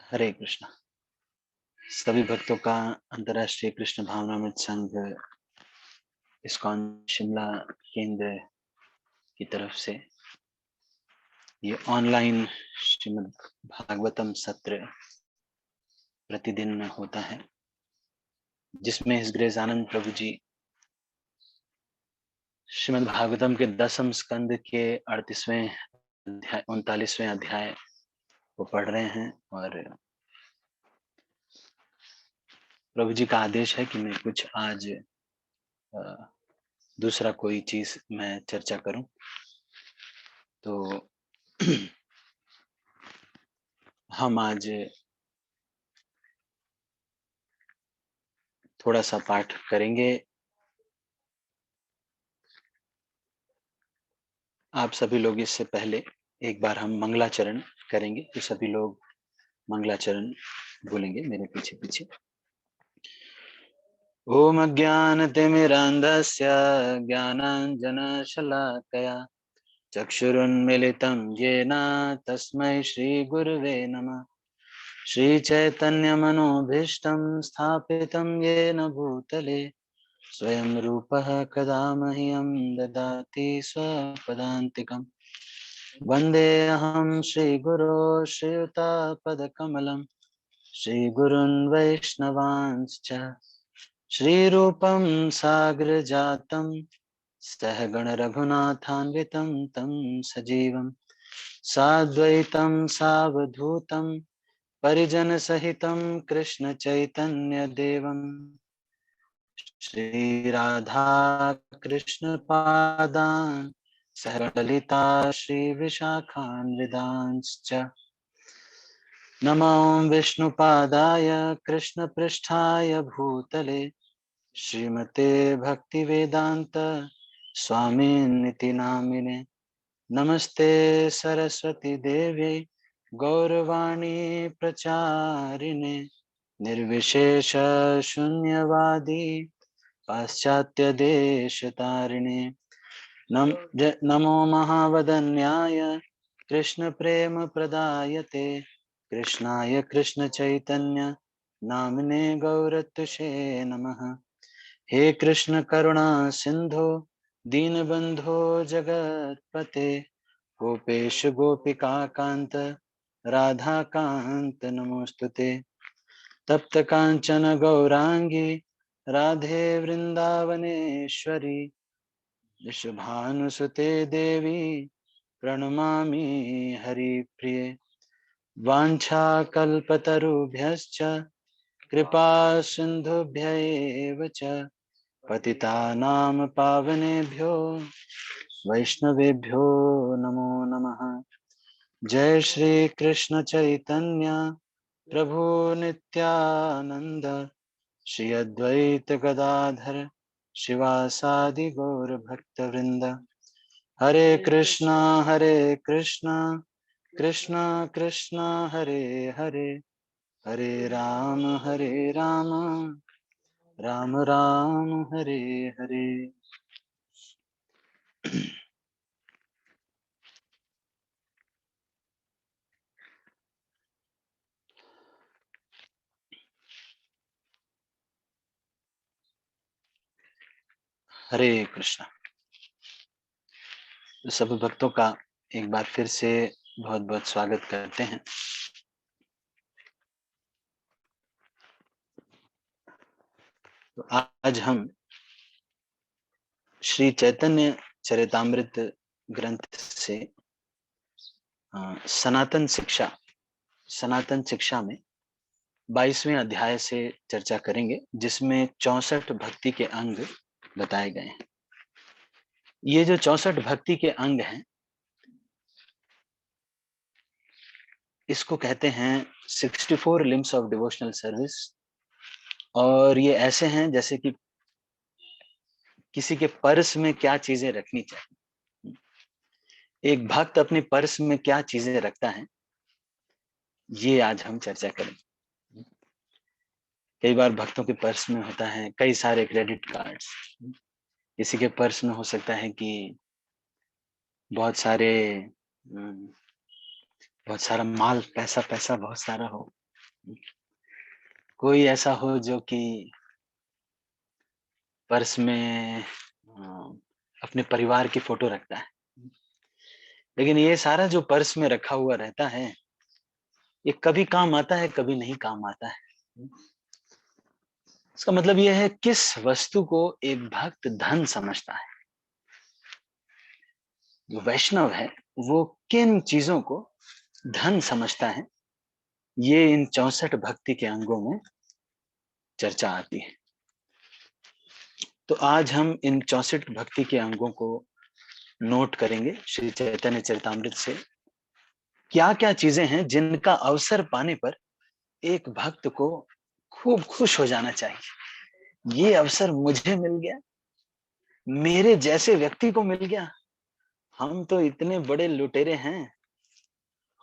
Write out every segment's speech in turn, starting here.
हरे कृष्णा। सभी भक्तों का अंतर्राष्ट्रीय कृष्ण भावनामृत संघ इस्कॉन शिमला केंद्र की तरफ से ये ऑनलाइन श्रीमद् भागवतम सत्र प्रतिदिन होता है, जिसमें इस ग्रेस आनंद प्रभु जी श्रीमद् भागवतम के 10वें स्कंद के 38वें अध्याय 39वें अध्याय को पढ़ रहे हैं। और प्रभु जी का आदेश है कि मैं कुछ आज दूसरा कोई चीज मैं चर्चा करूं। तो हम आज थोड़ा सा पाठ करेंगे। आप सभी लोग इससे पहले एक बार हम मंगलाचरण करेंगे, तो सभी लोग मंगलाचरण बोलेंगे मेरे पीछे पीछे। ओम अज्ञानतिमिरान्धस्य ज्ञानाञ्जनशलाकया चक्षुरुन्मिलितं येन तस्मै श्रीगुरुवे नमः। श्रीचैतन्यमनोभीष्टं स्थापितं येन भूतले स्वयं रूपः कदा मह्यं ददाति स्वपदान्तिकम्। वन्देऽहं श्रीगुरो श्रीयुतापदकमलं श्रीगुरुन् वैष्णवांश्च श्रीरूपं साग्रजातं सहगण रघुनाथान्वितं तं सजीवं साद्वैतं सावधूतं परिजनसहितं कृष्णचैतन्यदेवं श्रीराधा कृष्णपादान् सहगणललिता श्रीविशाखान्वितांश्च नमो विष्णुपादाय कृष्णपृष्ठाय भूतले श्रीमते भक्तिवेदांत स्वामिनिति नामिने। नमस्ते सरस्वती देवी गौरवाणी प्रचारिणे निर्विशेष शून्यवादी पाश्चात्य देशतारिणे। नमो महावदन्याय कृष्ण प्रेम प्रदायते कृष्णाय कृष्ण चैतन्य नामने गौरतुषे नमः। हे कृष्ण करुणा सिंधु दीनबंधो जगतपते गोपेश गोपिका कांत राधा कांत नमोस्तुते। तप्त कांचन गौरांगी राधे वृंदावनेश्वरी शुभानुसुते देवी प्रणमामि हरिप्रिये। वाञ्छाकल्पतरुभ्यश्च कृपा सिन्धुभ्यैव च पतितानां पावनेभ्यो वैष्णवेभ्यो नमो नमः। जय श्री कृष्ण चैतन्य प्रभु नित्यानंद श्री अद्वैत गदाधर शिवासादि गौर भक्तवृंद। हरे कृष्णा कृष्णा कृष्णा हरे हरे हरे राम राम राम हरे हरे। हरे कृष्णा। तो सभी भक्तों का एक बार फिर से बहुत बहुत स्वागत करते हैं। तो आज हम श्री चैतन्य चरितामृत ग्रंथ से सनातन शिक्षा में 22वें अध्याय से चर्चा करेंगे, जिसमें 64 भक्ति के अंग बताए गए हैं। ये जो 64 भक्ति के अंग हैं, इसको कहते हैं 64 लिम्स ऑफ डिवोशनल सर्विस। और ये ऐसे हैं जैसे कि किसी के पर्स में क्या चीजें रखनी चाहिए। एक भक्त अपने पर्स में क्या चीजें रखता है, ये आज हम चर्चा करेंगे। कई बार भक्तों के पर्स में होता है कई सारे क्रेडिट कार्ड्स। किसी के पर्स में हो सकता है कि बहुत सारे बहुत सारा माल, पैसा बहुत सारा हो। कोई ऐसा हो जो कि पर्स में अपने परिवार की फोटो रखता है, लेकिन ये सारा जो पर्स में रखा हुआ रहता है, ये कभी काम आता है, कभी नहीं काम आता है। इसका मतलब ये है, किस वस्तु को एक भक्त धन समझता है, जो वैष्णव है वो किन चीजों को धन समझता है, ये इन 64 भक्ति के अंगों में चर्चा आती है। तो आज हम इन 64 भक्ति के अंगों को नोट करेंगे श्री चैतन्य चरितामृत से। क्या क्या चीजें हैं जिनका अवसर पाने पर एक भक्त को खूब खुश हो जाना चाहिए। ये अवसर मुझे मिल गया, मेरे जैसे व्यक्ति को मिल गया, हम तो इतने बड़े लुटेरे हैं,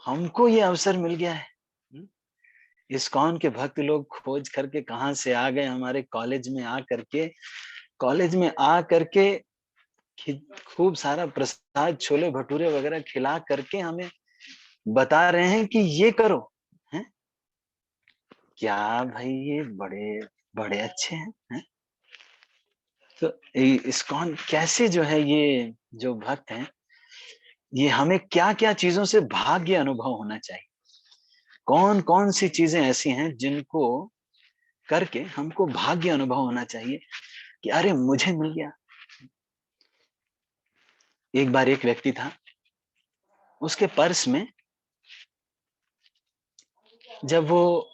हमको ये अवसर मिल गया है। इस्कॉन के भक्त लोग खोज करके कहाँ से आ गए, हमारे कॉलेज में आ करके, कॉलेज में आ करके खूब सारा प्रसाद, छोले भटूरे वगैरह खिला करके हमें बता रहे हैं कि ये करो। हैं? क्या भाई, ये बड़े बड़े अच्छे हैं? तो इस्कॉन कैसे जो है, ये जो भक्त हैं, ये हमें क्या क्या चीजों से भाग्य अनुभव होना चाहिए, कौन कौन सी चीजें ऐसी हैं जिनको करके हमको भाग्य अनुभव होना चाहिए कि अरे मुझे मिल गया। एक बार एक व्यक्ति था, उसके पर्स में, जब वो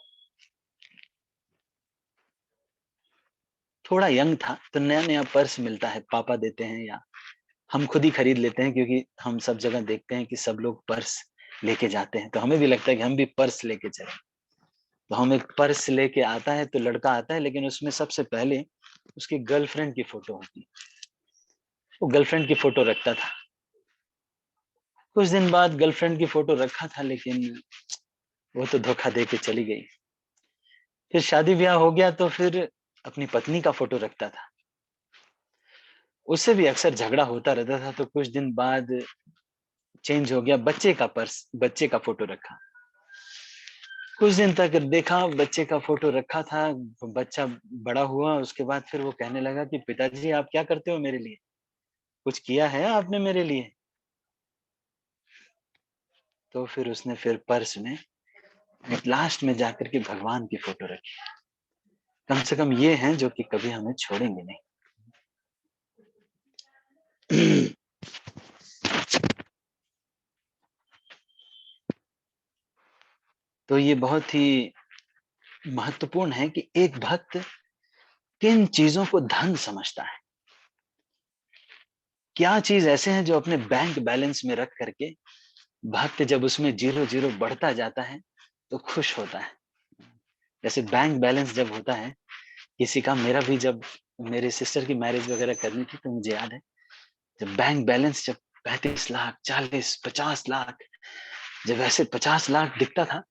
थोड़ा यंग था, तो नया नया पर्स मिलता है, पापा देते हैं या हम खुद ही खरीद लेते हैं, क्योंकि हम सब जगह देखते हैं कि सब लोग पर्स लेके जाते हैं, तो हमें भी लगता है कि हम भी पर्स लेके चले। तो हम एक पर्स लेके आता है, तो लड़का आता है, लेकिन उसमें सबसे पहले उसकी गर्लफ्रेंड की फोटो होती है। वो गर्लफ्रेंड की फोटो रखता था। कुछ दिन बाद गर्लफ्रेंड की फोटो रखा था, लेकिन वो तो धोखा दे के चली गई। फिर शादी ब्याह हो गया, तो फिर अपनी पत्नी का फोटो रखता था। उससे भी अक्सर झगड़ा होता रहता था, तो कुछ दिन बाद चेंज हो गया, बच्चे का पर्स, बच्चे का फोटो रखा। कुछ दिन तक देखा, बच्चे का फोटो रखा था, बच्चा बड़ा हुआ, उसके बाद फिर वो कहने लगा कि पिताजी आप क्या करते हो मेरे लिए, कुछ किया है आपने मेरे लिए? तो फिर उसने फिर पर्स में लास्ट में जाकर के भगवान की फोटो रखी। कम से कम ये हैं जो कि कभी हमें छोड़ेंगे नहीं। तो ये बहुत ही महत्वपूर्ण है कि एक भक्त किन चीजों को धन समझता है, क्या चीज ऐसे हैं जो अपने बैंक बैलेंस में रख करके भक्त जब उसमें जीरो जीरो बढ़ता जाता है तो खुश होता है। जैसे बैंक बैलेंस जब होता है किसी का, मेरा भी जब मेरे सिस्टर की मैरिज वगैरह करनी थी, तो मुझे याद है जब बैंक बैलेंस जब 35 लाख, 40, 50 लाख, जब ऐसे 50 लाख दिखता था,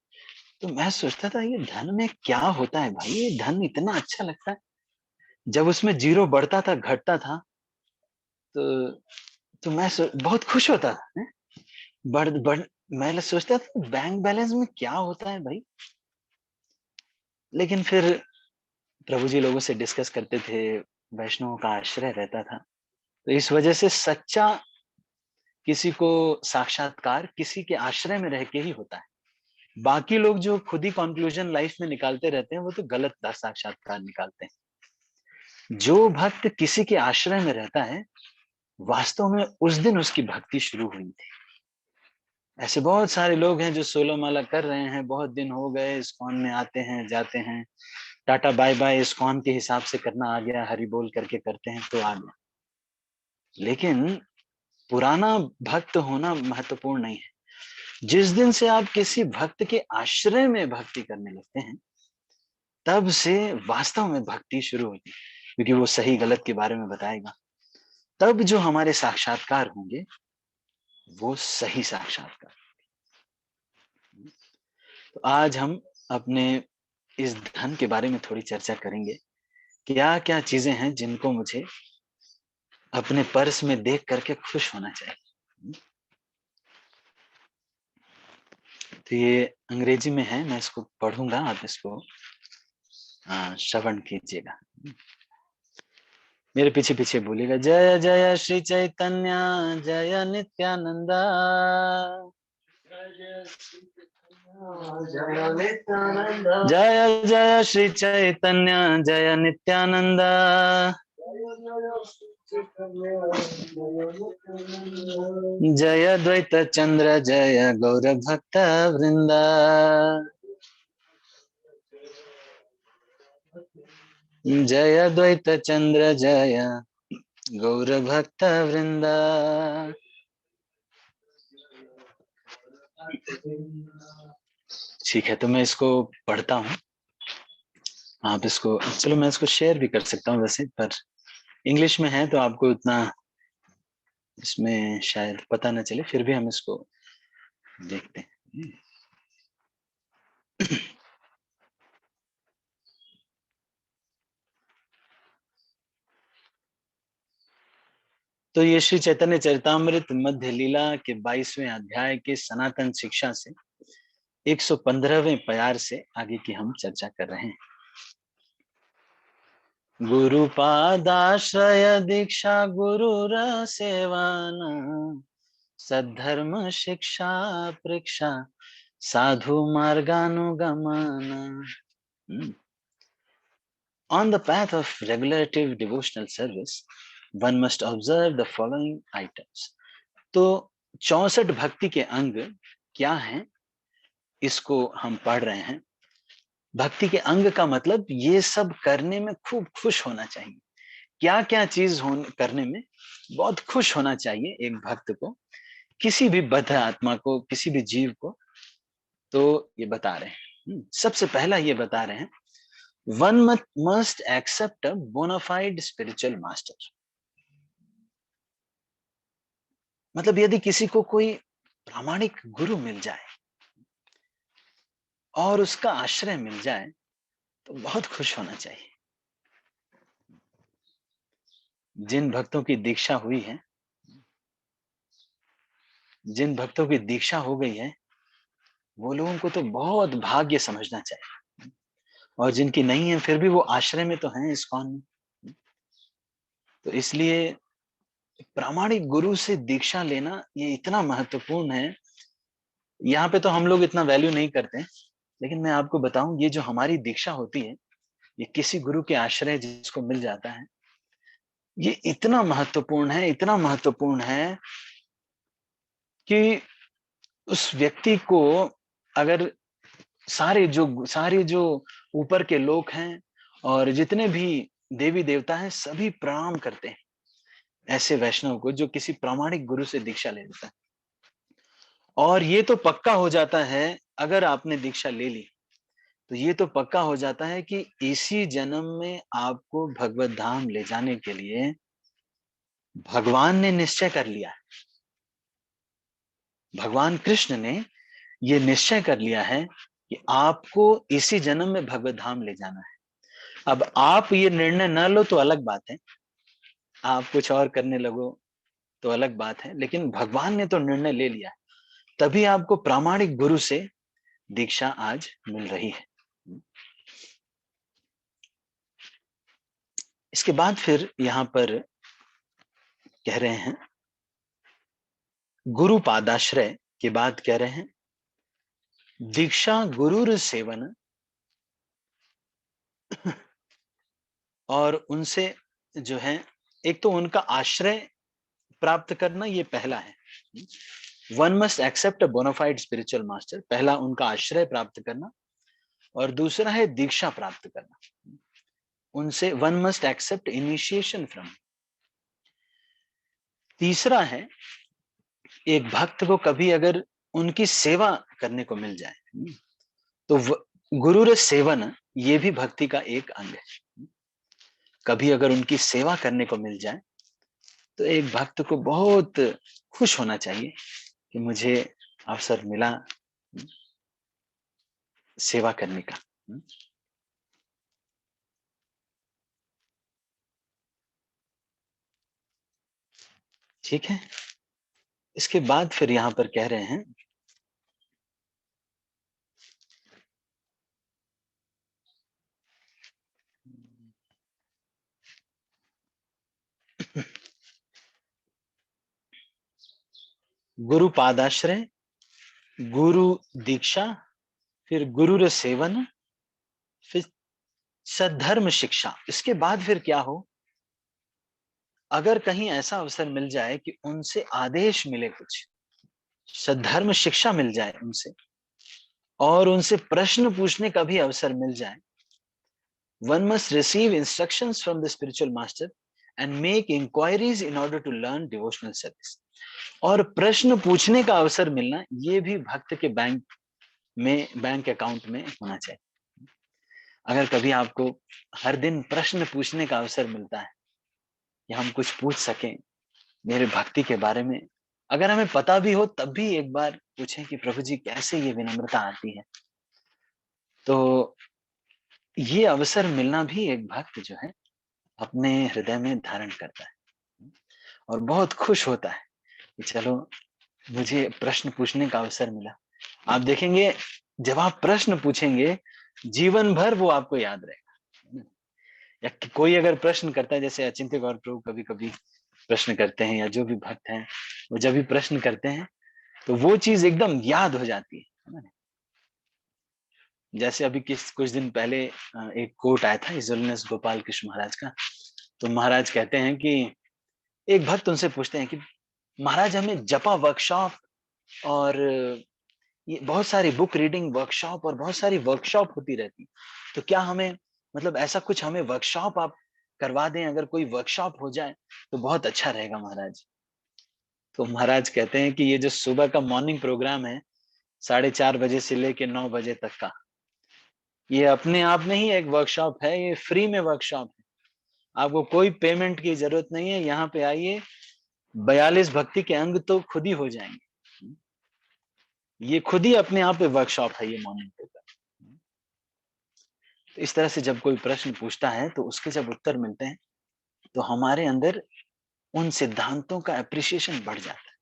तो मैं सोचता था ये धन में क्या होता है भाई, ये धन इतना अच्छा लगता है। जब उसमें जीरो बढ़ता था, घटता था, तो मैं बहुत खुश होता था। हैं? बढ़ बढ़ मैं सोचता था बैंक बैलेंस में क्या होता है भाई। लेकिन फिर प्रभु जी लोगों से डिस्कस करते थे, वैष्णवों का आश्रय रहता था, तो इस वजह से सच्चा किसी को साक्षात्कार किसी के आश्रय में रह के ही होता है। बाकी लोग जो खुद ही कंक्लूजन लाइफ में निकालते रहते हैं, वो तो गलत साक्षात्कार निकालते हैं। जो भक्त किसी के आश्रय में रहता है, वास्तव में उस दिन उसकी भक्ति शुरू हुई थी। ऐसे बहुत सारे लोग हैं जो 16 माला कर रहे हैं, बहुत दिन हो गए, इस्कॉन में आते हैं जाते हैं, टाटा बाय बाय इस्कॉन के हिसाब से करना आ गया, हरि बोल करके करते हैं तो आ गया। लेकिन पुराना भक्त होना महत्वपूर्ण नहीं है। जिस दिन से आप किसी भक्त के आश्रय में भक्ति करने लगते हैं, तब से वास्तव में भक्ति शुरू होती है, क्योंकि वो सही गलत के बारे में बताएगा। तब जो हमारे साक्षात्कार होंगे वो सही साक्षात्कार। तो आज हम अपने इस धन के बारे में थोड़ी चर्चा करेंगे। क्या क्या चीजें हैं जिनको मुझे अपने पर्स में देख करके खुश होना चाहिए। तो ये अंग्रेजी में है, मैं इसको पढ़ूंगा, आप इसको श्रवण कीजिएगा, मेरे पीछे पीछे बोलिएगा। जय जय श्री चैतन्य जय नित्यानंदा, जय जय श्री चैतन्य जय नित्यानंदा, जय द्वैत चंद्र जय गौर भक्त वृंदा, जय द्वैत चंद्र जय गौर भक्त वृंदा। ठीक है, तो मैं इसको पढ़ता हूँ, आप इसको, चलो मैं इसको शेयर भी कर सकता हूँ वैसे, पर इंग्लिश में है तो आपको इतना इसमें शायद पता न चले, फिर भी हम इसको देखते हैं। तो ये श्री चैतन्य चरितामृत मध्य लीला के 22वें अध्याय के सनातन शिक्षा से 115वें प्यार से आगे की हम चर्चा कर रहे हैं। गुरु पादाश्रय दीक्षा गुरुर सेवाना, सद्धर्म शिक्षा परीक्षा साधु मार्गानुगमना। On the path of regulative devotional service, one must observe the following items. तो 64 भक्ति के अंग क्या हैं, इसको हम पढ़ रहे हैं। भक्ति के अंग का मतलब ये सब करने में खूब खुश होना चाहिए। क्या क्या चीज करने में बहुत खुश होना चाहिए एक भक्त को, किसी भी बद्ध आत्मा को, किसी भी जीव को, तो ये बता रहे हैं। सबसे पहला ये बता रहे हैं, one must accept a bona fide spiritual master. मतलब यदि किसी को कोई प्रामाणिक गुरु मिल जाए और उसका आश्रय मिल जाए तो बहुत खुश होना चाहिए। जिन भक्तों की दीक्षा हुई है, जिन भक्तों की दीक्षा हो गई है, वो लोगों को तो बहुत भाग्य समझना चाहिए, और जिनकी नहीं है फिर भी वो आश्रय में तो हैं इस्कॉन में। तो इसलिए प्रामाणिक गुरु से दीक्षा लेना ये इतना महत्वपूर्ण है। यहाँ पे तो हम लोग इतना वैल्यू नहीं करते हैं, लेकिन मैं आपको बताऊं, ये जो हमारी दीक्षा होती है, ये किसी गुरु के आश्रय जिसको मिल जाता है, ये इतना महत्वपूर्ण है, इतना महत्वपूर्ण है कि उस व्यक्ति को, अगर सारे जो ऊपर के लोग हैं और जितने भी देवी देवता हैं, सभी प्रणाम करते हैं ऐसे वैष्णव को जो किसी प्रामाणिक गुरु से दीक्षा ले लेता है। और ये तो पक्का हो जाता है, अगर आपने दीक्षा ले ली तो ये तो पक्का हो जाता है कि इसी जन्म में आपको भगवत धाम ले जाने के लिए भगवान ने निश्चय कर लिया है। भगवान कृष्ण ने ये निश्चय कर लिया है कि आपको इसी जन्म में भगवत धाम ले जाना है। अब आप ये निर्णय न लो तो अलग बात है, आप कुछ और करने लगो तो अलग बात है, लेकिन भगवान ने तो निर्णय ले लिया है, तभी आपको प्रामाणिक गुरु से दीक्षा आज मिल रही है। इसके बाद फिर यहां पर कह रहे हैं, गुरु पादाश्रय के बाद कह रहे हैं, दीक्षा गुरुर सेवन, और उनसे जो है, एक तो उनका आश्रय प्राप्त करना, ये पहला है। वन मस्ट एक्सेप्ट अ बोनाफाइड स्पिरिचुअल मास्टर, पहला उनका आश्रय प्राप्त करना, और दूसरा है दीक्षा प्राप्त करना। उनसे one must accept initiation from. तीसरा है, एक भक्त को कभी अगर उनकी सेवा करने को मिल जाए तो गुरुर सेवन, ये भी भक्ति का एक अंग है। कभी अगर उनकी सेवा करने को मिल जाए तो एक भक्त को बहुत खुश होना चाहिए कि मुझे अवसर मिला सेवा करने का। ठीक है, इसके बाद फिर यहां पर कह रहे हैं, गुरु पादाश्रय, गुरु दीक्षा, फिर गुरु सेवन, फिर सद्धर्म शिक्षा। इसके बाद फिर क्या हो, अगर कहीं ऐसा अवसर मिल जाए कि उनसे आदेश मिले, कुछ सद्धर्म शिक्षा मिल जाए उनसे, और उनसे प्रश्न पूछने का भी अवसर मिल जाए, one must receive instructions from the spiritual master and make inquiries in order to learn devotional service। और प्रश्न पूछने का अवसर मिलना, ये भी भक्त के बैंक अकाउंट में होना चाहिए। अगर कभी आपको हर दिन प्रश्न पूछने का अवसर मिलता है कि हम कुछ पूछ सकें मेरे भक्ति के बारे में, अगर हमें पता भी हो तब भी एक बार पूछें कि प्रभु जी कैसे ये विनम्रता आती है, तो ये अवसर मिलना भी एक भक्त जो है अपने हृदय में धारण करता है और बहुत खुश होता है कि चलो मुझे प्रश्न पूछने का अवसर मिला। आप देखेंगे जब आप प्रश्न पूछेंगे जीवन भर वो आपको याद रहेगा। या कोई अगर प्रश्न करता है, जैसे अचिंत्य गौर प्रभु कभी कभी प्रश्न करते हैं, या जो भी भक्त हैं वो जब भी प्रश्न करते हैं तो वो चीज एकदम याद हो जाती है ना। जैसे अभी कुछ दिन पहले एक कोट आया था हिज होलीनेस गोपाल कृष्ण महाराज का। तो महाराज कहते हैं कि एक भक्त उनसे पूछते हैं कि महाराज हमें जपा वर्कशॉप और ये बहुत सारी बुक रीडिंग वर्कशॉप और बहुत सारी वर्कशॉप होती रहती, तो क्या हमें मतलब ऐसा कुछ हमें वर्कशॉप आप करवा दें, अगर कोई वर्कशॉप हो जाए तो बहुत अच्छा रहेगा महाराज। तो महाराज कहते हैं कि ये जो सुबह का मॉर्निंग प्रोग्राम है 4:30 बजे से लेके 9 बजे तक का, ये अपने आप में ही एक वर्कशॉप है, ये फ्री में वर्कशॉप है, आपको कोई पेमेंट की जरूरत नहीं है। यहाँ पे आइए, 42 भक्ति के अंग तो खुद ही हो जाएंगे। ये खुद ही अपने आप में वर्कशॉप है ये मॉर्निंग प्रोग्राम। तो इस तरह से जब कोई प्रश्न पूछता है तो उसके जब उत्तर मिलते हैं तो हमारे अंदर उन सिद्धांतों का एप्रिसिएशन बढ़ जाता है।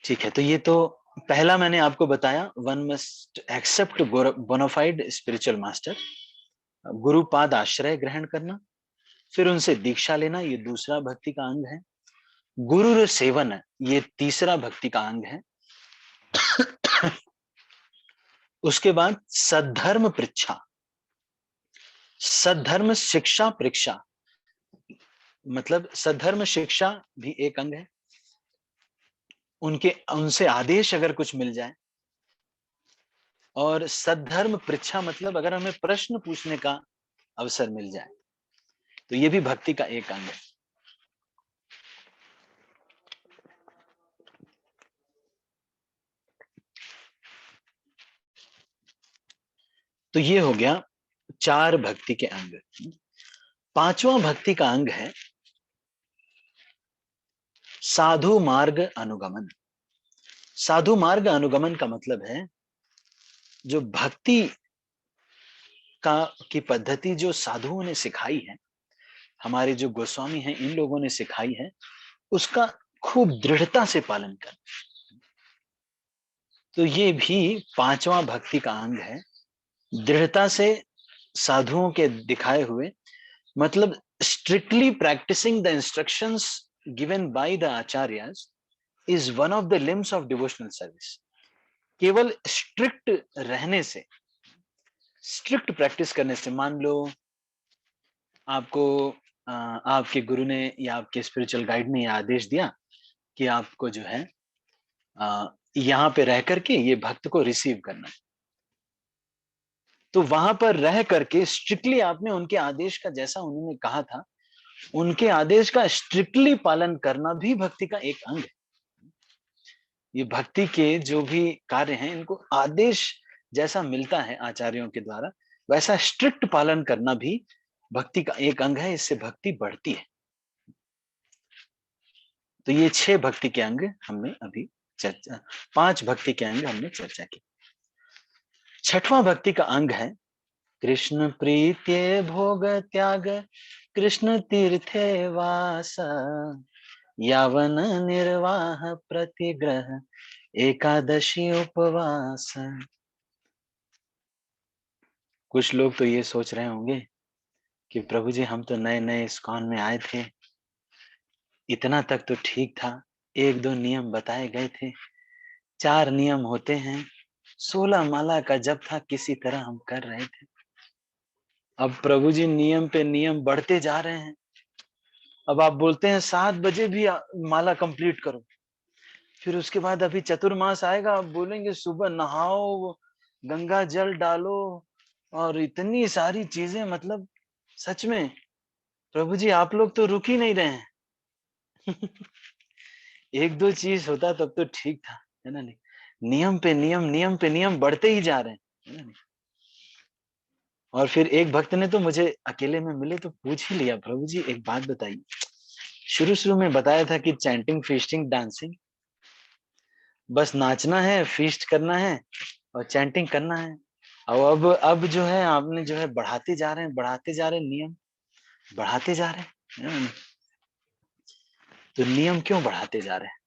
ठीक है, तो ये तो पहला मैंने आपको बताया, one must accept bonafide spiritual master, गुरु पाद आश्रय ग्रहण करना, फिर उनसे दीक्षा लेना, ये दूसरा भक्ति का अंग है। गुरु सेवन है, ये तीसरा भक्ति का अंग है। उसके बाद सद्धर्म परीक्षा, सद्धर्म शिक्षा परीक्षा, मतलब सद्धर्म शिक्षा भी एक अंग है। उनसे आदेश अगर कुछ मिल जाए, और सद्धर्म परीक्षा मतलब अगर हमें प्रश्न पूछने का अवसर मिल जाए, तो ये भी भक्ति का एक अंग है। तो ये हो गया 4 भक्ति के अंग। 5वां भक्ति का अंग है साधु मार्ग अनुगमन। साधु मार्ग अनुगमन का मतलब है जो भक्ति की पद्धति जो साधुओं ने सिखाई है, हमारे जो गोस्वामी हैं इन लोगों ने सिखाई है, उसका खूब दृढ़ता से पालन कर। तो ये भी 5वां भक्ति का अंग है, दृढ़ता से साधुओं के दिखाए हुए, मतलब strictly practising the instructions given by the acharyas is one of the limbs of devotional service. केवल स्ट्रिक्ट रहने से, स्ट्रिक्ट प्रैक्टिस करने से, मान लो आपको आपके गुरु ने या आपके स्पिरिचुअल गाइड ने यह आदेश दिया कि आपको जो है यहाँ पे रह करके ये भक्त को रिसीव करना है, तो वहां पर रह करके स्ट्रिक्टली आपने उनके आदेश का, जैसा उन्होंने कहा था, उनके आदेश का स्ट्रिक्टली पालन करना भी भक्ति का एक अंग है। ये भक्ति के जो भी कार्य हैं इनको आदेश जैसा मिलता है आचार्यों के द्वारा, वैसा स्ट्रिक्ट पालन करना भी भक्ति का एक अंग है, इससे भक्ति बढ़ती है। तो ये 6 भक्ति के अंग हमने अभी चर्चा, 5 भक्ति के अंग हमने चर्चा की। 6वां भक्ति का अंग है कृष्ण प्रीत्य भोग त्याग, कृष्ण तीर्थे वास, यावन निर्वाह प्रतिग्रह, एकादशी उपवास। कुछ लोग तो ये सोच रहे होंगे कि प्रभु जी हम तो नए नए इस्कॉन में आए थे, इतना तक तो ठीक था, 1-2 नियम बताए गए थे, 4 नियम होते हैं, 16 माला का जप था, किसी तरह हम कर रहे थे। अब प्रभु जी नियम पे नियम बढ़ते जा रहे हैं। अब आप बोलते हैं 7 बजे भी माला कंप्लीट करो। फिर उसके बाद अभी चतुर्मास आएगा, आप बोलेंगे सुबह नहाओ, गंगा जल डालो और इतनी सारी चीजें, मतलब सच में प्रभु जी आप लोग तो रुक ही नहीं रहे हैं। 1-2 चीज होता तब तो ठीक था, है ना? नहीं, नियम पे नियम, नियम पे नियम बढ़ते ही जा रहे हैं, है ना? नहीं? और फिर एक भक्त ने तो मुझे अकेले में मिले तो पूछ ही लिया, प्रभु जी एक बात बताइए, शुरू-शुरू में बताया था कि चैंटिंग, फीस्टिंग, डांसिंग, बस नाचना है, फीस्ट करना है और चैंटिंग करना है। और अब जो है आपने जो है बढ़ाते जा रहे हैं, बढ़ाते जा रहे हैं नियम, बढ़ाते जा रहे हैं। तो नियम क्यों बढ़ाते जा रहे हैं?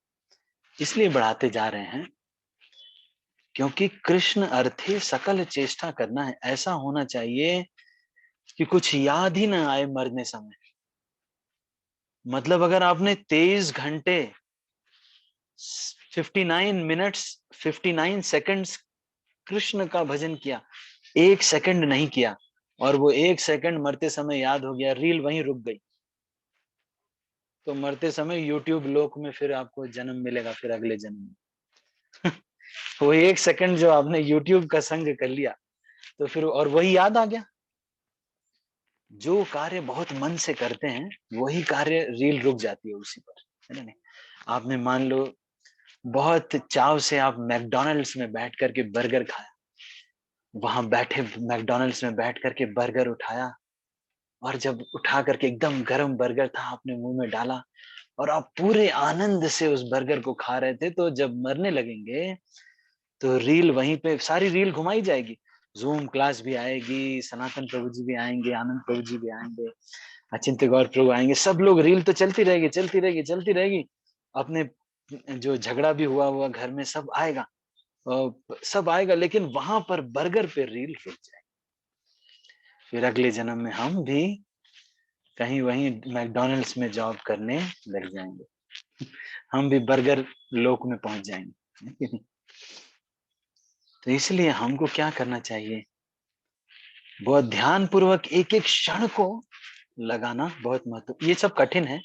इसलिए बढ़ाते जा रहे हैं क्योंकि कृष्ण अर्थे सकल चेष्टा करना है। ऐसा होना चाहिए कि कुछ याद ही ना आए मरने समय। मतलब अगर आपने 23 घंटे 59 मिनट्स 59 सेकंड्स कृष्ण का भजन किया, 1 सेकंड नहीं किया और वो 1 सेकंड मरते समय याद हो गया, रील वहीं रुक गई, तो मरते समय यूट्यूब लोक में फिर आपको जन्म मिलेगा, फिर अगले जन्म में। वो 1 सेकंड जो आपने यूट्यूब का संग कर लिया, तो फिर और वही याद आ गया। जो कार्य बहुत मन से करते हैं, वही कार्य रील रुक जाती है उसी पर, है ना? नहीं, आपने मान लो बहुत चाव से आप मैकडॉनल्ड्स में बैठ करके बर्गर खाया, वहां बैठे मैकडॉनल्ड्स में बैठ करके बर्गर उठाया और जब उठा करके एकदम गरम बर्गर था, आपने मुंह में डाला और आप पूरे आनंद से उस बर्गर को खा रहे थे, तो जब मरने लगेंगे तो रील वहीं पे सारी रील घुमाई जाएगी। ज़ूम क्लास भी आएगी, सनातन प्रभु जी भी आएँगे, आनंद प्रभु जी भी आएँगे, अचिंत्य गौर प्रभु आएँगे, सब लोग रील तो चलती रहेगी, चलती रहेगी, चलती रहेगी। अपने जो झगड़ा भी हुआ घर में सब आएगा, सब आएगा, लेकिन वहाँ पर बर्गर पे रील रुक जाए। फिर अगले जन्म में हम भी कहीं वहीं मैकडॉनल्ड्स में जॉब करने लग जाएँगे। हम भी बर्गर लोक में पहुँच जाएँगे। तो इसलिए हमको क्या करना चाहिए? बहुत ध्यान पूर्वक एक-एक क्षण को लगाना बहुत महत्व, ये सब कठिन है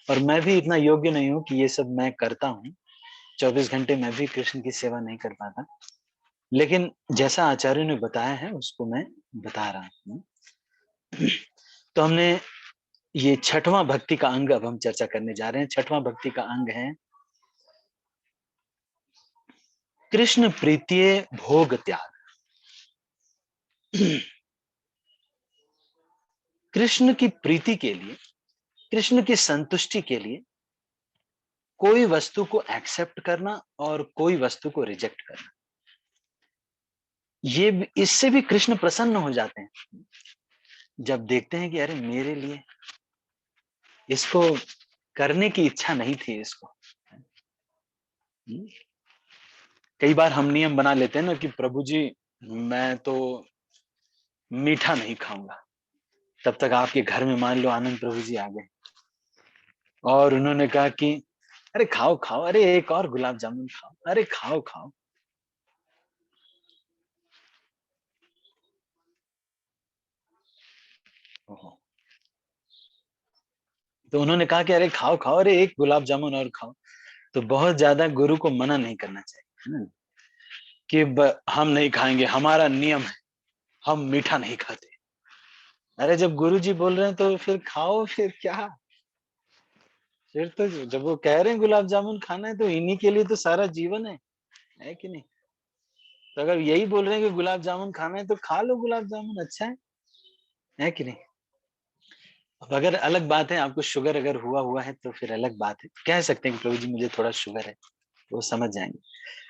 और मैं भी इतना योग्य नहीं हूँ कि ये सब मैं करता हूँ। 24 घंटे मैं भी कृष्ण की सेवा नहीं कर पाता। लेकिन जैसा आचार्य ने बताया है उसको मैं बता रहा हूँ। तो हमने ये 6वां भक्ति का अंग अब हम चर्चा करने जा रहे हैं। 6वां भक्ति का अंग है कृष्ण प्रीत्ये भोग त्याग। कृष्ण की प्रीति के लिए, कृष्ण की संतुष्टि के लिए कोई वस्तु को एक्सेप्ट करना और कोई वस्तु को रिजेक्ट करना, इससे भी कृष्ण प्रसन्न हो जाते हैं। जब देखते हैं कि अरे मेरे लिए इसको करने की इच्छा नहीं थी इसको। हम्म, कई बार हम नियम बना लेते हैं ना कि प्रभु जी मैं तो मीठा नहीं खाऊंगा, तब तक आपके घर में मान लो आनंद प्रभु जी आ गए और उन्होंने कहा कि अरे खाओ खाओ, अरे एक और गुलाब जामुन खाओ, अरे खाओ खाओ। ओहो। तो उन्होंने कहा कि अरे खाओ खाओ, अरे एक गुलाब जामुन और खाओ। तो बहुत ज्यादा गुरु को मना नहीं करना चाहिए, है ना? कि हम नहीं खाएंगे, हमारा नियम है, हम मीठा नहीं खाते। अरे जब गुरु जी बोल रहे हैं तो फिर खाओ, फिर क्या? फिर तो जब वो कह रहे हैं गुलाब जामुन खाना है तो इन्हीं के लिए तो सारा जीवन है कि नहीं? तो अगर यही बोल रहे हैं कि गुलाब जामुन खाना है तो खा लो गुलाब जामुन, अच्छा है कि नहीं? अब अगर अलग बात है आपको शुगर अगर हुआ हुआ है तो फिर अलग बात है, कह सकते हैं कि प्रभु जी मुझे थोड़ा शुगर है, तो वो समझ जाएंगे।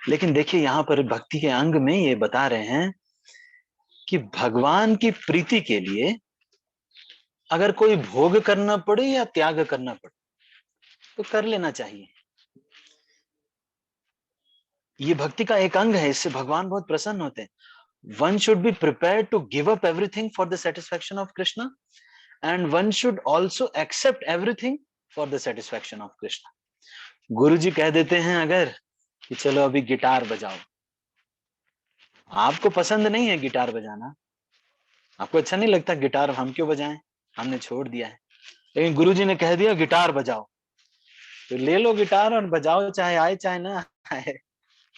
लेकिन देखिए यहाँ पर भक्ति के अंग में ये बता रहे हैं कि भगवान की प्रीति के लिए अगर कोई भोग करना पड़े या त्याग करना पड़े तो कर लेना चाहिए। ये भक्ति का एक अंग है, इससे भगवान बहुत प्रसन्न होते हैं। One should be prepared to give up everything for the satisfaction of Krishna, and one should also accept everything for the satisfaction of Krishna. गुरु जी कह देते हैं अगर कि चलो अभी गिटार बजाओ, आपको पसंद नहीं है गिटार बजाना, आपको अच्छा नहीं लगता गिटार, हम क्यों बजाएं, हमने छोड़ दिया है, लेकिन गुरु जी ने कह दिया गिटार बजाओ, तो ले लो गिटार और बजाओ, चाहे आए चाहे ना आए।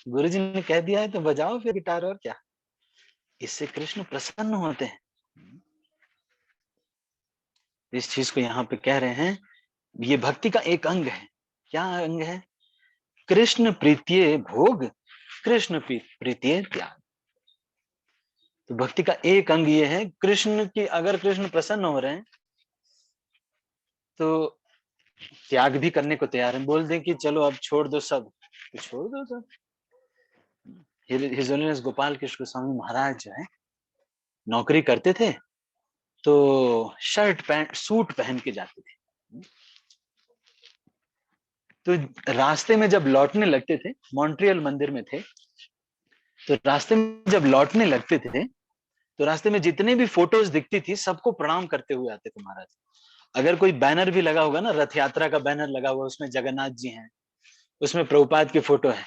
गुरु जी ने कह दिया है तो बजाओ फिर गिटार, और क्या। इससे कृष्ण प्रसन्न होते हैं। इस चीज को यहाँ पे कह रहे हैं, ये भक्ति का एक अंग है। क्या अंग है? कृष्ण प्रीतिये भोग, कृष्ण प्रीतिये त्याग। तो भक्ति का एक अंग ये है, कृष्ण की, अगर कृष्ण प्रसन्न हो रहे हैं तो त्याग भी करने को तैयार है। बोल दें कि चलो अब छोड़ दो सब, तो छोड़ दो सब। हिज होलीनेस गोपाल कृष्ण स्वामी महाराज जो है नौकरी करते थे, तो शर्ट पैंट सूट पहन के जाते थे। तो रास्ते में जब लौटने लगते थे, मॉन्ट्रियल मंदिर में थे, तो रास्ते में जब लौटने लगते थे तो रास्ते में जितने भी फोटोज दिखती थी सबको प्रणाम करते हुए आते थे महाराज। अगर कोई बैनर भी लगा होगा ना, रथ यात्रा का बैनर लगा हुआ, उसमें जगन्नाथ जी हैं, उसमें प्रभुपाद की फोटो है,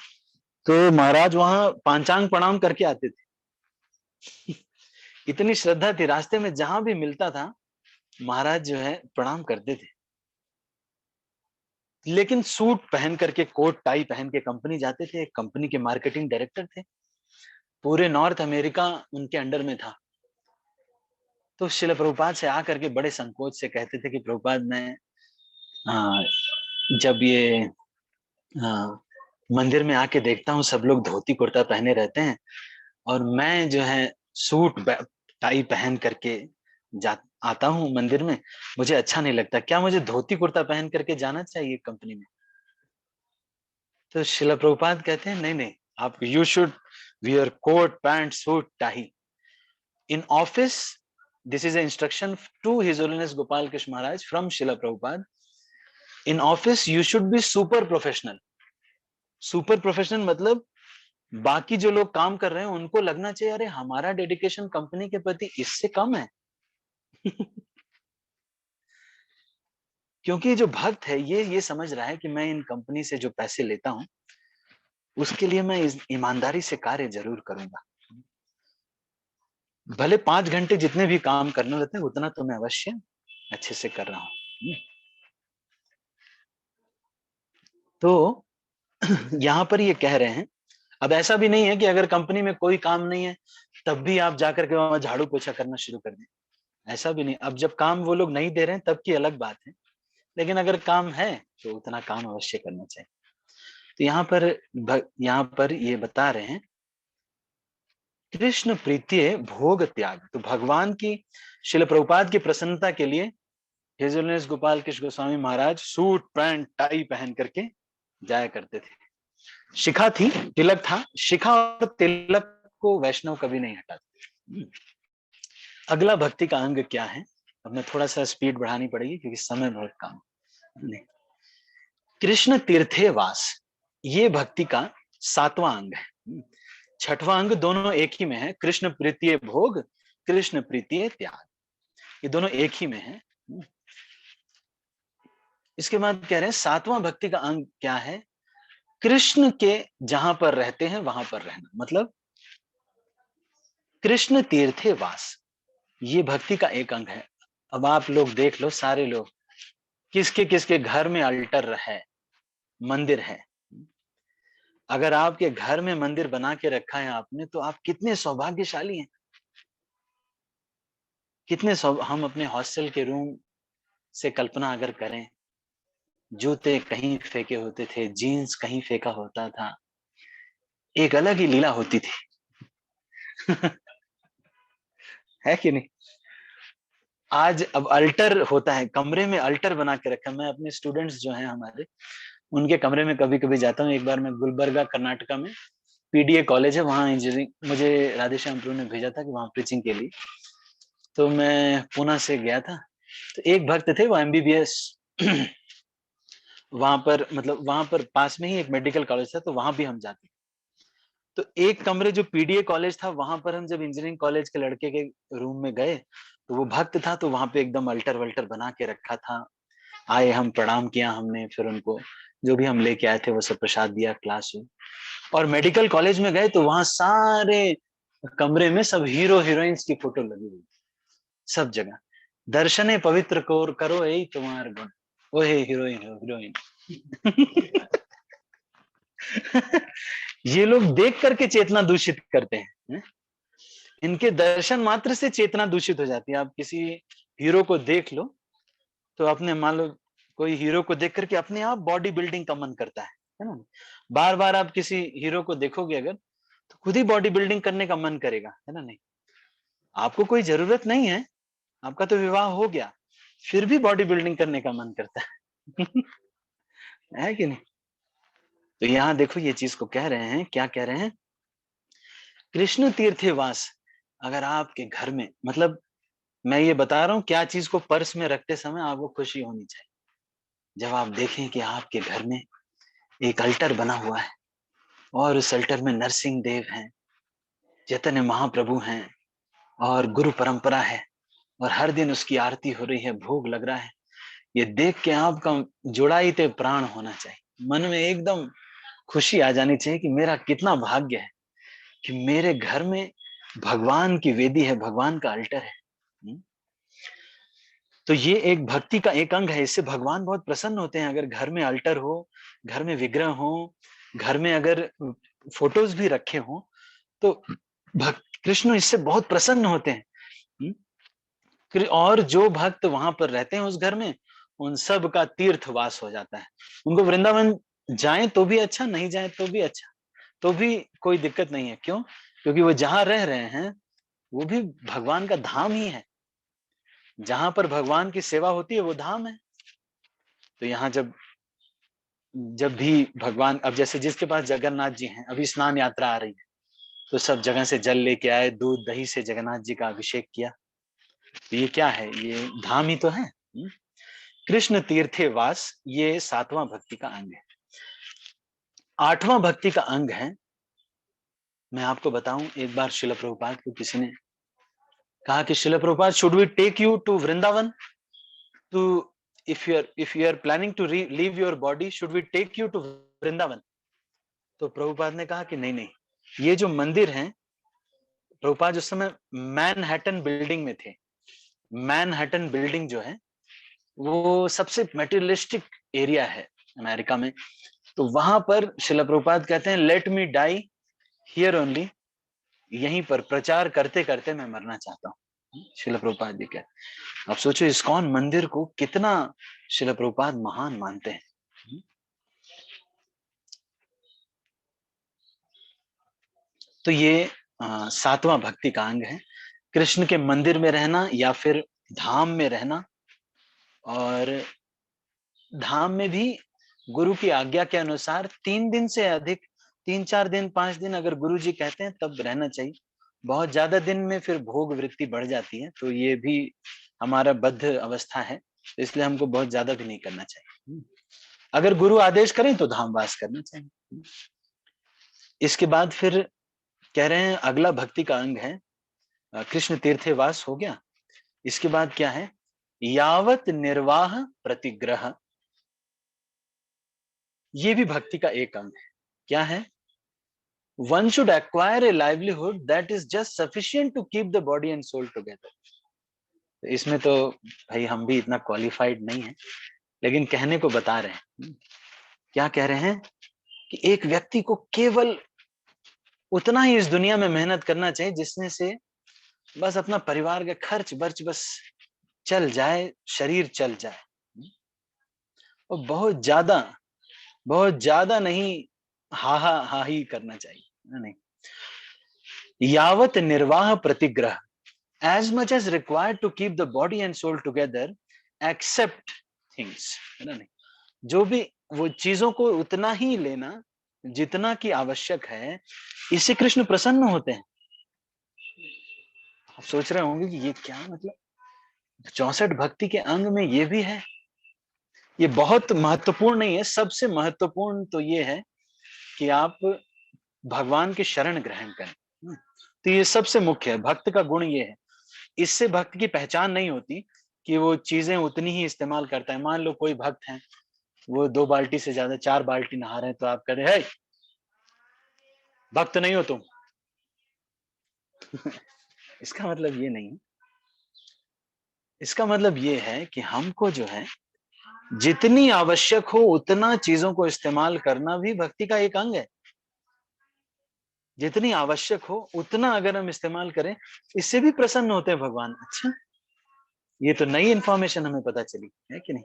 तो महाराज वहां पांचांग प्रणाम करके आते थे। इतनी श्रद्धा थी, रास्ते में जहां भी मिलता था महाराज जो है प्रणाम करते थे। लेकिन सूट पहन करके, कोट टाई पहन के कंपनी जाते थे, कंपनी के मार्केटिंग डायरेक्टर थे, पूरे नॉर्थ अमेरिका उनके अंडर में था। तो शिल प्रभुपाद से आकर के बड़े संकोच से कहते थे कि प्रभुपाद, मैं जब ये मंदिर में आके देखता हूँ सब लोग धोती कुर्ता पहने रहते हैं, और मैं जो है सूट टाई पहन करके जा आता हूँ मंदिर में, मुझे अच्छा नहीं लगता, क्या मुझे धोती कुर्ता पहन करके जाना चाहिए कंपनी में? तो शिला प्रभुपाद कहते हैं नहीं नहीं, आप you should wear coat pant suit tie in office. This is a instruction to his holiness Gopal Krishna Maharaj from Srila Prabhupada. In office you should be super professional. Super professional मतलब बाकी जो लोग काम कर रहे हैं उनको लगना चाहिए अरे हमारा डेडिकेशन कंपनी के प्रति इससे कम है। क्योंकि जो भक्त है ये समझ रहा है कि मैं इन कंपनी से जो पैसे लेता हूं उसके लिए मैं ईमानदारी से कार्य जरूर करूंगा, भले 5 घंटे जितने भी काम करने रहते हैं उतना तो मैं अवश्य अच्छे से कर रहा हूं। तो यहां पर ये कह रहे हैं, अब ऐसा भी नहीं है कि अगर कंपनी में कोई काम नहीं है तब भी आप जाकर के वहां झाड़ू पोछा करना शुरू कर दें, ऐसा भी नहीं। अब जब काम वो लोग नहीं दे रहे हैं तब की अलग बात है, लेकिन अगर काम है तो उतना काम अवश्य करना चाहिए। तो यहाँ पर ये बता रहे हैं कृष्ण प्रीत्य भोग त्याग। तो भगवान की, शिल प्रभुपाद की प्रसन्नता के लिए हिज होलीनेस गोपाल कृष्ण गोस्वामी महाराज सूट पैंट टाई पहन करके जाया करते थे। शिखा थी, तिलक था, शिखा और तिलक को वैष्णव कभी नहीं हटाते। अगला भक्ति का अंग क्या है? अब मैं थोड़ा सा स्पीड बढ़ानी पड़ेगी क्योंकि समय बहुत कम है। कृष्ण तीर्थे वास, ये भक्ति का 7वां अंग है। 6वां अंग दोनों एक ही में है, कृष्ण प्रीतिये भोग, कृष्ण प्रीतिये त्याग, ये दोनों एक ही में है। इसके बाद कह रहे हैं 7वां भक्ति का अंग क्या है? कृष्ण के जहां पर रहते हैं वहां पर रहना, मतलब कृष्ण तीर्थे वास, ये भक्ति का एक अंग है। अब आप लोग देख लो, सारे लोग किसके किसके घर में अल्टर है, मंदिर है। अगर आपके घर में मंदिर बना के रखा है आपने तो आप कितने सौभाग्यशाली हैं। हम अपने हॉस्टल के रूम से कल्पना अगर करें, जूते कहीं फेंके होते थे, जीन्स कहीं फेंका होता था, एक अलग ही लीला होती थी। है कि नहीं? आज अब अल्टर होता है, कमरे में अल्टर बना के रखा। मैं अपने स्टूडेंट्स जो हैं हमारे, उनके कमरे में कभी कभी जाता हूँ। एक बार मैं गुलबर्गा कर्नाटका में पीडीए कॉलेज है, वहां इंजीनियरिंग, मुझे राधेश्याम प्रभु ने भेजा था कि वहां प्रीचिंग के लिए, तो मैं पुणे से गया था। तो एक भक्त थे, वो एमबीबीएस वहां पर, मतलब वहां पर पास में ही एक मेडिकल कॉलेज था, तो वहां भी हम जाते। तो एक कमरे जो पीडीए कॉलेज था वहां पर हम जब इंजीनियरिंग कॉलेज के लड़के के रूम में गए तो वो भक्त था, तो वहां पे एकदम अल्टर वल्टर बना के रखा था, आए, हम प्रणाम किया हमने, फिर उनको जो भी हम लेके आए थे वो सब प्रसाद दिया, क्लास हुई। और मेडिकल कॉलेज में गए तो वहां सारे कमरे में सब हीरो हीरोइंस की फोटो लगी हुई, सब जगह। दर्शने पवित्र कोर करो यही तुम्हार गुण, ओ हे हीरोइन हो हीरोइन। ये लोग देख करके चेतना दूषित करते हैं। इनके दर्शन मात्र से चेतना दूषित हो जाती है। आप किसी हीरो को देख लो तो अपने मान लो कोई हीरो को देख करके अपने आप बॉडी बिल्डिंग का मन करता है ना। बार बार आप किसी हीरो को देखोगे अगर तो खुद ही बॉडी बिल्डिंग करने का मन करेगा, है ना। नहीं, आपको कोई जरूरत नहीं है, आपका तो विवाह हो गया, फिर भी बॉडी बिल्डिंग करने का मन करता है। है कि नहीं। तो यहाँ देखो ये चीज को कह रहे हैं, क्या कह रहे हैं, कृष्ण तीर्थे वास। अगर आपके घर में, मतलब मैं ये बता रहा हूं क्या चीज को पर्स में रखते समय आपको खुशी होनी चाहिए, जब आप देखें कि आपके घर में एक अल्टर बना हुआ है और उस अल्टर में नरसिंह देव हैं, चैतन्य महाप्रभु हैं और गुरु परंपरा है, और हर दिन उसकी आरती हो रही है, भोग लग रहा है। ये देख के आपका जुड़ाई ते प्राण होना चाहिए, मन में एकदम खुशी आ जानी चाहिए कि मेरा कितना भाग्य है कि मेरे घर में भगवान की वेदी है, भगवान का अल्टर है। हम्म? तो ये एक भक्ति का एक अंग है, इससे भगवान बहुत प्रसन्न होते हैं। अगर घर में अल्टर हो, घर में विग्रह हो, घर में अगर फोटोज भी रखे हो तो भक्त कृष्ण इससे बहुत प्रसन्न होते हैं। और जो भक्त वहां पर रहते हैं उस घर में, उन सब का तीर्थवास हो जाता है। उनको वृंदावन जाएं तो भी अच्छा, नहीं जाएं तो भी अच्छा, तो भी कोई दिक्कत नहीं है। क्यों? क्योंकि वो जहां रह रहे हैं वो भी भगवान का धाम ही है। जहां पर भगवान की सेवा होती है वो धाम है। तो यहाँ जब जब भी भगवान, अब जैसे जिसके पास जगन्नाथ जी हैं, अभी स्नान यात्रा आ रही है तो सब जगह से जल लेके आए, दूध दही से जगन्नाथ जी का अभिषेक किया। तो ये क्या है? ये धाम ही तो है। कृष्ण तीर्थे वास, ये 7वां भक्ति का अंग है। 8वां भक्ति का अंग है, मैं आपको बताऊं, एक बार शिल प्रभुपाद को किसी ने कहा कि Srila Prabhupada, should we take you to Vrindavan too, if you are planning to leave your body, should we take you to Vrindavan? तो प्रभुपाद ने कहा कि नहीं नहीं, ये जो मंदिर है, प्रभुपाद उस समय मैनहट्टन बिल्डिंग में थे। मैनहट्टन बिल्डिंग जो है वो सबसे मेटेरियलिस्टिक एरिया है अमेरिका में। तो वहां पर शिला प्रभुपाद कहते हैं, let me die here only, यहीं पर प्रचार करते करते मैं मरना चाहता हूँ। शिला प्रभुपाद जी कहते। अब सोचो इस्कॉन मंदिर को कितना शिला प्रभुपाद महान मानते हैं। तो ये 7वां भक्ति का अंग है, कृष्ण के मंदिर में रहना या फिर धाम में रहना। और धाम में भी गुरु की आज्ञा के अनुसार 3 दिन से अधिक, 3-4 दिन 5 दिन अगर गुरु जी कहते हैं तब रहना चाहिए। बहुत ज्यादा दिन में फिर भोग वृत्ति बढ़ जाती है, तो ये भी हमारा बद्ध अवस्था है, तो इसलिए हमको बहुत ज्यादा भी नहीं करना चाहिए। अगर गुरु आदेश करें तो धामवास करना चाहिए। इसके बाद फिर कह रहे हैं अगला भक्ति का अंग है, कृष्ण तीर्थे वास हो गया। इसके बाद क्या है? यावत निर्वाह प्रतिग्रह, ये भी भक्ति का एक अंग है। क्या है? One should acquire a livelihood that is just sufficient to keep the body and soul together. इसमें तो भाई हम भी इतना क्वालिफाइड नहीं है, लेकिन कहने को बता रहे हैं। क्या कह रहे हैं कि एक व्यक्ति को केवल उतना ही इस दुनिया में मेहनत करना चाहिए जिसमें से बस अपना परिवार का खर्च बर्च बस चल जाए, शरीर चल जाए। और बहुत ज्यादा नहीं हा ही करना चाहिए, नहीं। यावत निर्वाह प्रतिग्रह, as much as required to keep the body and soul together, accept things, है ना। नहीं, जो भी वो चीजों को उतना ही लेना जितना की आवश्यक है, इससे कृष्ण प्रसन्न होते हैं। आप सोच रहे होंगे कि ये क्या मतलब, 64 भक्ति के अंग में ये भी है। ये बहुत महत्वपूर्ण नहीं है, सबसे महत्वपूर्ण तो ये है कि आप भगवान की शरण ग्रहण करें। तो ये सबसे मुख्य है, भक्त का गुण ये है। इससे भक्त की पहचान नहीं होती कि वो चीजें उतनी ही इस्तेमाल करता है। मान लो कोई भक्त है, वो 2 बाल्टी से ज्यादा 4 बाल्टी नहा रहे हैं, तो आप कह रहे हैं भक्त नहीं हो तुम। इसका मतलब ये नहीं, इसका मतलब ये है कि हमको जो है जितनी आवश्यक हो उतना चीजों को इस्तेमाल करना भी भक्ति का एक अंग है। जितनी आवश्यक हो उतना अगर हम इस्तेमाल करें, इससे भी प्रसन्न होते हैं भगवान। अच्छा, ये तो नई इंफॉर्मेशन हमें पता चली है कि नहीं।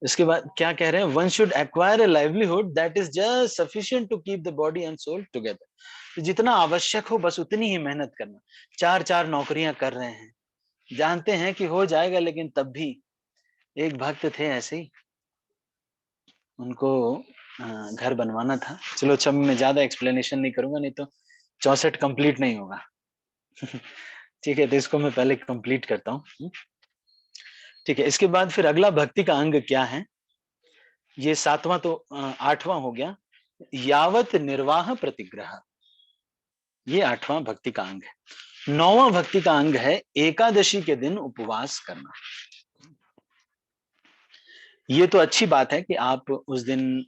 इसके बाद क्या कह रहे हैं, one should acquire a livelihood that is just sufficient to keep the body and soul together. तो जितना आवश्यक हो बस उतनी ही मेहनत करना। 4-4 नौकरियां कर रहे हैं, जानते हैं कि हो जाएगा, लेकिन तब भी एक भक्त थे ऐसे ही, उनको घर बनवाना था। चलो अच्छा, मैं ज्यादा एक्सप्लेनेशन नहीं करूंगा, नहीं तो 64 कंप्लीट नहीं होगा। ठीक है, तो इसको मैं पहले कंप्लीट करता हूँ। ठीक है, इसके बाद फिर अगला भक्ति का अंग क्या है, ये 7वां तो 8वां हो गया, यावत निर्वाह प्रतिग्रह। ये 8वां भक्ति का अंग है। 9वां भक्ति का अंग है एकादशी के दिन उपवास करना। ये तो अच्छी बात है कि आप उस दिन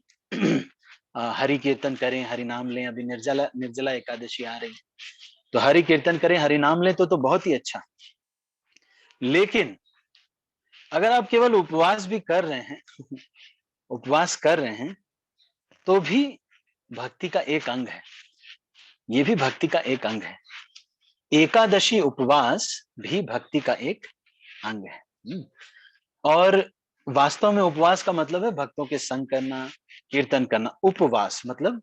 हरि कीर्तन करें, हरि नाम लें। अभी निर्जला निर्जला एकादशी आ रही है, तो हरि कीर्तन करें, हरि नाम लें, तो बहुत ही अच्छा। लेकिन अगर आप केवल उपवास भी कर रहे हैं, उपवास कर रहे हैं, तो भी भक्ति का एक अंग है। ये भी भक्ति का एक अंग है। एकादशी उपवास भी भक्ति का एक अंग है। और वास्तव में उपवास का मतलब है भक्तों के संग करना, कीर्तन करना। उपवास मतलब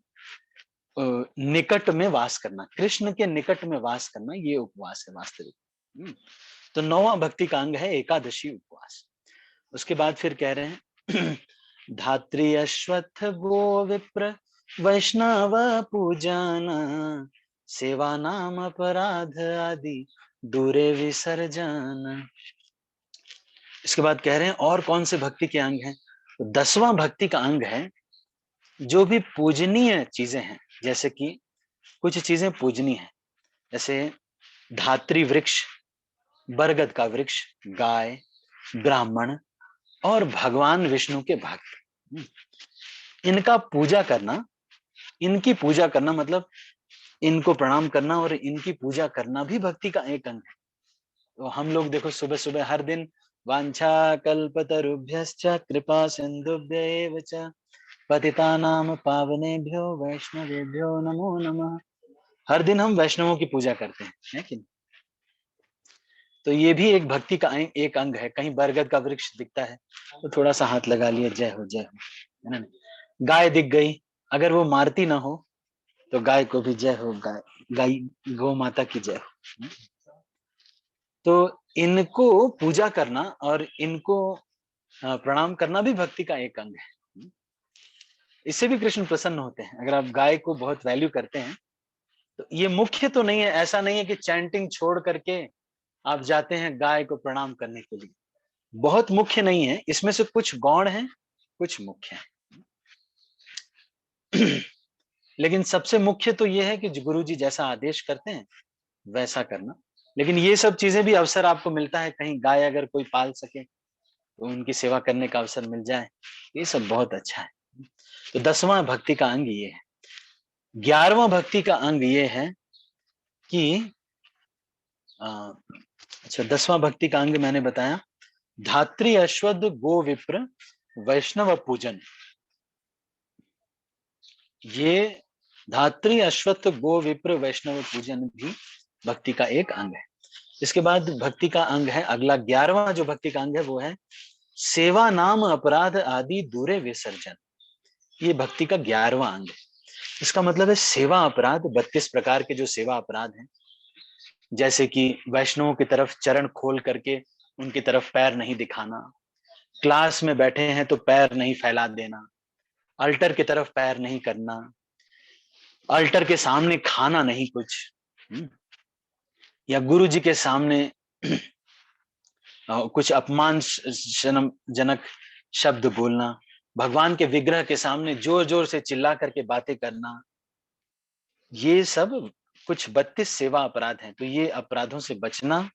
निकट में वास करना, कृष्ण के निकट में वास करना, ये उपवास है वास्तविक। तो 9वां भक्ति का अंग है एकादशी उपवास। उसके बाद फिर कह रहे हैं धात्री अश्वत्थ गो विप्र वैष्णव पूजन सेवा नाम अपराध आदि दूरे विसर्जन। इसके बाद कह रहे हैं और कौन से भक्ति के अंग हैं। तो 10वां भक्ति का अंग है जो भी पूजनीय चीजें हैं, जैसे कि कुछ चीजें पूजनीय हैं, जैसे धात्री वृक्ष, बरगद का वृक्ष, गाय, ब्राह्मण और भगवान विष्णु के भक्त, इनका पूजा करना। इनकी पूजा करना मतलब इनको प्रणाम करना और इनकी पूजा करना भी भक्ति का एक अंग है। तो हम लोग देखो सुबह सुबह हर दिन वांछा कल्पतरुभ्यश्च कृपा सिंधुभ्य एव च पतितानां पावनेभ्यो वैष्णवेभ्यो नमो नमः। हर दिन हम वैष्णवों की पूजा करते हैं, है कि नहीं? तो ये भी एक भक्ति का एक अंग है। कहीं बरगद का वृक्ष दिखता है तो थोड़ा सा हाथ लगा लिया, जय हो जय हो, है ना। गाय दिख गई, अगर वो मारती ना हो तो गाय को भी जय हो, गाय गाय गौ माता की जय हो। तो इनको पूजा करना और इनको प्रणाम करना भी भक्ति का एक अंग है। इससे भी कृष्ण प्रसन्न होते हैं। अगर आप गाय को बहुत वैल्यू करते हैं तो ये मुख्य तो नहीं है, ऐसा नहीं है कि चैंटिंग छोड़ करके आप जाते हैं गाय को प्रणाम करने के लिए। बहुत मुख्य नहीं है, इसमें से कुछ गौण है, कुछ मुख्य है। लेकिन सबसे मुख्य तो ये है कि गुरु जी जैसा आदेश करते हैं वैसा करना। लेकिन ये सब चीजें भी अवसर आपको मिलता है, कहीं गाय अगर कोई पाल सके तो उनकी सेवा करने का अवसर मिल जाए, ये सब बहुत अच्छा है। तो 10वां भक्ति का अंग ये है। 11वां भक्ति का अंग ये है कि अच्छा, 10वां भक्ति का अंग मैंने बताया, धात्री अश्वत्थ गो विप्र वैष्णव पूजन। ये धात्री अश्वत्थ गो विप्र वैष्णव पूजन भी भक्ति का एक अंग है। इसके बाद भक्ति का अंग है अगला 11वां जो भक्ति का अंग है वो है सेवा नाम अपराध आदि दूरे विसर्जन। ये भक्ति का 11वां अंग है। इसका मतलब है सेवा अपराध, 32 प्रकार के जो सेवा अपराध हैं, जैसे कि वैष्णवों की तरफ चरण खोल करके उनकी तरफ पैर नहीं दिखाना, क्लास में बैठे हैं तो पैर नहीं फैला देना, अल्टर की तरफ पैर नहीं करना, अल्टर के सामने खाना नहीं कुछ, या गुरु जी के सामने कुछ अपमानजनक शब्द बोलना, भगवान के विग्रह के सामने जोर जोर से चिल्ला करके बातें करना, ये सब कुछ 32 सेवा अपराध हैं। तो ये अपराधों से बचना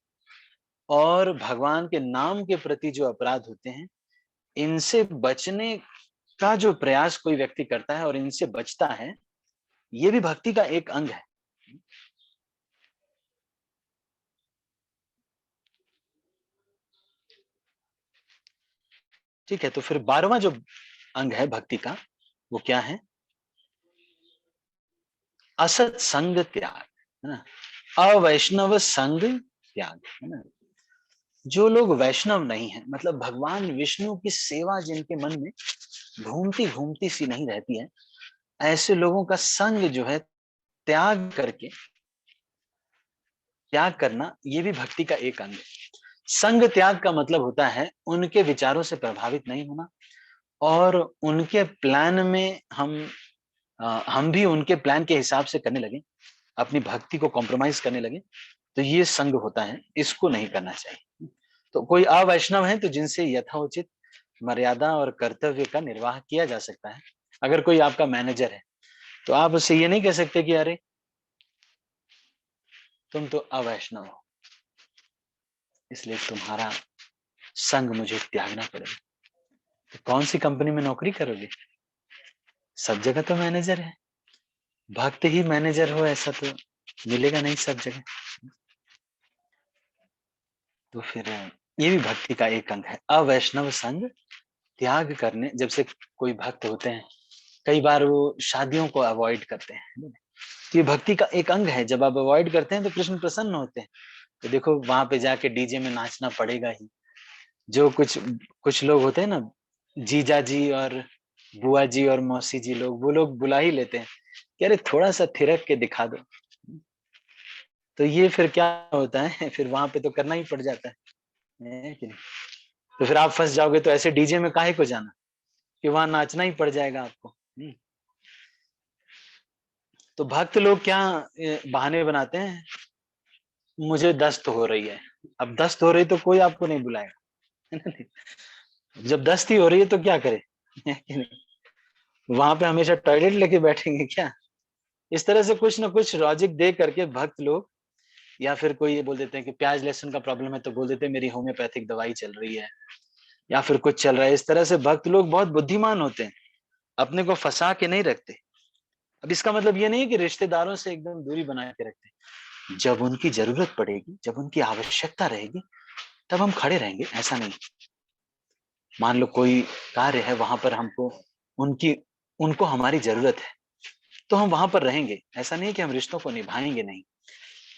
और भगवान के नाम के प्रति जो अपराध होते हैं, इनसे बचने का जो प्रयास कोई व्यक्ति करता है और इनसे बचता है, ये भी भक्ति का एक अंग है। ठीक है, तो फिर 12वां जो अंग है भक्ति का, वो क्या है? असत संग त्याग, है ना? अवैष्णव संग त्याग, है ना? जो लोग वैष्णव नहीं है, मतलब भगवान विष्णु की सेवा जिनके मन में घूमती घूमती सी नहीं रहती है, ऐसे लोगों का संग जो है त्याग करके, त्याग करना, ये भी भक्ति का एक अंग है। संग त्याग का मतलब होता है उनके विचारों से प्रभावित नहीं होना, और उनके प्लान में हम भी उनके प्लान के हिसाब से करने लगे, अपनी भक्ति को कॉम्प्रोमाइज करने लगे, तो ये संग होता है, इसको नहीं करना चाहिए। तो कोई अवैष्णव है तो जिनसे यथोचित मर्यादा और कर्तव्य का निर्वाह किया जा सकता है। अगर कोई आपका मैनेजर है तो आप उससे ये नहीं कह सकते कि अरे तुम तो अवैष्णव हो, इसलिए तुम्हारा संग मुझे त्यागना पड़ेगा। तो कौन सी कंपनी में नौकरी करोगे? सब जगह तो मैनेजर है, भक्त ही मैनेजर हो ऐसा तो मिलेगा नहीं सब जगह। तो फिर ये भी भक्ति का एक अंग है, अवैष्णव संग त्याग करने। जब से कोई भक्त होते हैं, कई बार वो शादियों को अवॉइड करते हैं, तो ये भक्ति का एक अंग है। जब आप अवॉइड करते हैं तो कृष्ण प्रसन्न होते हैं। तो देखो वहां पे जाके डीजे में नाचना पड़ेगा ही। जो कुछ कुछ लोग होते हैं ना, जीजा जी और बुआ जी और मौसी जी, लोग वो लोग बुला ही लेते हैं कि अरे थोड़ा सा थिरक के दिखा दो। तो ये फिर क्या होता है, फिर वहां पे तो करना ही पड़ जाता है कि नहीं? तो फिर आप फंस जाओगे, तो ऐसे डीजे में काहे को जाना, कि वहां नाचना ही पड़ जाएगा आपको। तो भक्त लोग क्या बहाने बनाते हैं, मुझे दस्त हो रही है। अब दस्त हो रही तो कोई आपको नहीं बुलाएगा, है ना? नहीं। जब दस्त ही हो रही है तो क्या करें, है कि नहीं? वहां पे हमेशा टॉयलेट लेके बैठेंगे क्या? इस तरह से कुछ ना कुछ लॉजिक दे करके भक्त लोग, या फिर कोई ये बोल देते हैं कि प्याज लहसुन का प्रॉब्लम है तो बोल देते हैं मेरी होम्योपैथिक दवाई चल रही है, या फिर कुछ चल रहा है। इस तरह से भक्त लोग बहुत बुद्धिमान होते हैं, अपने को फंसा के नहीं रखते। अब इसका मतलब ये नहीं कि रिश्तेदारों से एकदम दूरी बना के रखते हैं। जब उनकी जरूरत पड़ेगी, जब उनकी आवश्यकता रहेगी, तब हम खड़े रहेंगे, ऐसा नहीं। मान लो कोई कार्य है, वहां पर हमको उनकी उनको हमारी जरूरत है, तो हम वहां पर रहेंगे। ऐसा नहीं कि हम रिश्तों को निभाएंगे नहीं,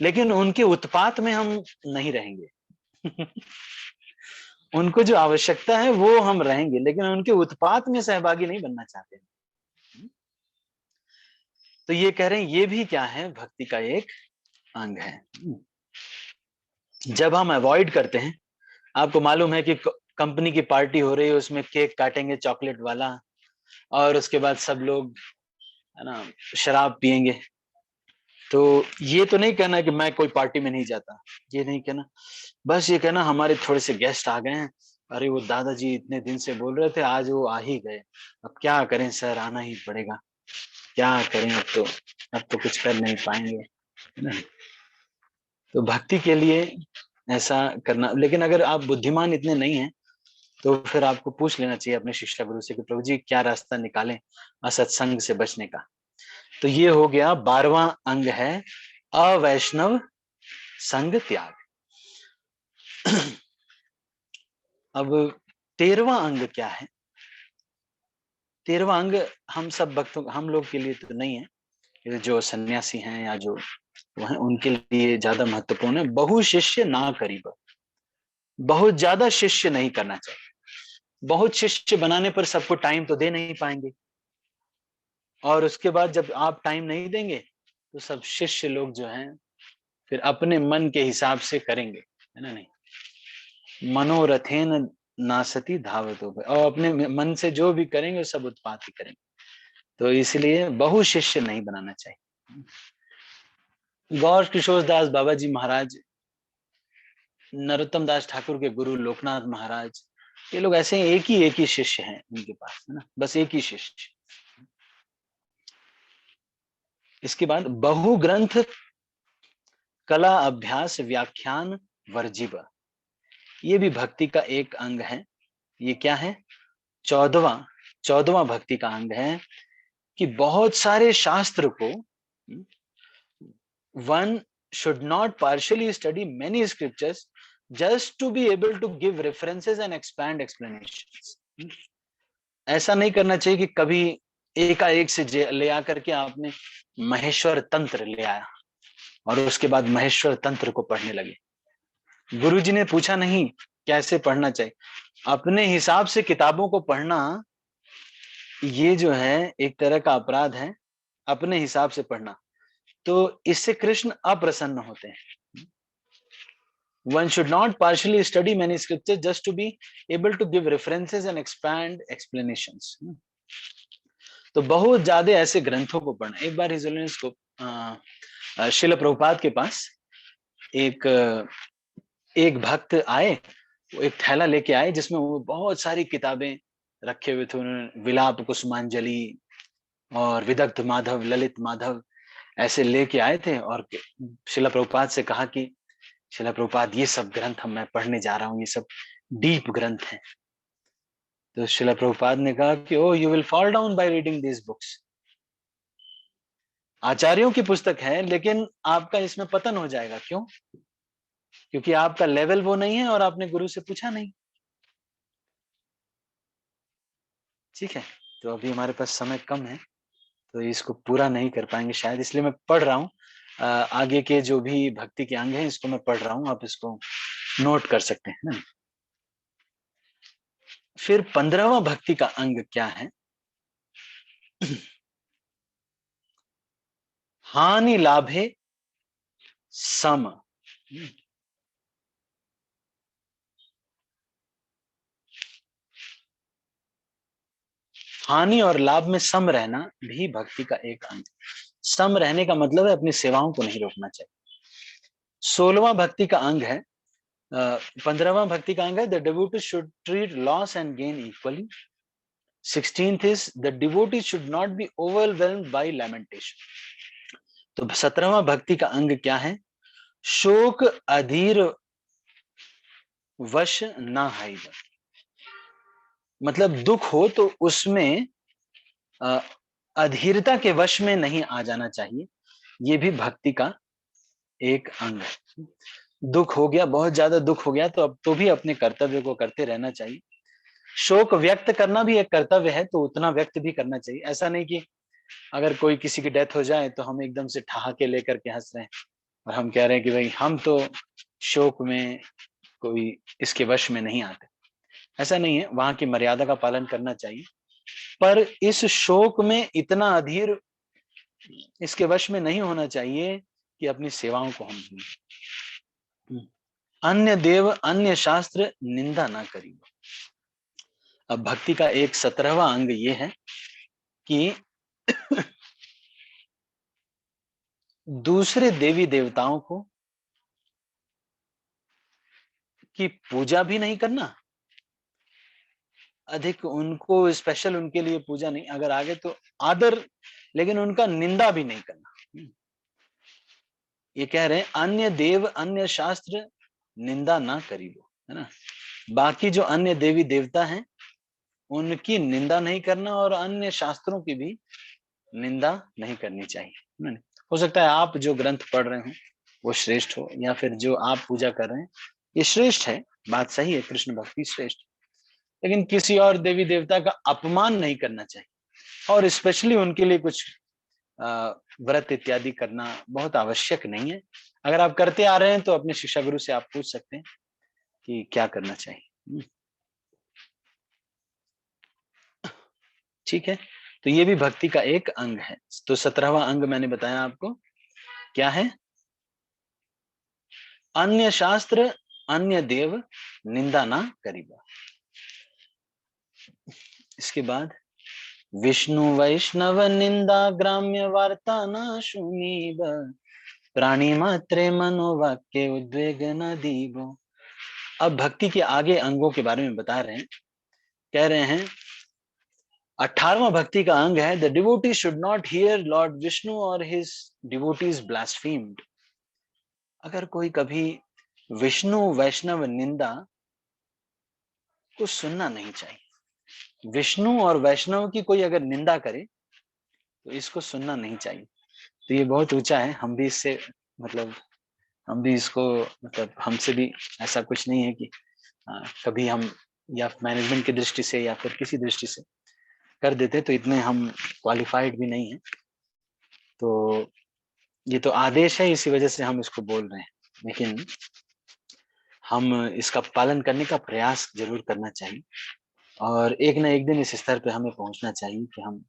लेकिन उनके उत्पात में हम नहीं रहेंगे। उनको जो आवश्यकता है वो हम रहेंगे, लेकिन उनके उत्पात में सहभागी नहीं बनना चाहते। तो ये कह रहे हैं ये भी क्या है, भक्ति का एक अंग है। जब हम अवॉइड करते हैं, आपको मालूम है कि कंपनी की पार्टी हो रही है, उसमें केक काटेंगे चॉकलेट वाला, और उसके बाद सब लोग, है ना, शराब पियेंगे। तो ये तो नहीं कहना कि मैं कोई पार्टी में नहीं जाता, ये नहीं कहना। बस ये कहना हमारे थोड़े से गेस्ट आ गए हैं, अरे वो दादाजी इतने दिन से बोल रहे थे, आज वो आ ही गए, अब क्या करें सर, आना ही पड़ेगा, क्या करें, अब तो कुछ कर नहीं पाएंगे, है ना? तो भक्ति के लिए ऐसा करना। लेकिन अगर आप बुद्धिमान इतने नहीं हैं, तो फिर आपको पूछ लेना चाहिए अपने शिक्षा गुरु से कि प्रभु जी क्या रास्ता निकालें असत्संग से बचने का। तो ये हो गया 12वां अंग है, अवैष्णव संग त्याग। अब 13वां अंग क्या है? 13वां अंग हम सब भक्तों, हम लोग के लिए तो नहीं है, ये जो सन्यासी हैं या जो वो हैं उनके लिए ज्यादा महत्वपूर्ण है। बहु शिष्य ना करीब, बहुत ज्यादा शिष्य नहीं करना चाहिए। बहुत शिष्य बनाने पर सबको टाइम तो दे नहीं पाएंगे, और उसके बाद जब आप टाइम नहीं देंगे तो सब शिष्य लोग जो हैं फिर अपने मन के हिसाब से करेंगे, है ना? नहीं, मनोरथेन नासती धावतो, और अपने मन से जो भी करेंगे वो सब उत्पात ही करेंगे। तो इसलिए बहु शिष्य नहीं बनाना चाहिए। गौर किशोर दास बाबा जी महाराज, नरोत्तम दास ठाकुर के गुरु लोकनाथ महाराज, ये लोग ऐसे एक ही शिष्य हैं उनके पास, है ना, बस एक ही शिष्य। इसके बाद बहु ग्रंथ कला अभ्यास व्याख्यान वर्जिब, ये भी भक्ति का एक अंग है। ये क्या है? 14वां भक्ति का अंग है कि बहुत सारे शास्त्र को one should not partially study many scriptures just to be able to give references and expand explanations. ऐसा नहीं करना चाहिए कि कभी एकाएक से ले आकर के आपने महेश्वर तंत्र ले आया और उसके बाद महेश्वर तंत्र को पढ़ने लगे। गुरुजी ने पूछा नहीं कैसे पढ़ना चाहिए, अपने हिसाब से किताबों को पढ़ना ये जो है एक तरह का अपराध है, अपने हिसाब से पढ़ना। तो इससे कृष्ण अप्रसन्न होते हैं। One should not partially study many scriptures just to be able to give references and expand explanations. तो बहुत ज्यादा ऐसे ग्रंथों को पढ़ना। एक बार हिज होलिनेस को श्रील प्रभुपाद के पास एक भक्त आए, वो एक थैला लेके आए जिसमें वो बहुत सारी किताबें रखे हुए थे। उन्होंने विलाप कुसुमांजलि और विदग्ध माधव, ललित माधव ऐसे लेके आए थे और श्रील प्रभुपाद से कहा कि श्रील प्रभुपाद ये सब ग्रंथ मैं पढ़ने जा रहा हूँ, ये सब डीप ग्रंथ हैं। तो श्रील प्रभुपाद ने कहा कि oh you will fall down by reading this books. आचार्यों की पुस्तक है लेकिन आपका इसमें पतन हो जाएगा। क्यों? क्योंकि आपका लेवल वो नहीं है और आपने गुरु से पूछा नहीं। ठीक है, तो अभी हमारे पास समय कम है तो इसको पूरा नहीं कर पाएंगे शायद, इसलिए मैं पढ़ रहा हूँ। आगे के जो भी भक्ति के अंग हैं इसको मैं पढ़ रहा हूँ, आप इसको नोट कर सकते हैं ना। फिर 15वां भक्ति का अंग क्या है? हानि लाभे सम। हानि और लाभ में सम रहना भी भक्ति का एक अंग। सम रहने का मतलब है अपनी सेवाओं को नहीं रोकना चाहिए। 16वां भक्ति का अंग है, 15वां भक्ति का अंग है the devotee should treat loss and gain equally. 16th is the devotee should not be overwhelmed by lamentation. तो 17वां भक्ति का अंग क्या है? शोक अधीर वश ना हाइब। मतलब दुख हो तो उसमें अधीरता के वश में नहीं आ जाना चाहिए। ये भी भक्ति का एक अंग है। दुख हो गया, बहुत ज्यादा दुख हो गया तो अब तो भी अपने कर्तव्य को करते रहना चाहिए। शोक व्यक्त करना भी एक कर्तव्य है तो उतना व्यक्त भी करना चाहिए। ऐसा नहीं कि अगर कोई किसी की डेथ हो जाए तो हम एकदम से ठहाके लेकर के हंस रहे हैं और हम कह रहे हैं कि भाई हम तो शोक में कोई इसके वश में नहीं आते। ऐसा नहीं है, वहां की मर्यादा का पालन करना चाहिए, पर इस शोक में इतना अधीर इसके वश में नहीं होना चाहिए कि अपनी सेवाओं को हम अन्य देव अन्य शास्त्र निंदा ना करिए। अब भक्ति का एक 17वां अंग ये है कि दूसरे देवी देवताओं को की पूजा भी नहीं करना, अधिक उनको स्पेशल उनके लिए पूजा नहीं, अगर आगे तो आदर, लेकिन उनका निंदा भी नहीं करना। ये कह रहे हैं अन्य देव अन्य शास्त्र निंदा ना करियो, है ना। बाकी जो अन्य देवी देवता हैं उनकी निंदा नहीं करना और अन्य शास्त्रों की भी निंदा नहीं करनी चाहिए। हो सकता है आप जो ग्रंथ पढ़ रहे हो वो श्रेष्ठ हो या फिर जो आप पूजा कर रहे हैं ये श्रेष्ठ है, बात सही है, कृष्ण भक्ति श्रेष्ठ, लेकिन किसी और देवी देवता का अपमान नहीं करना चाहिए और स्पेशली उनके लिए कुछ व्रत इत्यादि करना बहुत आवश्यक नहीं है। अगर आप करते आ रहे हैं तो अपने शिक्षा गुरु से आप पूछ सकते हैं कि क्या करना चाहिए। ठीक है, तो ये भी भक्ति का एक अंग है। तो 17वां अंग मैंने बताया आपको क्या है? अन्य शास्त्र अन्य देव निंदा ना करिबा। इसके बाद विष्णु वैष्णव निंदा ग्राम्य वार्ता न सुनीब, प्राणी मात्रे मनोवाक्य उद्वेग न दीबो। अब भक्ति के आगे अंगों के बारे में बता रहे हैं, कह रहे हैं 18वां भक्ति का अंग है the devotee should not here Lord Vishnu और हिज डिवोटीज ब्लास्फेम्ड। अगर कोई कभी विष्णु वैष्णव निंदा को सुनना नहीं चाहिए। विष्णु और वैष्णव की कोई अगर निंदा करे तो इसको सुनना नहीं चाहिए। तो ये बहुत ऊंचा है, हम भी इससे मतलब हम भी इसको मतलब हमसे भी ऐसा कुछ नहीं है कि कभी हम या मैनेजमेंट की दृष्टि से या फिर किसी दृष्टि से कर देते, तो इतने हम क्वालिफाइड भी नहीं है। तो ये तो आदेश है, इसी वजह से हम इसको बोल रहे हैं, लेकिन हम इसका पालन करने का प्रयास जरूर करना चाहिए। और एक ना एक दिन इस स्तर पे हमें पहुंचना चाहिए कि हम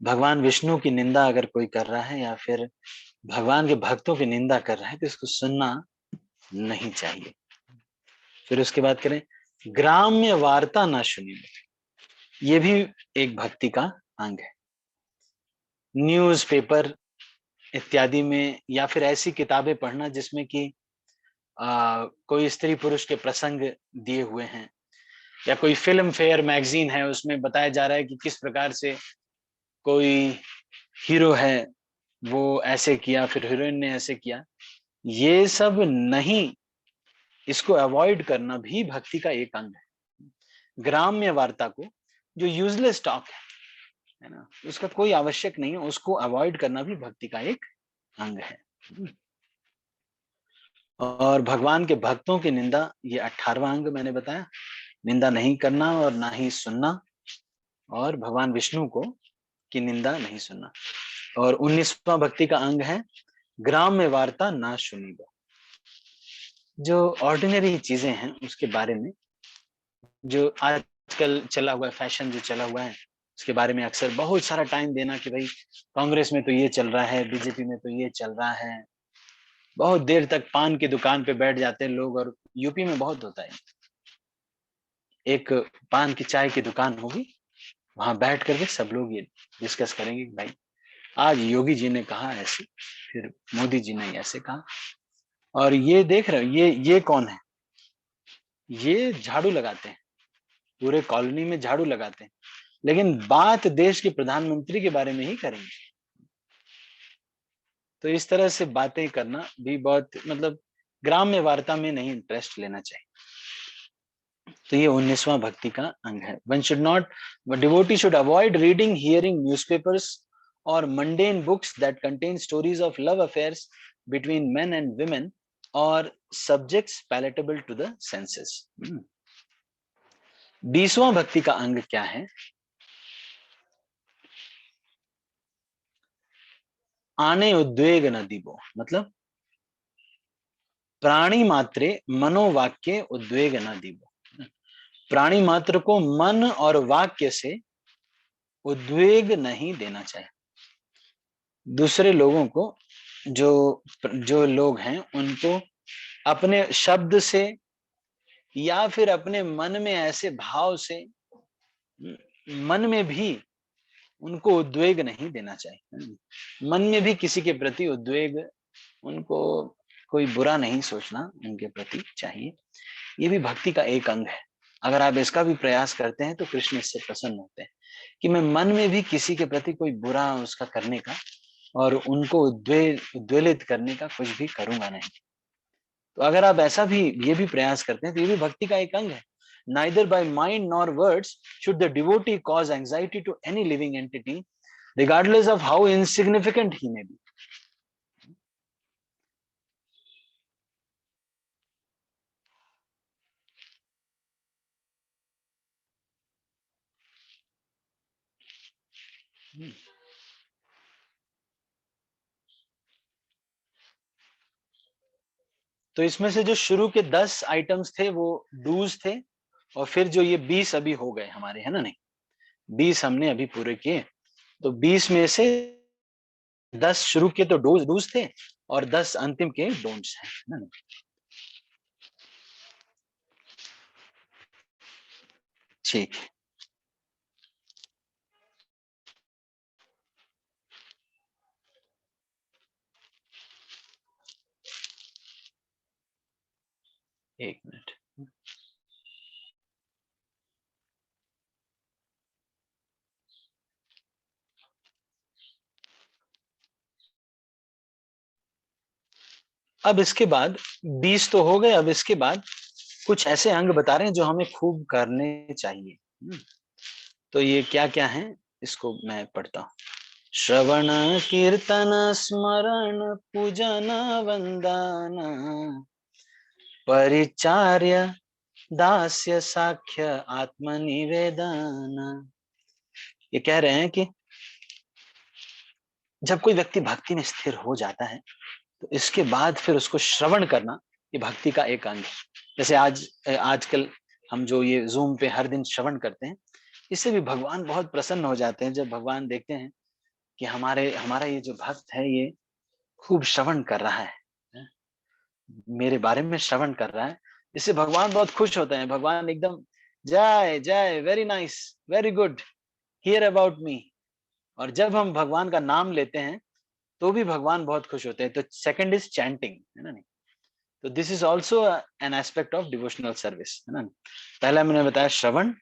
भगवान विष्णु की निंदा अगर कोई कर रहा है या फिर भगवान के भक्तों की निंदा कर रहा है तो इसको सुनना नहीं चाहिए। फिर उसके बाद करें, ग्राम्य वार्ता ना सुनिए, ये भी एक भक्ति का अंग है। न्यूज़पेपर इत्यादि में या फिर ऐसी किताबें पढ़ना जिसमें कि कोई स्त्री पुरुष के प्रसंग दिए हुए हैं, या कोई फिल्म फेयर मैगजीन है उसमें बताया जा रहा है कि किस प्रकार से कोई हीरो है वो ऐसे किया, फिर हीरोइन ने ऐसे किया, ये सब नहीं, इसको अवॉइड करना भी भक्ति का एक अंग है। ग्राम्य वार्ता को, जो यूजलेस टॉक है ना, उसका कोई आवश्यक नहीं है, उसको अवॉइड करना भी भक्ति का एक अंग है। और भगवान के भक्तों की निंदा, ये 18वां अंग मैंने बताया, निंदा नहीं करना और ना ही सुनना, और भगवान विष्णु को की निंदा नहीं सुनना। और 19वां भक्ति का अंग है ग्राम्य वार्ता ना सुनिबो, जो ऑर्डिनरी चीजें हैं उसके बारे में, जो आजकल चला हुआ है, फैशन जो चला हुआ है उसके बारे में अक्सर बहुत सारा टाइम देना कि भाई कांग्रेस में तो ये चल रहा है, बीजेपी में तो ये चल रहा है। बहुत देर तक पान की दुकान पे बैठ जाते हैं लोग, और यूपी में बहुत होता है, एक पान की चाय की दुकान होगी, वहां बैठ करके सब लोग ये डिस्कस करेंगे कि भाई आज योगी जी ने कहा ऐसे, फिर मोदी जी ने ऐसे कहा, और ये देख रहे हो ये कौन है, ये झाड़ू लगाते हैं, पूरे कॉलोनी में झाड़ू लगाते हैं, लेकिन बात देश के प्रधानमंत्री के बारे में ही करेंगे। तो इस तरह से बातें करना भी बहुत मतलब ग्राम्य वार्ता में नहीं इंटरेस्ट लेना चाहिए। तो ये 19वां भक्ति का अंग है। One should not, devotee should avoid reading hearing newspapers और mundane books that contain stories of love affairs between men and women और subjects palatable to the senses. 20वां भक्ति का अंग क्या है? आने उद्वेग न दीबो, मतलब प्राणी मात्रे मनोवाक्य उद्वेग न दीबो, प्राणी मात्र को मन और वाक्य से उद्वेग नहीं देना चाहिए। दूसरे लोगों को, जो जो लोग हैं उनको अपने शब्द से या फिर अपने मन में ऐसे भाव से, मन में भी उनको उद्वेग नहीं देना चाहिए। मन में भी किसी के प्रति उद्वेग, उनको कोई बुरा नहीं सोचना उनके प्रति चाहिए। ये भी भक्ति का एक अंग है। अगर आप इसका भी प्रयास करते हैं तो कृष्ण इससे प्रसन्न होते हैं कि मैं मन में भी किसी के प्रति कोई बुरा उसका करने का और उनको उद्वेलित करने का कुछ भी करूंगा नहीं। तो अगर आप ऐसा भी ये भी प्रयास करते हैं तो ये भी भक्ति का एक अंग है। Neither by mind nor words should the devotee cause anxiety to any living entity, regardless of how insignificant he may be. तो इसमें से जो शुरू के 10 आइटम्स थे वो डूज थे, और फिर जो ये 20 अभी हो गए हमारे, है ना, नहीं 20 हमने अभी पूरे किए। तो 20 में से 10 शुरू के तो डूज डूज थे और 10 अंतिम के डोंट्स हैं, है ना। ठीक है, एक मिनट। अब इसके बाद 20 तो हो गए, अब इसके बाद कुछ ऐसे अंग बता रहे हैं जो हमें खूब करने चाहिए। तो ये क्या क्या है, इसको मैं पढ़ता हूँ। श्रवण कीर्तन स्मरण पूजन वंदन परिचार्य दास्य साख्य आत्मनिवेदन। ये कह रहे हैं कि जब कोई व्यक्ति भक्ति में स्थिर हो जाता है तो इसके बाद फिर उसको श्रवण करना, ये भक्ति का एक अंग है। जैसे आजकल हम जो ये जूम पे हर दिन श्रवण करते हैं, इससे भी भगवान बहुत प्रसन्न हो जाते हैं। जब भगवान देखते हैं कि हमारा ये जो भक्त है ये खूब श्रवण कर रहा है, मेरे बारे में श्रवण कर रहा है, इससे भगवान बहुत खुश होते हैं। भगवान एकदम जय जय, very nice, very good, here about me. और जब हम भगवान का नाम लेते हैं तो भी भगवान बहुत खुश होते हैं। तो सेकंड इज चैंटिंग, है ना नहीं? तो this is also an aspect of devotional service, है ना। पहला मैंने बताया श्रवण,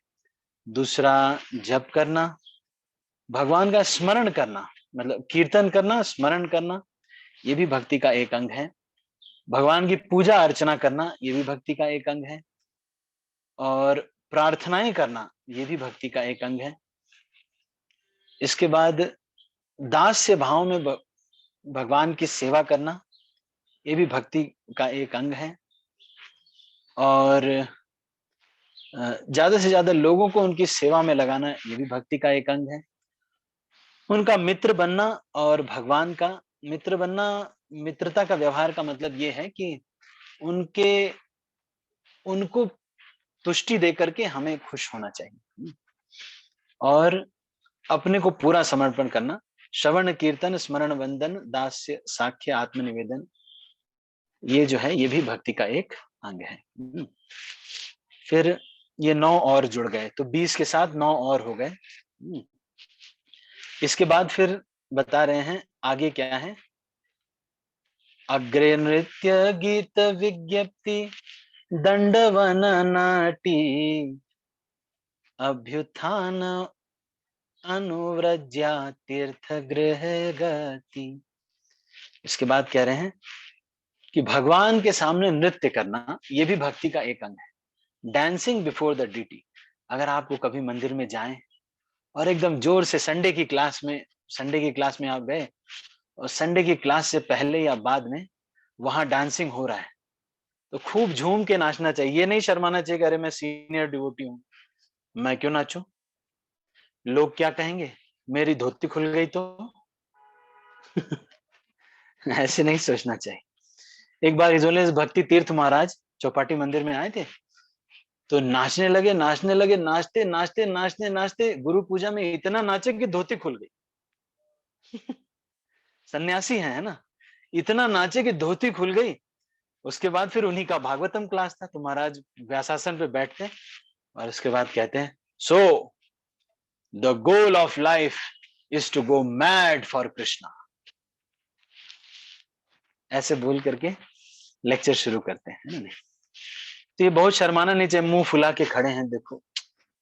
दूसरा जप करना, भगवान का स्मरण करना, मतलब कीर्तन करना, स्मरण करना, ये भी भक्ति का एक अंग है। भगवान की पूजा अर्चना करना, ये भी भक्ति का एक अंग है। और प्रार्थनाएं करना, ये भी भक्ति का एक अंग है। इसके बाद दास्य भाव में भगवान की सेवा करना, ये भी भक्ति का एक अंग है। और ज्यादा से ज्यादा लोगों को उनकी सेवा में लगाना, ये भी भक्ति का एक अंग है। उनका मित्र बनना और भगवान का मित्र बनना, मित्रता का व्यवहार का मतलब ये है कि उनके उनको तुष्टि दे करके हमें खुश होना चाहिए। और अपने को पूरा समर्पण करना, श्रवण कीर्तन स्मरण वंदन दास्य साख्य आत्मनिवेदन, ये जो है ये भी भक्ति का एक अंग है। फिर ये 9 और जुड़ गए, तो 20 के साथ 9 और हो गए। इसके बाद फिर बता रहे हैं आगे क्या है। अग्रे नृत्य गीत विज्ञप्ति दंडवन नाटी अभ्युत्थान अनुव्रज्या तीर्थ गृह गति। इसके बाद कह रहे हैं कि भगवान के सामने नृत्य करना, ये भी भक्ति का एक अंग है। Dancing before the deity. अगर आपको कभी मंदिर में जाएं और एकदम जोर से संडे की क्लास में आप गए और संडे की क्लास से पहले या बाद में वहां डांसिंग हो रहा है, तो खूब झूम के नाचना चाहिए। ये नहीं शर्माना चाहिए कि अरे मैं सीनियर डिवोटी हूँ, मैं क्यों नाचूं, लोग क्या कहेंगे, मेरी धोती खुल गई तो। ऐसे नहीं सोचना चाहिए। एक बार इजोले भक्ति तीर्थ महाराज चौपाटी मंदिर में आए थे, तो नाचने लगे नाचने लगे, नाचते नाचते नाचते नाचते गुरु पूजा में इतना नाचे कि धोती खुल गई। सन्यासी है ना, इतना नाचे कि धोती खुल गई। उसके बाद फिर उन्हीं का भागवतम क्लास था, तो महाराज व्यासासन पे बैठते और उसके बाद कहते हैं, so the goal of life is to go mad for Krishna. ऐसे बोल करके लेक्चर शुरू करते हैं ना। तो ये बहुत शर्माना नहीं चाहिए, मुंह फुला के खड़े हैं, देखो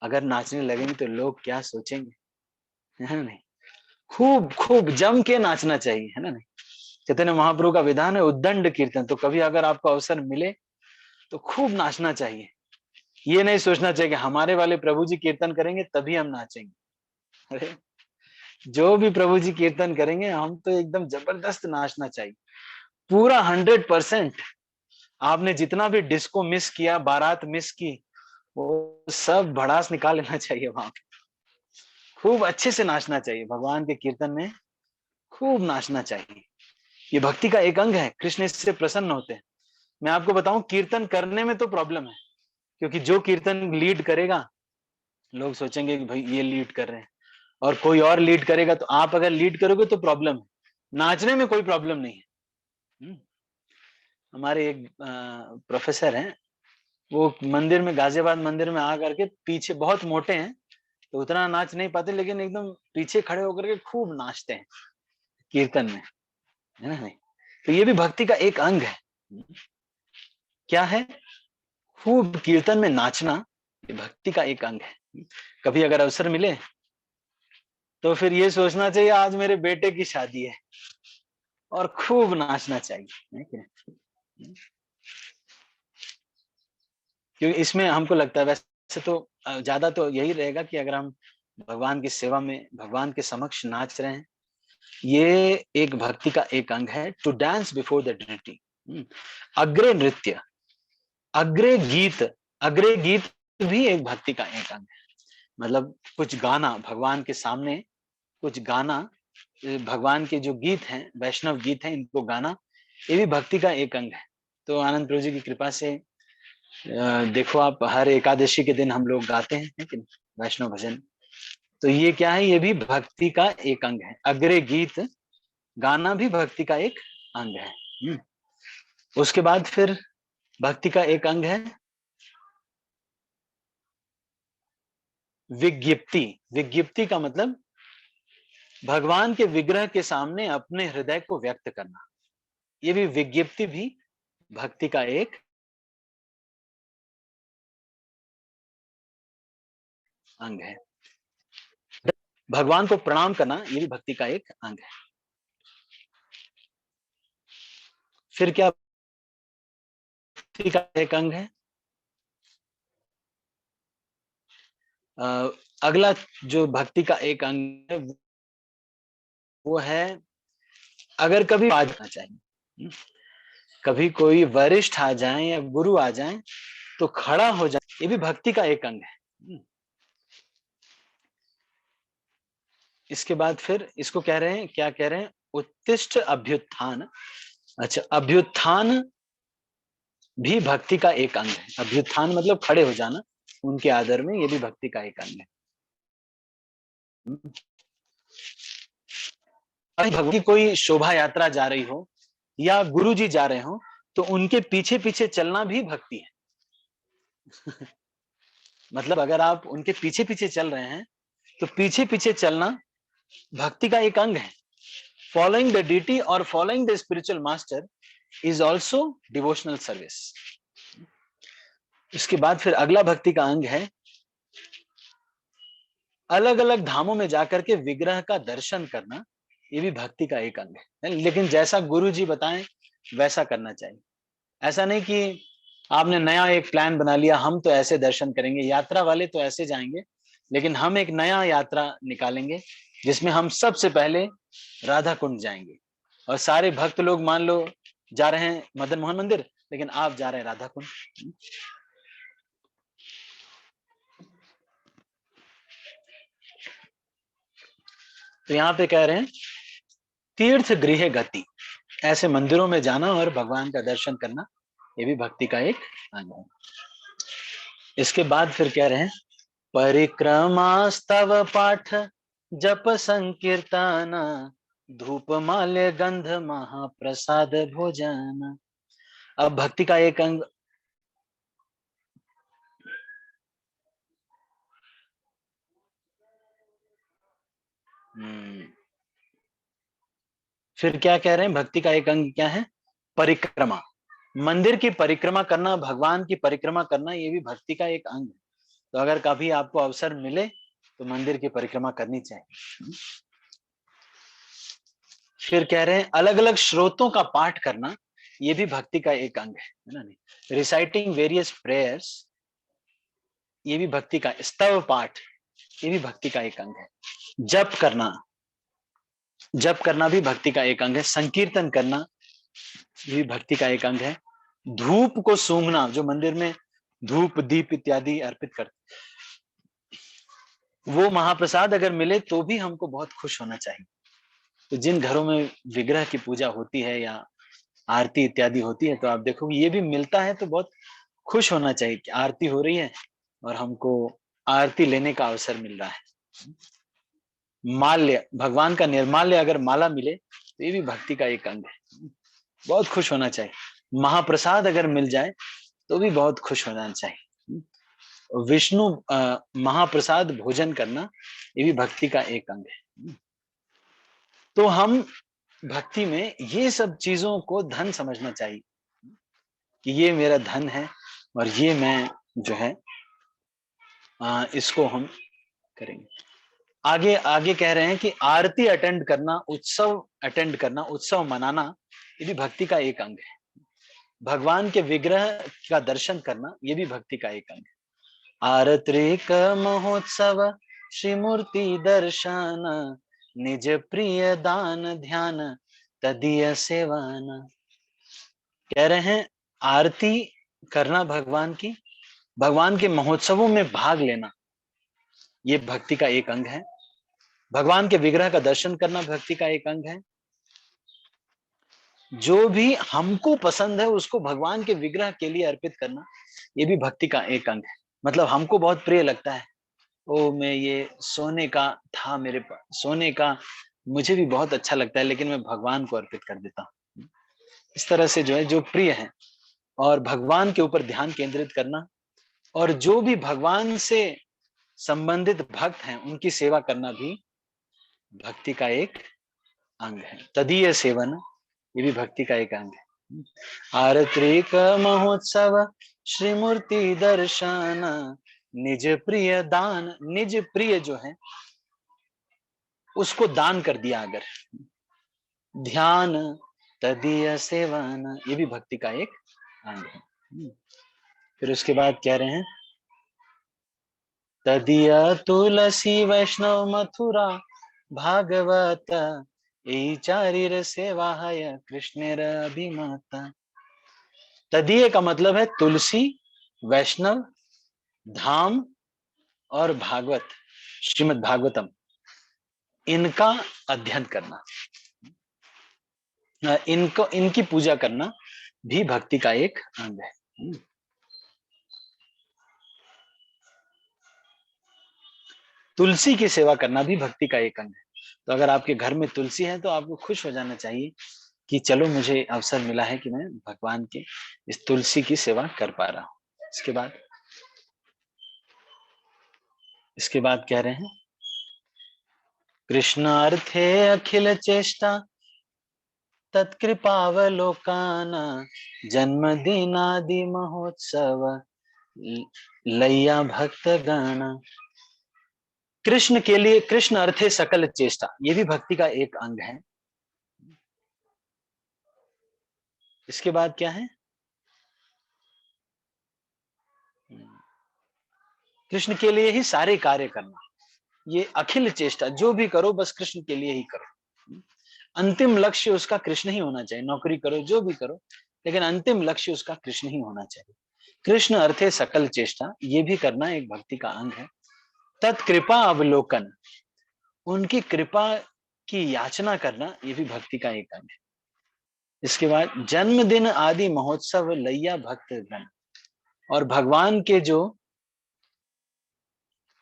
अगर नाचने लगेंगे तो लोग क्या सोचेंगे, है ना नहीं। खूब खूब जम के नाचना चाहिए, है ना नहीं। चैतन्य महाप्रभु का विधान है उद्दंड कीर्तन, तो कभी अगर आपको अवसर मिले तो खूब नाचना चाहिए। ये नहीं सोचना चाहिए कि हमारे वाले प्रभु जी कीर्तन करेंगे तभी हम नाचेंगे। अरे जो भी प्रभु जी कीर्तन करेंगे हम तो एकदम जबरदस्त नाचना चाहिए, पूरा 100%। आपने जितना भी डिस्को मिस किया, बारात मिस की, वो सब भड़ास निकाल लेना चाहिए वहां पे। खूब अच्छे से नाचना चाहिए भगवान के कीर्तन में, खूब नाचना चाहिए। ये भक्ति का एक अंग है, कृष्ण इससे प्रसन्न होते हैं। मैं आपको बताऊं, कीर्तन करने में तो प्रॉब्लम है, क्योंकि जो कीर्तन लीड करेगा लोग सोचेंगे कि भाई ये लीड कर रहे हैं, और कोई और लीड करेगा तो आप अगर लीड करोगे तो प्रॉब्लम है। नाचने में कोई प्रॉब्लम नहीं है। हमारे एक प्रोफेसर हैं, वो मंदिर में, गाजियाबाद मंदिर में आ करके पीछे, बहुत मोटे हैं तो उतना नाच नहीं पाते, लेकिन एकदम पीछे खड़े होकर के खूब नाचते हैं कीर्तन में, है ना नहीं। तो ये भी भक्ति का एक अंग है। क्या है? खूब कीर्तन में नाचना, ये भक्ति का एक अंग है। कभी अगर अवसर मिले तो फिर ये सोचना चाहिए आज मेरे बेटे की शादी है, और खूब नाचना चाहिए, है कि नहीं? क्योंकि इसमें हमको लगता है, वैसे तो ज्यादा तो यही रहेगा कि अगर हम भगवान की सेवा में भगवान के समक्ष नाच रहे हैं, ये एक भक्ति का एक अंग है। To dance before the divinity. अग्रे नृत्य, अग्रे गीत भी एक भक्ति का एक अंग है। मतलब कुछ गाना भगवान के सामने, कुछ गाना, भगवान के जो गीत हैं, वैष्णव गीत हैं, इनको गाना, ये भी भक्ति का एक अंग है। तो आनंद प्रभु जी की कृपा से देखो आप, हर एकादशी के दिन हम लोग गाते हैं, है कि नहीं, वैष्णव भजन। तो ये क्या है, ये भी भक्ति का एक अंग है। अग्रे गीत गाना भी भक्ति का एक अंग है। उसके बाद फिर भक्ति का एक अंग है विज्ञप्ति। विज्ञप्ति का मतलब भगवान के विग्रह के सामने अपने हृदय को व्यक्त करना। ये भी विज्ञप्ति भी भक्ति का एक अंग है। भगवान को प्रणाम करना, ये भी भक्ति का एक अंग है। फिर क्या भक्ति का एक अंग है? अगला जो भक्ति का एक अंग है वो है, अगर कभी आ जाना चाहिए, कभी कोई वरिष्ठ आ जाए या गुरु आ जाए तो खड़ा हो जाए, ये भी भक्ति का एक अंग है। इसके बाद फिर इसको कह रहे हैं, क्या कह रहे हैं, उत्तिष्ठ अभ्युत्थान। अच्छा, अभ्युत्थान भी भक्ति का एक अंग है। अभ्युत्थान मतलब खड़े हो जाना उनके आदर में, ये भी भक्ति का एक अंग है। भगवान की कोई शोभा यात्रा जा रही हो या गुरु जी जा रहे हो तो उनके पीछे पीछे चलना भी भक्ति है। मतलब अगर आप उनके पीछे पीछे चल रहे हैं तो पीछे पीछे चलना भक्ति का एक अंग है। फॉलोइंग द डीटी और following the spiritual master is also devotional service. इसके बाद फिर अगला भक्ति का अंग है, अलग अलग धामों में जाकर के विग्रह का दर्शन करना, ये भी भक्ति का एक अंग है। लेकिन जैसा गुरु जी बताएं वैसा करना चाहिए। ऐसा नहीं कि आपने नया एक प्लान बना लिया, हम तो ऐसे दर्शन करेंगे, यात्रा वाले तो ऐसे जाएंगे, लेकिन हम एक नया यात्रा निकालेंगे जिसमें हम सबसे पहले राधा कुंड जाएंगे और सारे भक्त लोग मान लो जा रहे हैं मदन मोहन मंदिर, लेकिन आप जा रहे हैं राधा कुंड। तो यहाँ पे कह रहे हैं तीर्थ गृह गति, ऐसे मंदिरों में जाना और भगवान का दर्शन करना, ये भी भक्ति का एक अंग है। इसके बाद फिर कह रहे हैं परिक्रमा स्तव पाठ जप संकीर्तन धूप माल्य गंध महाप्रसाद भोजन। अब भक्ति का एक अंग, फिर क्या कह रहे हैं, भक्ति का एक अंग क्या है, परिक्रमा। मंदिर की परिक्रमा करना, भगवान की परिक्रमा करना, ये भी भक्ति का एक अंग है। तो अगर कभी आपको अवसर मिले तो मंदिर की परिक्रमा करनी चाहिए। फिर कह रहे हैं अलग अलग स्रोतों का पाठ करना, ये भी भक्ति का एक अंग है ना। नहीं, रिसाइटिंग वेरियस प्रेयर्स, ये भी भक्ति का, स्तव पाठ, ये भी भक्ति का एक अंग है। जप करना, जप करना भी भक्ति का एक अंग है। संकीर्तन करना, ये भी भक्ति का एक अंग है। धूप को सूंघना, जो मंदिर में धूप दीप इत्यादि अर्पित करते, वो महाप्रसाद अगर मिले तो भी हमको बहुत खुश होना चाहिए। तो जिन घरों में विग्रह की पूजा होती है या आरती इत्यादि होती है, तो आप देखोगे ये भी मिलता है तो बहुत खुश होना चाहिए कि आरती हो रही है और हमको आरती लेने का अवसर मिल रहा है। माल्य, भगवान का निर्माल्य अगर माला मिले तो ये भी भक्ति का एक अंग है, बहुत खुश होना चाहिए। महाप्रसाद अगर मिल जाए तो भी बहुत खुश होना चाहिए। विष्णु महाप्रसाद भोजन करना, ये भी भक्ति का एक अंग है। तो हम भक्ति में ये सब चीजों को धन समझना चाहिए कि ये मेरा धन है और ये मैं जो है इसको हम करेंगे। आगे आगे कह रहे हैं कि आरती अटेंड करना, उत्सव अटेंड करना, उत्सव मनाना, ये भी भक्ति का एक अंग है। भगवान के विग्रह का दर्शन करना ये भी भक्ति का एक अंग है। आरत्रिक महोत्सव श्री मूर्ति दर्शन, निज प्रिय दान ध्यान तदीय सेवन। कह रहे हैं आरती करना भगवान की, भगवान के महोत्सवों में भाग लेना, ये भक्ति का एक अंग है। भगवान के विग्रह का दर्शन करना भक्ति का एक अंग है। जो भी हमको पसंद है उसको भगवान के विग्रह के लिए अर्पित करना, ये भी भक्ति का एक अंग है। मतलब हमको बहुत प्रिय लगता है, ओ मैं ये सोने का था मेरे पास, सोने का मुझे भी बहुत अच्छा लगता है, लेकिन मैं भगवान को अर्पित कर देता हूँ। इस तरह से जो है, जो प्रिय है और भगवान के ऊपर ध्यान केंद्रित करना, और जो भी भगवान से संबंधित भक्त हैं उनकी सेवा करना भी भक्ति का एक अंग है। तदीय सेवन, ये भी भक्ति का एक अंग है। आरत्रिक महोत्सव श्री मूर्ति दर्शन, निज प्रिय दान, निज प्रिय जो है उसको दान कर दिया अगर, ध्यान तदीय सेवन, ये भी भक्ति का एक अंग है। फिर उसके बाद कह रहे हैं तदीय तुलसी वैष्णव मथुरा भागवत, यही चारिर सेवा है कृष्णेर अभिमत। तदीय का मतलब है तुलसी, वैष्णव, धाम और भागवत, श्रीमद् भागवतम, इनका अध्ययन करना, इनको इनकी पूजा करना भी भक्ति का एक अंग है। तुलसी की सेवा करना भी भक्ति का एक अंग है। तो अगर आपके घर में तुलसी है तो आपको खुश हो जाना चाहिए कि चलो मुझे अवसर मिला है कि मैं भगवान के इस तुलसी की सेवा कर पा रहा हूं। इसके बाद कह रहे हैं कृष्णार्थे अखिल चेष्टा तत्कृपावलोकन, जन्मदिनादि महोत्सव लैया भक्त गण। कृष्ण के लिए, कृष्ण अर्थे सकल चेष्टा, ये भी भक्ति का एक अंग है। इसके बाद क्या है, कृष्ण के लिए ही सारे कार्य करना, ये अखिल चेष्टा, जो भी करो बस कृष्ण के लिए ही करो। अंतिम लक्ष्य उसका कृष्ण ही होना चाहिए। नौकरी करो, जो भी करो, लेकिन अंतिम लक्ष्य उसका कृष्ण ही होना चाहिए। कृष्ण अर्थे सकल चेष्टा, ये भी करना एक भक्ति का अंग है। तत्कृपा अवलोकन, उनकी कृपा की याचना करना, ये भी भक्ति का एक अंग है। इसके बाद जन्मदिन आदि महोत्सव लैया भक्त गण, और भगवान के जो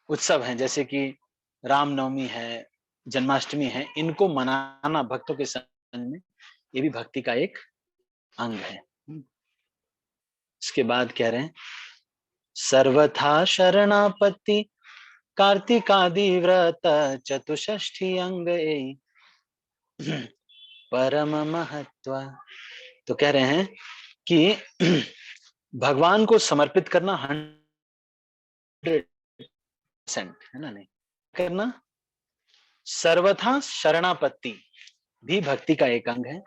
उत्सव हैं जैसे कि रामनवमी है, जन्माष्टमी है, इनको मनाना भक्तों के संग में, ये भी भक्ति का एक अंग है। इसके बाद कह रहे हैं सर्वथा शरणापत्ति कार्तिकादि व्रत, चतुष्ठी अंग परम महत्व। तो कह रहे हैं कि भगवान को समर्पित करना 100% है ना, नहीं करना, सर्वथा शरणापत्ति भी भक्ति का एक अंग है।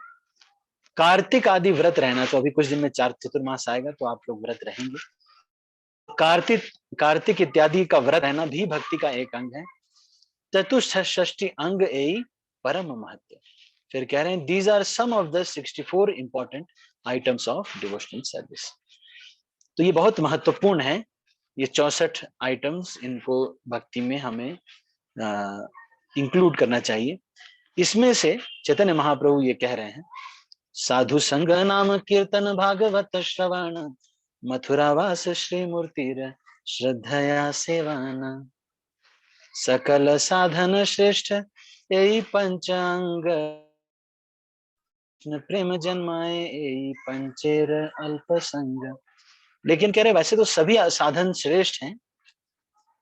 कार्तिक आदि व्रत रहना, तो अभी कुछ दिन में 4 चतुर्मास आएगा तो आप लोग व्रत रहेंगे। कार्तिक कार्तिक इत्यादि का व्रत रहना भी भक्ति का एक अंग है। चतुष्ठी अंग ए परम महत्व। फिर कह रहे हैं these are some of the 64 important items of devotional service. तो ये बहुत महत्वपूर्ण है, ये 64 आइटम्स, इनको भक्ति में हमें इंक्लूड करना चाहिए। इसमें से चैतन्य महाप्रभु ये कह रहे हैं साधु संग नाम कीर्तन भागवत श्रवण, मथुरावास श्री मूर्तिर श्रद्धया सेवन, सकल साधन श्रेष्ठ यही पंचांग, प्रेम जन्माए यही पंचेर अल्प संग। लेकिन कह रहे वैसे तो सभी साधन श्रेष्ठ हैं,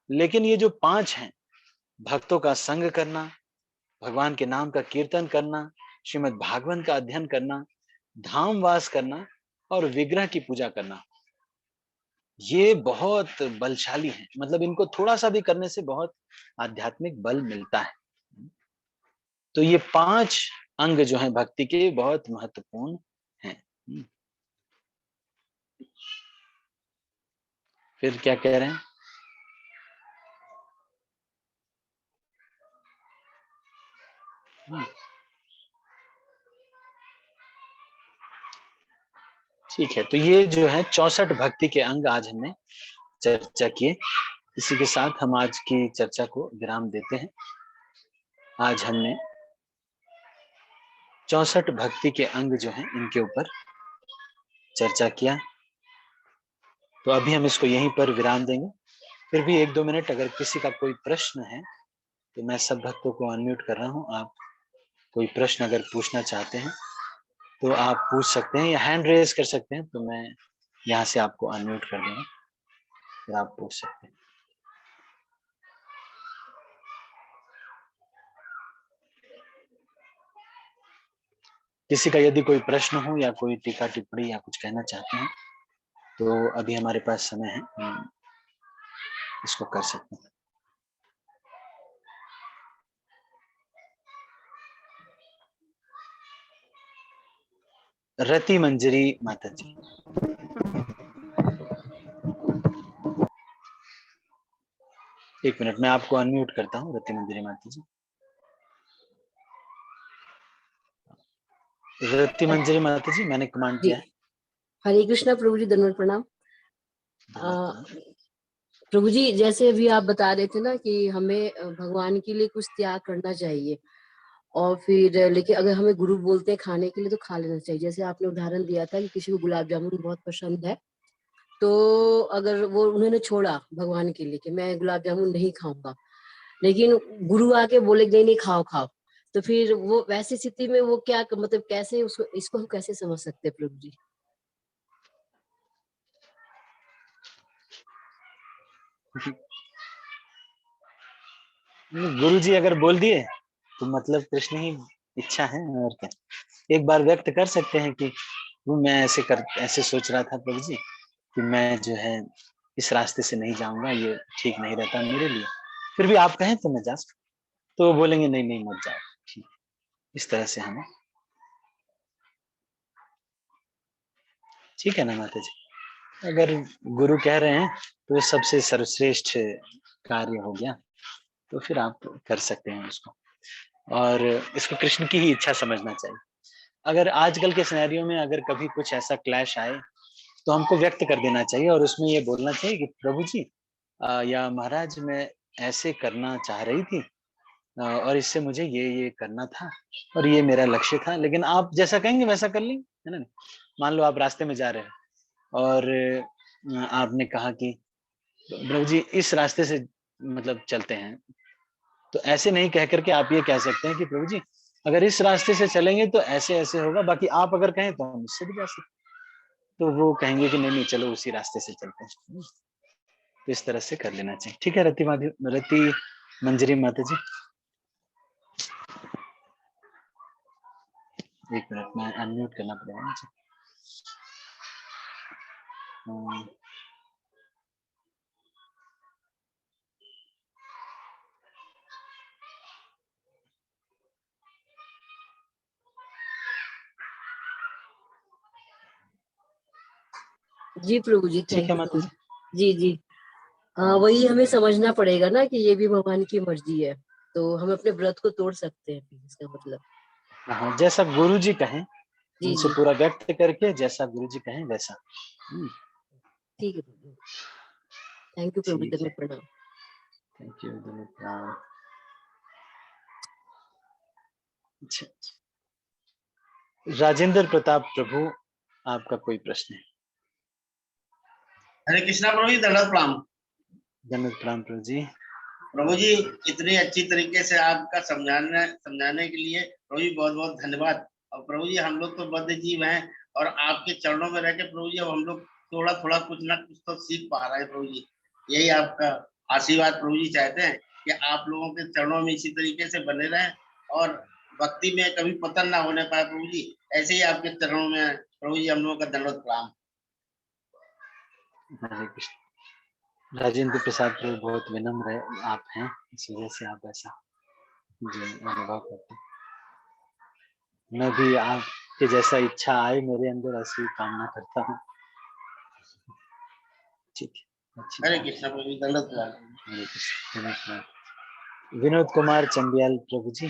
लेकिन ये जो 5 हैं, भक्तों का संग करना, भगवान के नाम का कीर्तन करना, श्रीमद् भागवत का अध्ययन करना, धाम वास करना और विग्रह की पूजा करना, ये बहुत बलशाली है। मतलब इनको थोड़ा सा भी करने से बहुत आध्यात्मिक बल मिलता है। तो ये 5 अंग जो हैं भक्ति के बहुत महत्वपूर्ण हैं। फिर क्या कह रहे हैं? ठीक है, तो ये जो है 64 भक्ति के अंग आज हमने चर्चा किए। इसी के साथ हम आज की चर्चा को विराम देते हैं। आज हमने 64 भक्ति के अंग जो हैं इनके ऊपर चर्चा किया। तो अभी हम इसको यहीं पर विराम देंगे। फिर भी 1-2 मिनट अगर किसी का कोई प्रश्न है तो मैं सब भक्तों को अनम्यूट कर रहा हूँ। आप कोई प्रश्न अगर पूछना चाहते हैं तो आप पूछ सकते हैं या हैंड रेज कर सकते हैं, तो मैं यहाँ से आपको अनम्यूट कर दूंगा, फिर आप पूछ सकते हैं। किसी का यदि कोई प्रश्न हो या कोई टीका टिप्पणी या कुछ कहना चाहते हैं तो अभी हमारे पास समय है, हम इसको कर सकते हैं। रति मंजरी माता जी। एक मिनट, मैं आपको अनम्यूट करता हूँ। रति मंजरी माता जी, रति मंजरी माता जी, मैंने कमांड जी, किया है। हरे कृष्णा प्रभु जी, दंडवत प्रणाम। प्रभु जी, जैसे अभी आप बता रहे थे ना कि हमें भगवान के लिए कुछ त्याग करना चाहिए, और फिर लेकिन अगर हमें गुरु बोलते हैं खाने के लिए तो खा लेना चाहिए। जैसे आपने उदाहरण दिया था कि किसी को गुलाब जामुन बहुत पसंद है, तो अगर वो उन्होंने छोड़ा भगवान के लिए कि मैं गुलाब जामुन नहीं खाऊंगा, लेकिन गुरु आके बोले नहीं नहीं खाओ खाओ, तो फिर वो वैसी स्थिति में वो क्या मतलब कैसे उसको इसको हम कैसे समझ सकते हैं प्रभु जी? गुरु जी अगर बोल दिए तो मतलब कृष्ण ही इच्छा है, और क्या। एक बार व्यक्त कर सकते हैं कि वो मैं ऐसे सोच रहा था प्रभु जी कि मैं जो है इस रास्ते से नहीं जाऊंगा, ये ठीक नहीं रहता मेरे लिए। फिर भी आप कहें तो मैं जा सकता, तो वो बोलेंगे नहीं नहीं मत जाओ। ठीक, इस तरह से हमें, ठीक है ना माता जी? अगर गुरु कह रहे हैं तो वो सबसे सर्वश्रेष्ठ कार्य हो गया, तो फिर आप कर सकते हैं उसको, और इसको कृष्ण की ही इच्छा समझना चाहिए। अगर आजकल के सिनेरियो में अगर कभी कुछ ऐसा क्लैश आए तो हमको व्यक्त कर देना चाहिए, और उसमें ये बोलना चाहिए कि प्रभु जी या महाराज, मैं ऐसे करना चाह रही थी, और इससे मुझे ये करना था, और ये मेरा लक्ष्य था, लेकिन आप जैसा कहेंगे वैसा कर लेंगे, है ना? मान लो आप रास्ते में जा रहे हैं और आपने कहा कि प्रभु जी इस रास्ते से मतलब चलते हैं, तो ऐसे नहीं कह करके आप ये कह सकते हैं कि प्रभु जी अगर इस रास्ते से चलेंगे तो ऐसे ऐसे होगा, बाकी आप अगर कहें तो हम उससे भी जा सकते। तो वो कहेंगे कि नहीं नहीं चलो उसी रास्ते से चलते हैं। तो इस तरह से कर लेना चाहिए। ठीक है रति मंजरी माता जी, एक मिनट में अनम्यूट करना पड़ेगा मुझे। जी प्रभु जी, ठीक है थैंक यू माता प्रभु जी। जी। जी वही हमें समझना पड़ेगा ना कि ये भी भगवान की मर्जी है, तो हम अपने व्रत को तोड़ सकते हैं फिर, इसका मतलब। हाँ, जैसा गुरु जी कहें जी उनसे जी, पूरा व्यक्त करके, जैसा गुरु जी कहें वैसा। ठीक है प्रभु। थैंक यू प्रभु, ठीक है, दंडवत प्रणाम। Thank you. अच्छा, राजेंद्र प्रताप प्रभु, आपका कोई प्रश्न है? हरे कृष्णा प्रभु जी, दंडवत प्रणाम। धन्यवाद प्रणाम प्रभु जी। प्रभु जी, इतनी अच्छी तरीके से आपका समझाने के लिए प्रभु जी बहुत बहुत धन्यवाद। और प्रभु जी, हम लोग तो बद्ध जीव हैं, और आपके चरणों में रह के प्रभु जी अब हम लोग थोड़ा थोड़ा कुछ ना कुछ तो सीख पा रहे हैं प्रभु जी। यही आपका आशीर्वाद प्रभु जी चाहते हैं कि आप लोगों के चरणों में इसी तरीके से बने रहें, और भक्ति में कभी पतन ना होने पाए प्रभु जी। ऐसे ही आपके चरणों में प्रभु जी हम लोगों का दंडवत प्रणाम। हरे कृष्ण। राजेंद्र प्रसाद प्रभु बहुत विनम्र है आप हैं, इस वजह से आप ऐसा जो अनुभव करते हैं। मैं भी आपके जैसा इच्छा आए मेरे अंदर, ऐसी कामना करता हूँ। ठीक है, अच्छी हरे बात। कृष्णा प्रभु जी, दंडवत प्रणाम। हरे कृष्ण, नमस्कार। विनोद कुमार चंदियाल प्रभु जी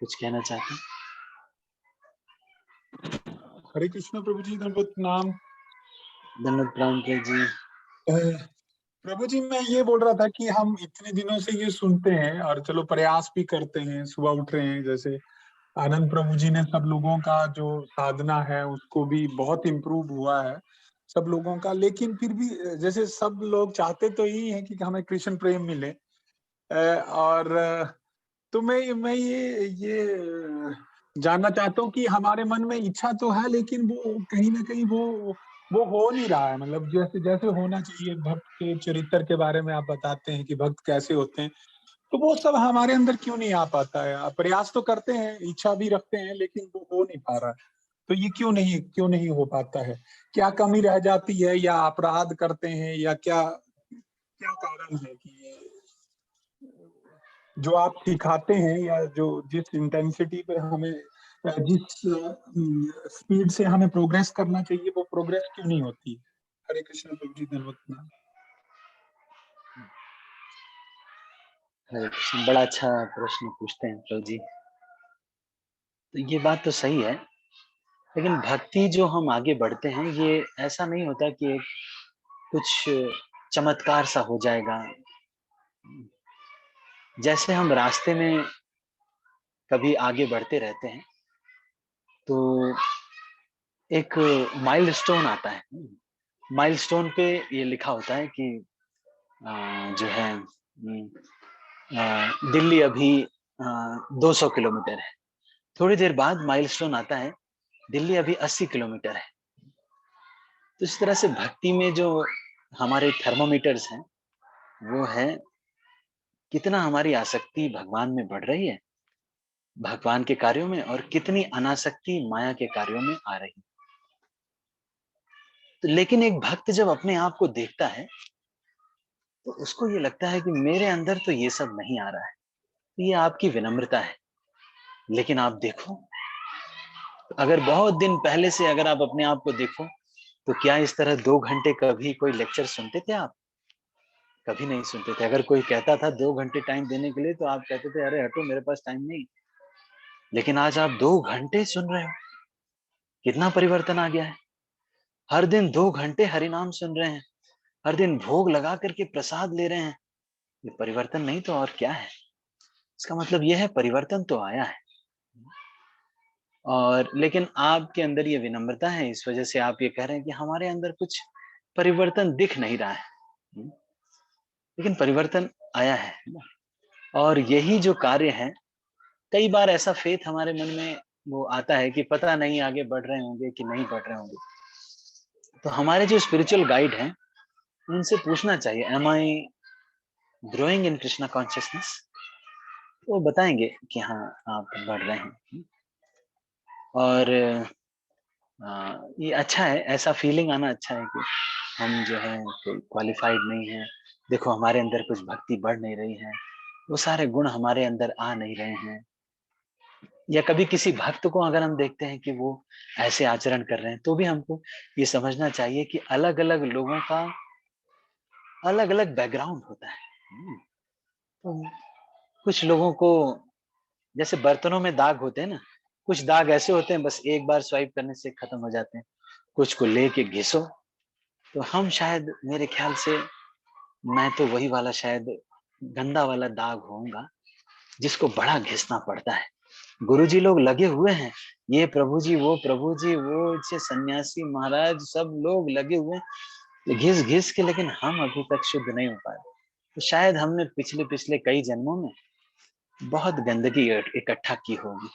कुछ कहना चाहते हैं? हरे कृष्ण प्रभु जी, दंडवत प्रणाम। दंडवत प्रणाम प्रभु जी। प्रभु जी, मैं ये बोल रहा था कि हम इतने दिनों से ये सुनते हैं और चलो प्रयास भी करते हैं, सुबह उठ रहे हैं, जैसे आनंद प्रभु जी ने सब लोगों का जो साधना है उसको भी बहुत इम्प्रूव हुआ है सब लोगों का, लेकिन फिर भी जैसे सब लोग चाहते तो यही है कि हमें कृष्ण प्रेम मिले। और तो मैं ये जानना चाहता हूँ कि हमारे मन में इच्छा तो है, लेकिन वो कहीं ना कहीं वो हो नहीं रहा है, मतलब जैसे जैसे होना चाहिए। भक्त के चरित्र के बारे में आप बताते हैं कि भक्त कैसे होते हैं, तो वो सब हमारे अंदर क्यों नहीं आ पाता है? आप प्रयास तो करते हैं, इच्छा भी रखते हैं, लेकिन वो हो नहीं पा रहा है। तो ये क्यों नहीं हो पाता है? क्या कमी रह जाती है, या अपराध करते हैं, या क्या क्या कारण है कि ये जो आप सिखाते हैं, या जो जिस इंटेंसिटी पे हमें जिस स्पीड से हमें प्रोग्रेस करना चाहिए, वो प्रोग्रेस क्यों नहीं होती? हरे कृष्ण प्रभु जी, धन्यवाद। हरे कृष्ण, बड़ा अच्छा प्रश्न पूछते हैं प्रभु जी। तो ये बात तो सही है, लेकिन भक्ति जो हम आगे बढ़ते हैं, ये ऐसा नहीं होता कि एक कुछ चमत्कार सा हो जाएगा। जैसे हम रास्ते में कभी आगे बढ़ते रहते हैं, तो एक माइलस्टोन आता है। माइलस्टोन पे ये लिखा होता है कि जो है दिल्ली अभी 200 किलोमीटर है। थोड़ी देर बाद माइलस्टोन आता है, दिल्ली अभी 80 किलोमीटर है। तो इस तरह से भक्ति में जो हमारे थर्मोमीटर्स हैं, वो है कितना हमारी आसक्ति भगवान में बढ़ रही है, भगवान के कार्यों में, और कितनी अनासक्ति माया के कार्यों में आ रही है। तो लेकिन एक भक्त जब अपने आप को देखता है, तो उसको ये लगता है कि मेरे अंदर तो ये सब नहीं आ रहा है। ये आपकी विनम्रता है। लेकिन आप देखो, अगर बहुत दिन पहले से अगर आप अपने आप को देखो, तो क्या इस तरह 2 घंटे कभी कोई लेक्चर सुनते थे आप? कभी नहीं सुनते थे। अगर कोई कहता था 2 घंटे टाइम देने के लिए, तो आप कहते थे अरे हटो, मेरे पास टाइम नहीं। लेकिन आज आप 2 घंटे सुन रहे हो, कितना परिवर्तन आ गया है। हर दिन 2 घंटे हरि नाम सुन रहे हैं, हर दिन भोग लगा करके प्रसाद ले रहे हैं। ये परिवर्तन नहीं तो और क्या है? इसका मतलब ये है परिवर्तन तो आया है। और लेकिन आपके अंदर ये विनम्रता है, इस वजह से आप ये कह रहे हैं कि हमारे अंदर कुछ परिवर्तन दिख नहीं रहा है। लेकिन परिवर्तन आया है ना? और यही जो कार्य है, कई बार ऐसा फेथ हमारे मन में वो आता है कि पता नहीं आगे बढ़ रहे होंगे कि नहीं बढ़ रहे होंगे। तो हमारे जो स्पिरिचुअल गाइड हैं, उनसे पूछना चाहिए, am I growing in Krishna consciousness? वो बताएंगे कि हाँ, आप बढ़ रहे हैं। और ये अच्छा है, ऐसा फीलिंग आना अच्छा है कि हम जो है कोई क्वालिफाइड नहीं है। देखो हमारे अंदर कुछ भक्ति बढ़ नहीं रही है, वो सारे गुण हमारे अंदर आ नहीं रहे हैं। या कभी किसी भक्त को अगर हम देखते हैं कि वो ऐसे आचरण कर रहे हैं, तो भी हमको ये समझना चाहिए कि अलग अलग लोगों का अलग अलग बैकग्राउंड होता है। तो कुछ लोगों को, जैसे बर्तनों में दाग होते हैं ना, कुछ दाग ऐसे होते हैं बस एक बार स्वाइप करने से खत्म हो जाते हैं। कुछ को लेके घिसो, तो हम शायद, मेरे ख्याल से मैं तो वही वाला शायद गंदा वाला दाग होऊंगा, जिसको बड़ा घिसना पड़ता है। गुरुजी लोग लगे हुए हैं, ये प्रभु जी वो से सन्यासी महाराज सब लोग लगे हुए हैं घिस घिस के, लेकिन हम अभी तक शुद्ध नहीं हो पाए। तो शायद हमने पिछले पिछले कई जन्मों में बहुत गंदगी इकट्ठा की होगी।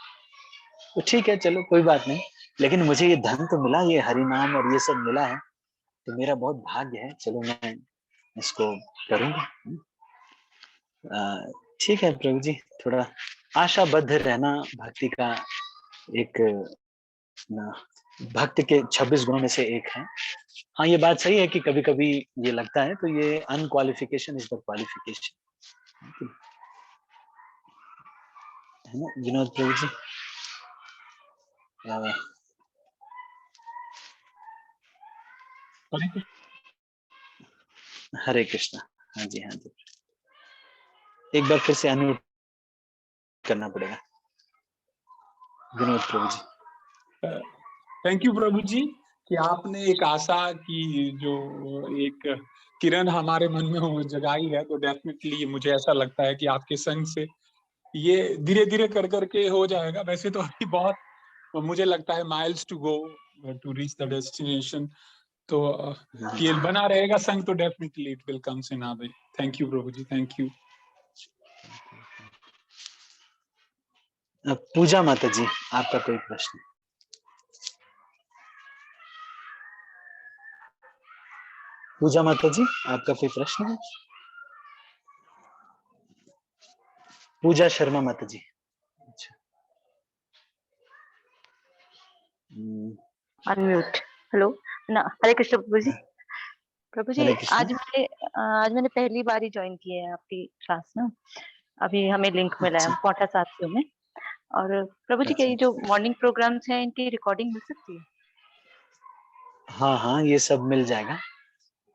तो ठीक है, चलो कोई बात नहीं, लेकिन मुझे ये धन तो मिला, ये हरि नाम और ये सब मिला है, तो मेरा बहुत भाग्य है। चलो मैं इसको करूंगा। ठीक है प्रभु जी, थोड़ा आशाबद्ध रहना भक्ति का एक ना, भक्त के 26 गुणों में से एक है। हाँ, ये बात सही है कि कभी कभी ये लगता है, तो ये अनक्वालिफिकेशन इज द क्वालिफिकेशन, है ना विनोद प्रभु जी? हरे कृष्ण हरे कृष्णा। हाँ जी, हाँ जी, एक बार फिर से अनम्यूट करना पड़ेगा विनोद प्रभु जी। थैंक यू प्रभु जी कि आपने एक आशा की जो एक किरण हमारे मन में वो जगाई है, तो डेफिनेटली मुझे ऐसा लगता है कि आपके संग से ये धीरे धीरे कर करके हो जाएगा। वैसे तो अभी बहुत मुझे लगता है miles to go to reach the destination, तो ये बना रहेगा संग तो definitely it will comes in our way. Thank you प्रभु जी, थैंक यू। पूजा माता जी, आपका कोई प्रश्न? पूजा माता जी, आपका कोई प्रश्न है? पूजा शर्मा माता जी। अच्छा, अनम्यूट। हेलो ना, हरे कृष्ण प्रभु जी। प्रभु जी, हरे कृष्ण। आज मैंने पहली बार ही ज्वाइन की है आपकी क्लास ना। अभी हमें लिंक मिला है, अच्छा, हम कोटा साथियों में। और प्रभु जी, क्या अच्छा, ये जो मॉर्निंग प्रोग्राम्स हैं इनकी रिकॉर्डिंग मिल सकती है? हाँ हाँ, ये सब मिल जाएगा।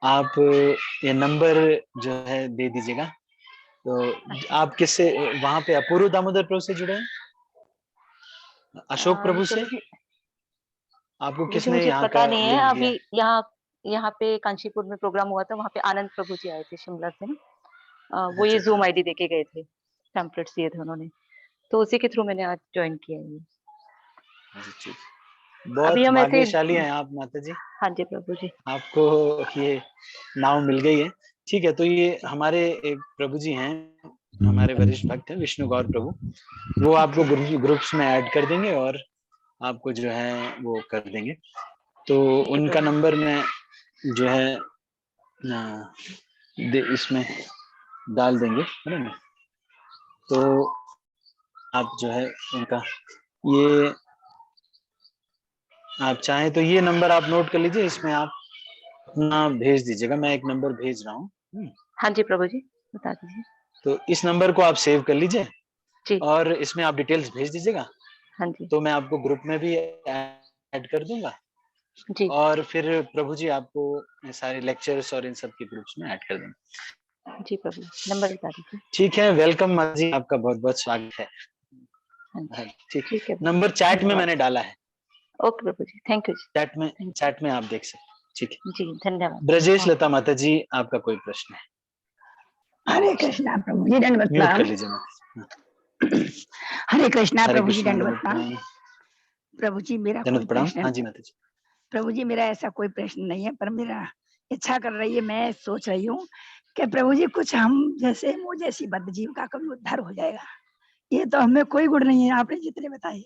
आप ये नंबर जो है दे दीजिएगा। तो अच्छा। आप किससे वहां पे अपूर्व दामोदर प्रभु से जुड़े हैं? अशोक प्रभु से? प्रभु जी, आपको प्रभु जी किसने मुझे यहाँ पता का नहीं है। लिंक दिया? अभी यहाँ यहाँ पे कांचीपुर में प्रोग्राम हुआ था, वहाँ पे आनंद प्रभु जी आए थे शिमला से ना। वो ये अच्छा, जूम आईडी देके गए थे, पैम्पलेट्स दिए थे उन्होंने, तो उसी के थ्रू मैंने आज ज्वाइन किया है ये। अच्छा, ठीक। अभी बहुत हम ऐसे। भाग्यशाली हैं आप माता जी, हाँ जी प्रभु जी। आपको ये नाव मिल गई है। ठीक है, तो ये जी हमारे एक प्रभु जी हैं, हमारे वरिष्ठ भक्त हैं विष्णु गौर प्रभु, वो आपको जी ग्रुप्स में ऐड कर देंगे और आपको जो है वो कर देंगे। तो जी उनका प्रभु। नंबर मैं जो है इसमें डाल देंगे, है ना? तो आप जो है उनका ये आप चाहें तो ये नंबर आप नोट कर लीजिए, इसमें आप अपना भेज दीजिएगा। मैं एक नंबर भेज रहा हूँ। हाँ जी प्रभु जी, बता दीजिए। तो इस नंबर को आप सेव कर लीजिए जी। और इसमें आप डिटेल्स भेज दीजिएगा। हाँ जी। तो मैं आपको ग्रुप में भी ऐड कर दूंगा जी। और फिर प्रभु जी आपको सारे लेक्चर्स और इन सब के ग्रुप्स में ऐड कर देंगे। जी प्रभु, नंबर बता दीजिए। ठीक है, वेलकम माता जी, आपका बहुत बहुत स्वागत है। हाँ हाँ, जी। ठीक। ठीक है प्रभु नंबर जी, चैट में धन्यवाद। मैंने डाला है, okay Prabhu ji, thank you जी। थैंक चैट में आप देख सकते हैं। ठीक है, यू जी, धन्यवाद। ब्रजेश ओके। लता माता जी, आपका कोई प्रश्न है? हरे कृष्णा प्रभु जी, दंडवत म्यूट कर प्रणाम। लीजिए माता हरे कृष्णा जी। हरे प्रभु जी, कृष्णा, दंडवत दंडवत प्रणाम। प्रणाम। प्रभु जी, मेरा कोई दंडवत प्रणाम। प्रश्न, हाँ जी माता जी। प्रभु जी मेरा ऐसा कोई प्रश्न नहीं है, पर मेरा इच्छा कर रही है, मैं सोच रही हूँ कि प्रभु जी कुछ हम जैसे मुझ जैसी बद्ध जीव का कभी उद्धार हो जाएगा। ये तो हमें कोई गुण नहीं है, आपने जितने बताए।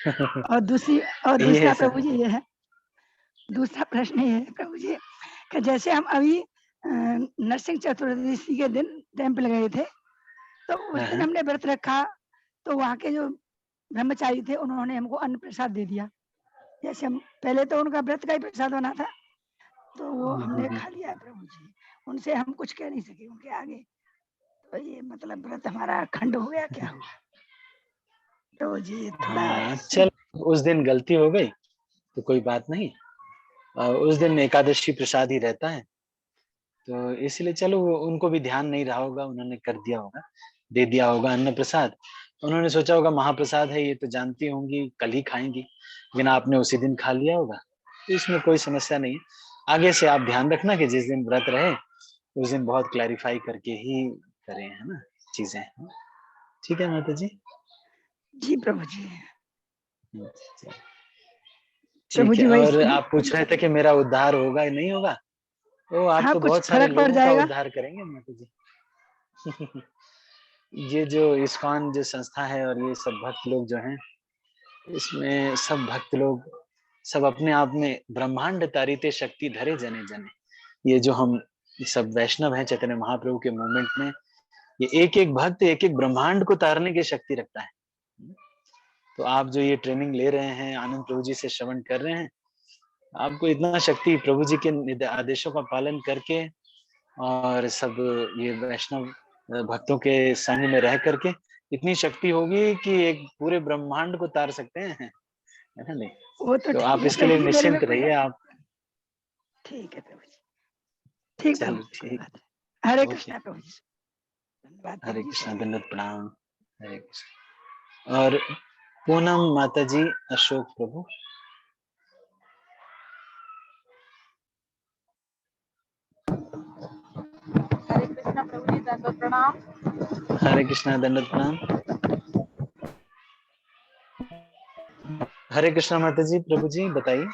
और ये दूसरा ऐसा प्रभु जी ये है, दूसरा प्रश्न ये है प्रभु जी कि जैसे हम अभी नरसिंह चतुर्दशी के दिन टेम्पल गए थे, तो उस दिन हमने व्रत रखा, तो वहाँ के जो ब्रह्मचारी थे उन्होंने हमको अन्न प्रसाद दे दिया। जैसे हम पहले तो उनका व्रत का ही प्रसाद बना था, तो वो हमने खा लिया प्रभु जी। उनसे हम कुछ कह नहीं सके उनके आगे, तो ये मतलब व्रत हमारा खंड हो गया, क्या हुआ प्रभु जी? थोड़ा हाँ, चल उस दिन गलती हो गई तो कोई बात नहीं। उस दिन एकादशी प्रसाद ही रहता है, तो इसलिए चलो वो उनको भी ध्यान नहीं रहा होगा, उन्होंने कर दिया होगा, दे दिया होगा अन्न प्रसाद। उन्होंने सोचा होगा महाप्रसाद है, ये तो जानती होंगी, कल ही खाएंगी, लेकिन आपने उसी दिन खा लिया होगा, तो इसमें कोई समस्या नहीं है। आगे से आप ध्यान रखना कि जिस दिन व्रत रहे उस दिन बहुत क्लैरिफाई करके ही करें, है ना, चीजें। ठीक है माता जी। जी प्रभु जी। प्रभु ठीक है, जी वही और आप पूछ रहे थे कि मेरा उद्धार होगा या नहीं होगा? तो आप हाँ, तो कुछ बहुत सारे फर्क पड़ लोगों का जाएगा। उद्धार करेंगे माता जी। ये जो इस्कॉन जो संस्था है और ये सब भक्त लोग जो हैं, इसमें सब भक्त लोग सब अपने आप में ब्रह्मांड तारिते शक्ति धरे जने जने। ये जो हम सब वैष्णव हैं चैतन्य महाप्रभु के मूवमेंट में, ये एक एक भक्त एक एक ब्रह्मांड को तारने की शक्ति रखता है। तो आप जो ये ट्रेनिंग ले रहे हैं, आनंद प्रभु जी से श्रवण कर रहे हैं, आपको इतना शक्ति प्रभु जी के आदेशों का पालन करके और सब ये वैष्णव भक्तों के संग में रह करके इतनी शक्ति होगी कि एक पूरे ब्रह्मांड को तार सकते हैं, है ना? नहीं, वो तो तो ठीक आप है इसके प्रभु लिए जी, मेरे में निश्चिंत कोई रहिए। आप ठीक है प्रभु जी, ठीक चलो प्रभु, कोई ठीक। बात नहीं। हरे ओके। कृष्णा प्रभु जी, धन्यवाद हरे प्रभु जी, कृष्णा, जय। दंडवत प्रणाम। हरे कृष्णा। और पूनम माता जी, अशोक प्रभु। हरे कृष्णा प्रभु जी, दंडवत प्रणाम। हरे कृष्णा, दंडवत प्रणाम। हरे कृष्णा माता जी, प्रभु जी बताइए।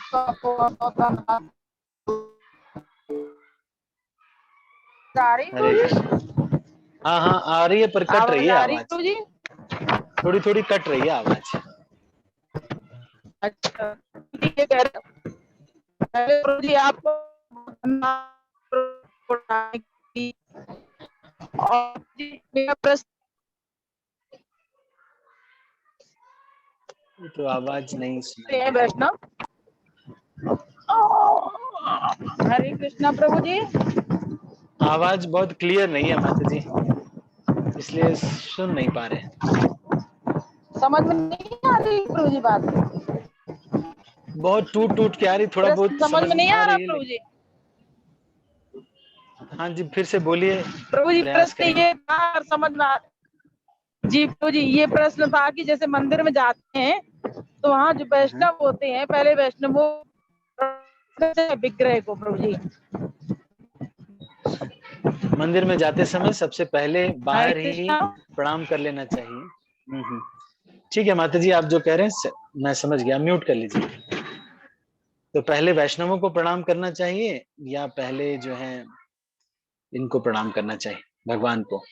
आ रही हरे प्रभु जी? कृष्णा। हाँ हाँ आ रही है, पर कट रही आवाज है आ रही आवाज, प्रभु जी? थोड़ी थोड़ी कट रही है आवाज। अच्छा, ठीक है, कह रहे हो। पहले प्रभु जी आपको धन्यवाद की। और जी मेरा प्रश्न तो आवाज नहीं सुनाई है दे रही। वैष्णव। हरे कृष्णा प्रभु जी। आवाज बहुत क्लियर नहीं है माता जी, इसलिए सुन नहीं पा रहे हैं। समझ में नहीं आ रही प्रभु जी बात? बहुत टूट टूट के आ रही, थोड़ा बहुत प्रश्न समझ समझ में नहीं आ आ रहा रही है प्रभु लेकिन। जी? हाँ जी, फिर से बोलिए, प्रभु जी प्रयास प्रश्न करेंगे। ये था, अगर समझ में आ जी प्रभु जी, ये प्रश्न था कि जैसे मंदिर में जाते हैं तो वहाँ जो वैष्णव होते हैं, पहले वैष्णव विग्रह को प्रभु जी। मंदिर में जाते समय सबसे पहले हरे बाहर ही कृष्णा। प्रणाम कर लेना चाहिए। ठीक है माता जी, आप जो कह रहे हैं मैं समझ गया, म्यूट कर लीजिए। तो पहले वैष्णवों को प्रणाम करना चाहिए या पहले जो है इनको प्रणाम करना चाहिए, भगवान को?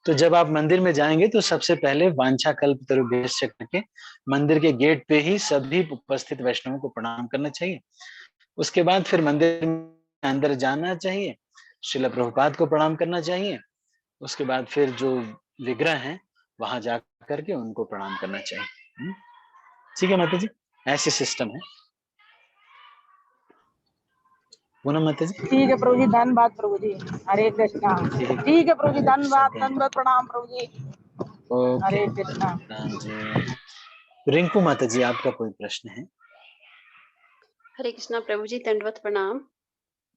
तो जब आप मंदिर में जाएंगे तो सबसे पहले वांछा कल्पतरुभ्यश्च करके मंदिर के गेट पे ही सभी उपस्थित वैष्णवों को प्रणाम करना चाहिए। उसके बाद फिर मंदिर में अंदर जाना चाहिए, श्रील प्रभुपाद को प्रणाम करना चाहिए। उसके बाद फिर जो विग्रह हैं वहां जा करके उनको प्रणाम करना चाहिए। ठीक है माता जी, ऐसे सिस्टम है। पूनम माता जी। ठीक है प्रभु जी, धन्यवाद प्रभु जी। हरे कृष्णा। ठीक ठीक है प्रभु जी, हरे कृष्ण, धन्यवाद, धन्यवाद, प्रणाम प्रभु जी। ओके हरे कृष्णा। राम जी। रिंकू माता जी, आपका कोई प्रश्न है? हरे कृष्णा प्रभु जी, दंडवत प्रणाम।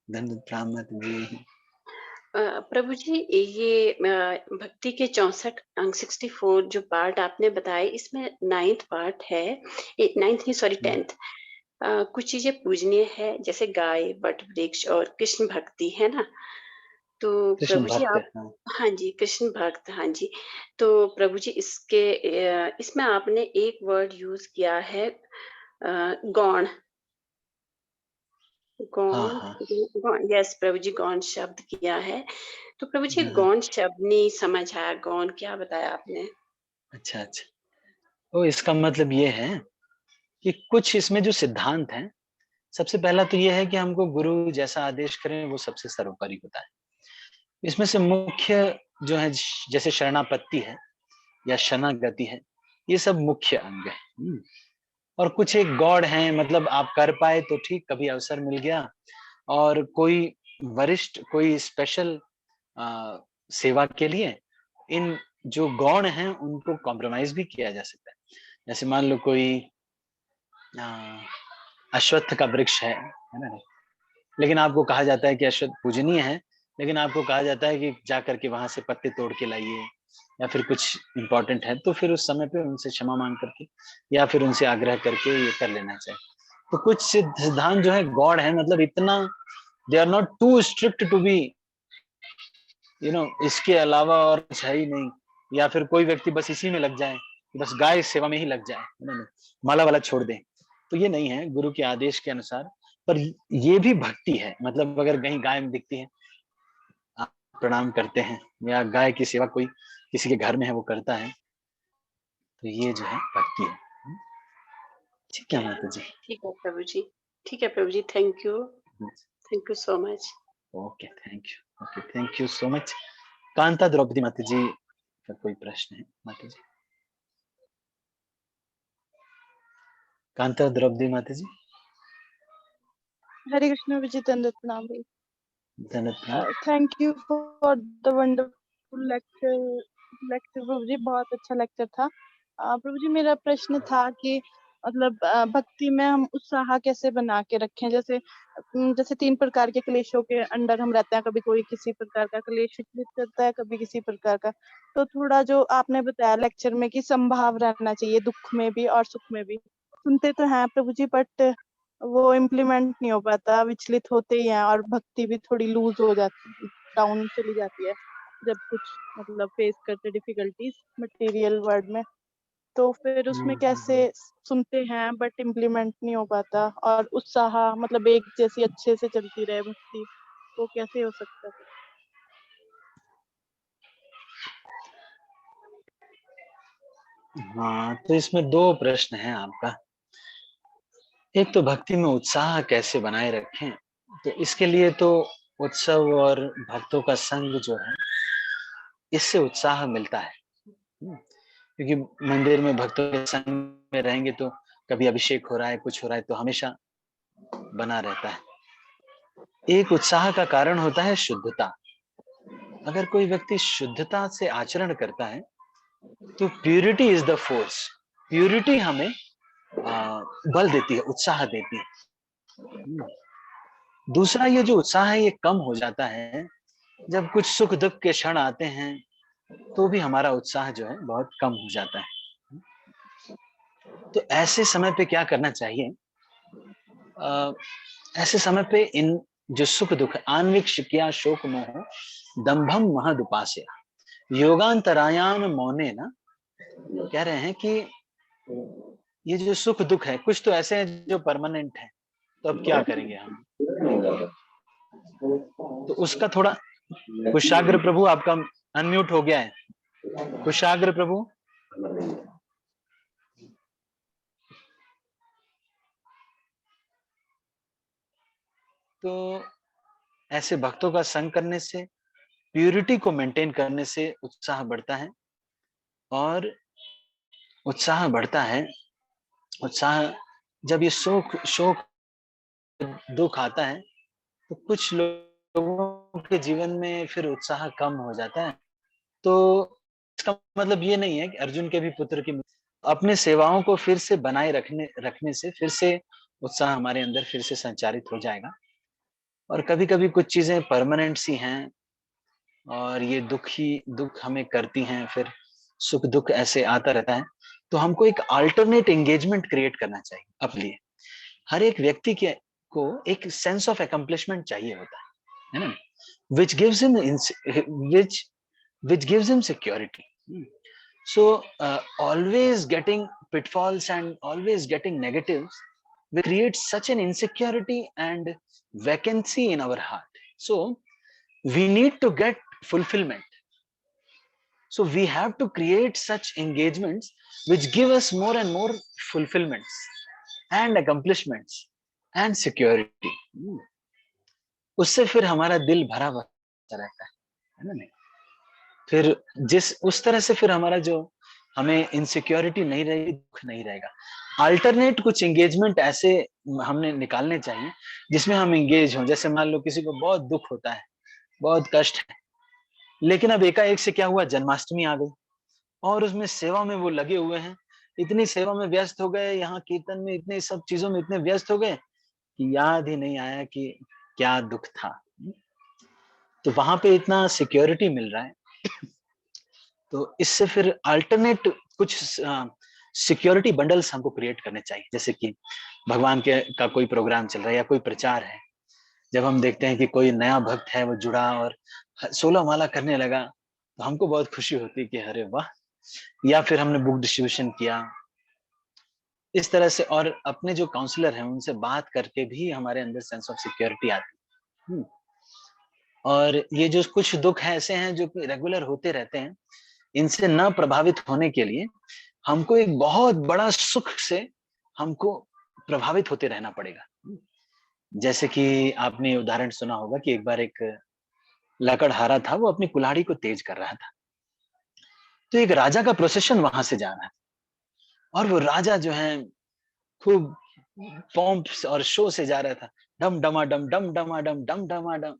धन्यवाद राम माता जी। प्रभु जी, ये भक्ति के 64 अंग 64 जो पार्ट आपने बताए, इसमें 9th पार्ट है, 9th नहीं सॉरी 10th। कुछ चीजें पूजनीय है, जैसे गाय, वट वृक्ष और कृष्ण भक्ति, है ना? तो कृष्ण प्रभु जी भक्त, आप, हाँ। हाँ जी, कृष्ण भक्त, हाँ जी। तो प्रभु जी इसमें आपने एक वर्ड यूज किया है, गौण। हाँ गौण, हाँ गौण, यस प्रभु जी, गौण शब्द किया है। तो प्रभु जी हाँ। गौण शब्द नहीं समझ आया, गौण क्या बताया आपने? अच्छा अच्छा, तो इसका मतलब ये है कि कुछ इसमें जो सिद्धांत हैं, सबसे पहला तो ये है कि हमको गुरु जैसा आदेश करें वो सबसे सर्वोपरि होता है। इसमें से मुख्य जो है जैसे शरणापत्ति है या शरणागति है, ये सब मुख्य अंग है। और कुछ एक गॉड हैं, मतलब आप कर पाए तो ठीक, कभी अवसर मिल गया और कोई वरिष्ठ, कोई स्पेशल सेवा के लिए इन जो गौण हैं उनको कॉम्प्रोमाइज भी किया जा सकता है। जैसे मान लो कोई अ, अश्वत्थ का वृक्ष है ना, लेकिन आपको कहा जाता है कि अश्वत्थ पूजनीय है, लेकिन आपको कहा जाता है कि जा करके वहां से पत्ते तोड़ के लाइए, या फिर कुछ इंपॉर्टेंट है तो फिर उस समय पे उनसे क्षमा मांग करके या फिर उनसे आग्रह करके ये कर लेना चाहिए। तो कुछ सिद्धांत जो है गॉड है, मतलब इतना they are not too strict to be इसके अलावा और कुछ है ही नहीं, या फिर कोई व्यक्ति बस इसी में लग जाए, बस गाय सेवा में ही लग जाए, माला वाला छोड़ दे, तो ये नहीं है गुरु के आदेश के अनुसार। पर ये भी भक्ति है, मतलब अगर कहीं गाय में दिखती है आप प्रणाम करते हैं, या गाय की सेवा कोई किसी के घर में है वो करता है, तो ये जो है भक्ति है। ठीक है माता जी। ठीक है प्रभु जी, ठीक है प्रभु जी, thank you so much. Okay thank you so much. Kanta Draupadi माता जी का कोई प्रश्न है माता जी? कांता द्रौपदी माता जी। हरे कृष्ण विजय, दंडवत प्रणाम भाई। धन्यवाद। Thank you for the wonderful lecture प्रभु जी, बहुत अच्छा लेक्चर था। प्रभु जी मेरा प्रश्न था कि मतलब भक्ति में हम उत्साह कैसे बना के रखें? जैसे जैसे 3 प्रकार के क्लेशों के अंडर हम रहते हैं, कभी कोई किसी प्रकार का क्लेश विचलित करता है, कभी किसी प्रकार का। तो थोड़ा जो आपने बताया लेक्चर में कि संभाव रहना चाहिए दुख में भी और सुख में भी। सुनते तो हैं प्रभु जी, बट वो इम्प्लीमेंट नहीं हो पाता, विचलित होते ही हैं और भक्ति भी थोड़ी लूज हो जाती, डाउन चली जाती है जब कुछ मतलब फेस करते डिफिकल्टीज मटेरियल वर्ल्ड में। तो फिर उसमें कैसे सुनते हैं बट इम्प्लीमेंट नहीं हो पाता और उत्साह मतलब एक जैसी अच्छे से चलती रहे भक्ति, वो कैसे हो सकता है? हाँ, तो इसमें 2 प्रश्न हैं आपका। एक तो भक्ति में उत्साह कैसे बनाए रखें, तो इसके लिए तो उत्सव और भक्तों का संग जो है, इससे उत्साह मिलता है। क्योंकि मंदिर में भक्तों के संग में रहेंगे तो कभी अभिषेक हो रहा है, कुछ हो रहा है, तो हमेशा बना रहता है। एक उत्साह का कारण होता है शुद्धता। अगर कोई व्यक्ति शुद्धता से आचरण करता है, तो purity is the force. Purity हमें बल देती है, उत्साह देती है। दूसरा, ये जो उत्साह है ये कम हो जाता है जब कुछ सुख दुख के क्षण आते हैं, तो भी हमारा उत्साह जो है बहुत कम हो जाता है। तो ऐसे समय पे क्या करना चाहिए? ऐसे समय पे इन जो सुख दुख, आन्विक शिकिया शोक मोह दंभम महदुपास्या योगांतरायान मौने ना, कह रहे हैं कि ये जो सुख दुख है कुछ तो ऐसे हैं जो परमानेंट है, तो अब क्या करेंगे हम? तो उसका थोड़ा, कुशाग्र प्रभु आपका अनम्यूट हो गया है, कुशाग्र प्रभु। तो ऐसे भक्तों का संग करने से, प्यूरिटी को मेंटेन करने से उत्साह बढ़ता है। और उत्साह बढ़ता है, उत्साह जब ये शोक शोक दुख आता है, तो कुछ लोगों के जीवन में फिर उत्साह कम हो जाता है। तो इसका मतलब ये नहीं है कि अर्जुन के भी पुत्र की अपने सेवाओं को फिर से बनाए रखने से फिर से उत्साह हमारे अंदर फिर से संचारित हो जाएगा। और कभी-कभी कुछ चीजें परमानेंट सी हैं और ये दुख हमें करती हैं, फिर सुख दुख ऐसे आता रहता है, तो हमको एक अल्टरनेट एंगेजमेंट क्रिएट करना चाहिए अपने लिए। हर एक व्यक्ति के को एक सेंस ऑफ अकम्प्लिशमेंट चाहिए होता है ना? which gives him which which gives him security. So always getting pitfalls and always getting negatives will create such an insecurity and vacancy in our heart. So we need to get fulfillment. So we have to create such engagements which give us more and more fulfillments and accomplishments and security. उससे फिर हमारा दिल भरा भरा रहता है ना? नहीं, फिर उस तरह से फिर हमारा जो हमें इनसिक्योरिटी नहीं रहेगी, दुख नहीं रहेगा। अल्टरनेट कुछ एंगेजमेंट ऐसे हमने निकालने चाहिए जिसमें हम एंगेज हों। जैसे मान लो किसी को बहुत दुख होता है, बहुत कष्ट है, लेकिन अब एकाएक से क्या हुआ, जन्माष्टमी आ गई और उसमें सेवा में वो लगे हुए हैं, इतनी सेवा में व्यस्त हो गए, यहाँ कीर्तन में इतने सब चीजों में इतने व्यस्त हो गए कि याद ही नहीं आया कि क्या दुख था। तो वहां पे इतना सिक्योरिटी मिल रहा है, तो इससे फिर अल्टरनेट कुछ सिक्योरिटी बंडल्स हमको क्रिएट करने चाहिए। जैसे कि भगवान का कोई प्रोग्राम चल रहा है या कोई प्रचार है, जब हम देखते हैं कि कोई नया भक्त है वो जुड़ा और 16 माला करने लगा, तो हमको बहुत खुशी होती है कि अरे वाह। या फिर हमने बुक डिस्ट्रीब्यूशन किया, इस तरह से, और अपने जो काउंसलर हैं उनसे बात करके भी हमारे अंदर सेंस ऑफ सिक्योरिटी आती है। और ये जो कुछ दुख है ऐसे हैं जो कि रेगुलर होते रहते हैं, इनसे न प्रभावित होने के लिए हमको एक बहुत बड़ा सुख से हमको प्रभावित होते रहना पड़ेगा। जैसे कि आपने उदाहरण सुना होगा कि एक बार एक लकड़हारा था, वो अपनी कुल्हाड़ी को तेज कर रहा था, तो एक राजा का प्रोसेशन वहां से जा रहा था और वो राजा जो है खूब पॉम्प और शो से जा रहा था, डम डमाडम डम डमाडम डम डमाडम,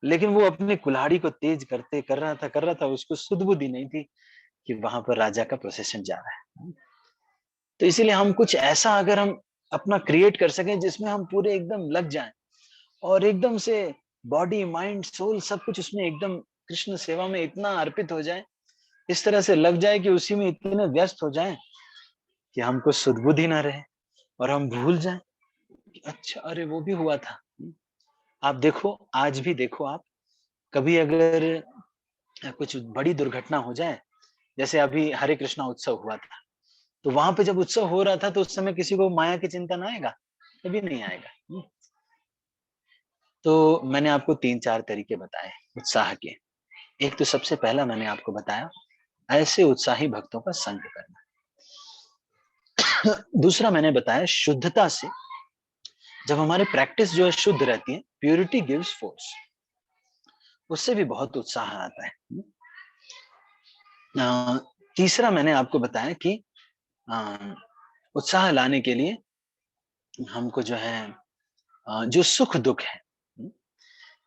लेकिन वो अपनी कुल्हाड़ी को तेज कर रहा था, उसको सुध बुद्धि नहीं थी कि वहां पर राजा का प्रोसेशन जा रहा है। तो इसीलिए हम कुछ ऐसा अगर हम अपना क्रिएट कर सकें जिसमें हम पूरे एकदम लग जाएं और एकदम से बॉडी माइंड सोल सब कुछ उसमें एकदम कृष्ण सेवा में इतना अर्पित हो जाए, इस तरह से लग जाए कि उसी में इतने व्यस्त हो जाएं कि हमको सुध-बुद्धि ना रहे और हम भूल जाएं कि अच्छा अरे वो भी हुआ था। आप देखो, आज भी देखो आप, कभी अगर कुछ बड़ी दुर्घटना हो जाए, जैसे अभी हरे कृष्णा उत्सव हुआ था, तो वहां पे जब उत्सव हो रहा था तो उस समय किसी को माया की चिंता ना आएगा? कभी नहीं आएगा। तो मैंने आपको 3-4 तरीके बताए उत्साह के। एक तो सबसे पहला मैंने आपको बताया, ऐसे उत्साही भक्तों का संग करना। दूसरा मैंने बताया शुद्धता से, जब हमारी प्रैक्टिस जो है शुद्ध रहती है, प्यूरिटी गिव्स फोर्स, उससे भी बहुत उत्साह आता है। तीसरा मैंने आपको बताया कि उत्साह लाने के लिए हमको जो है जो सुख दुख है,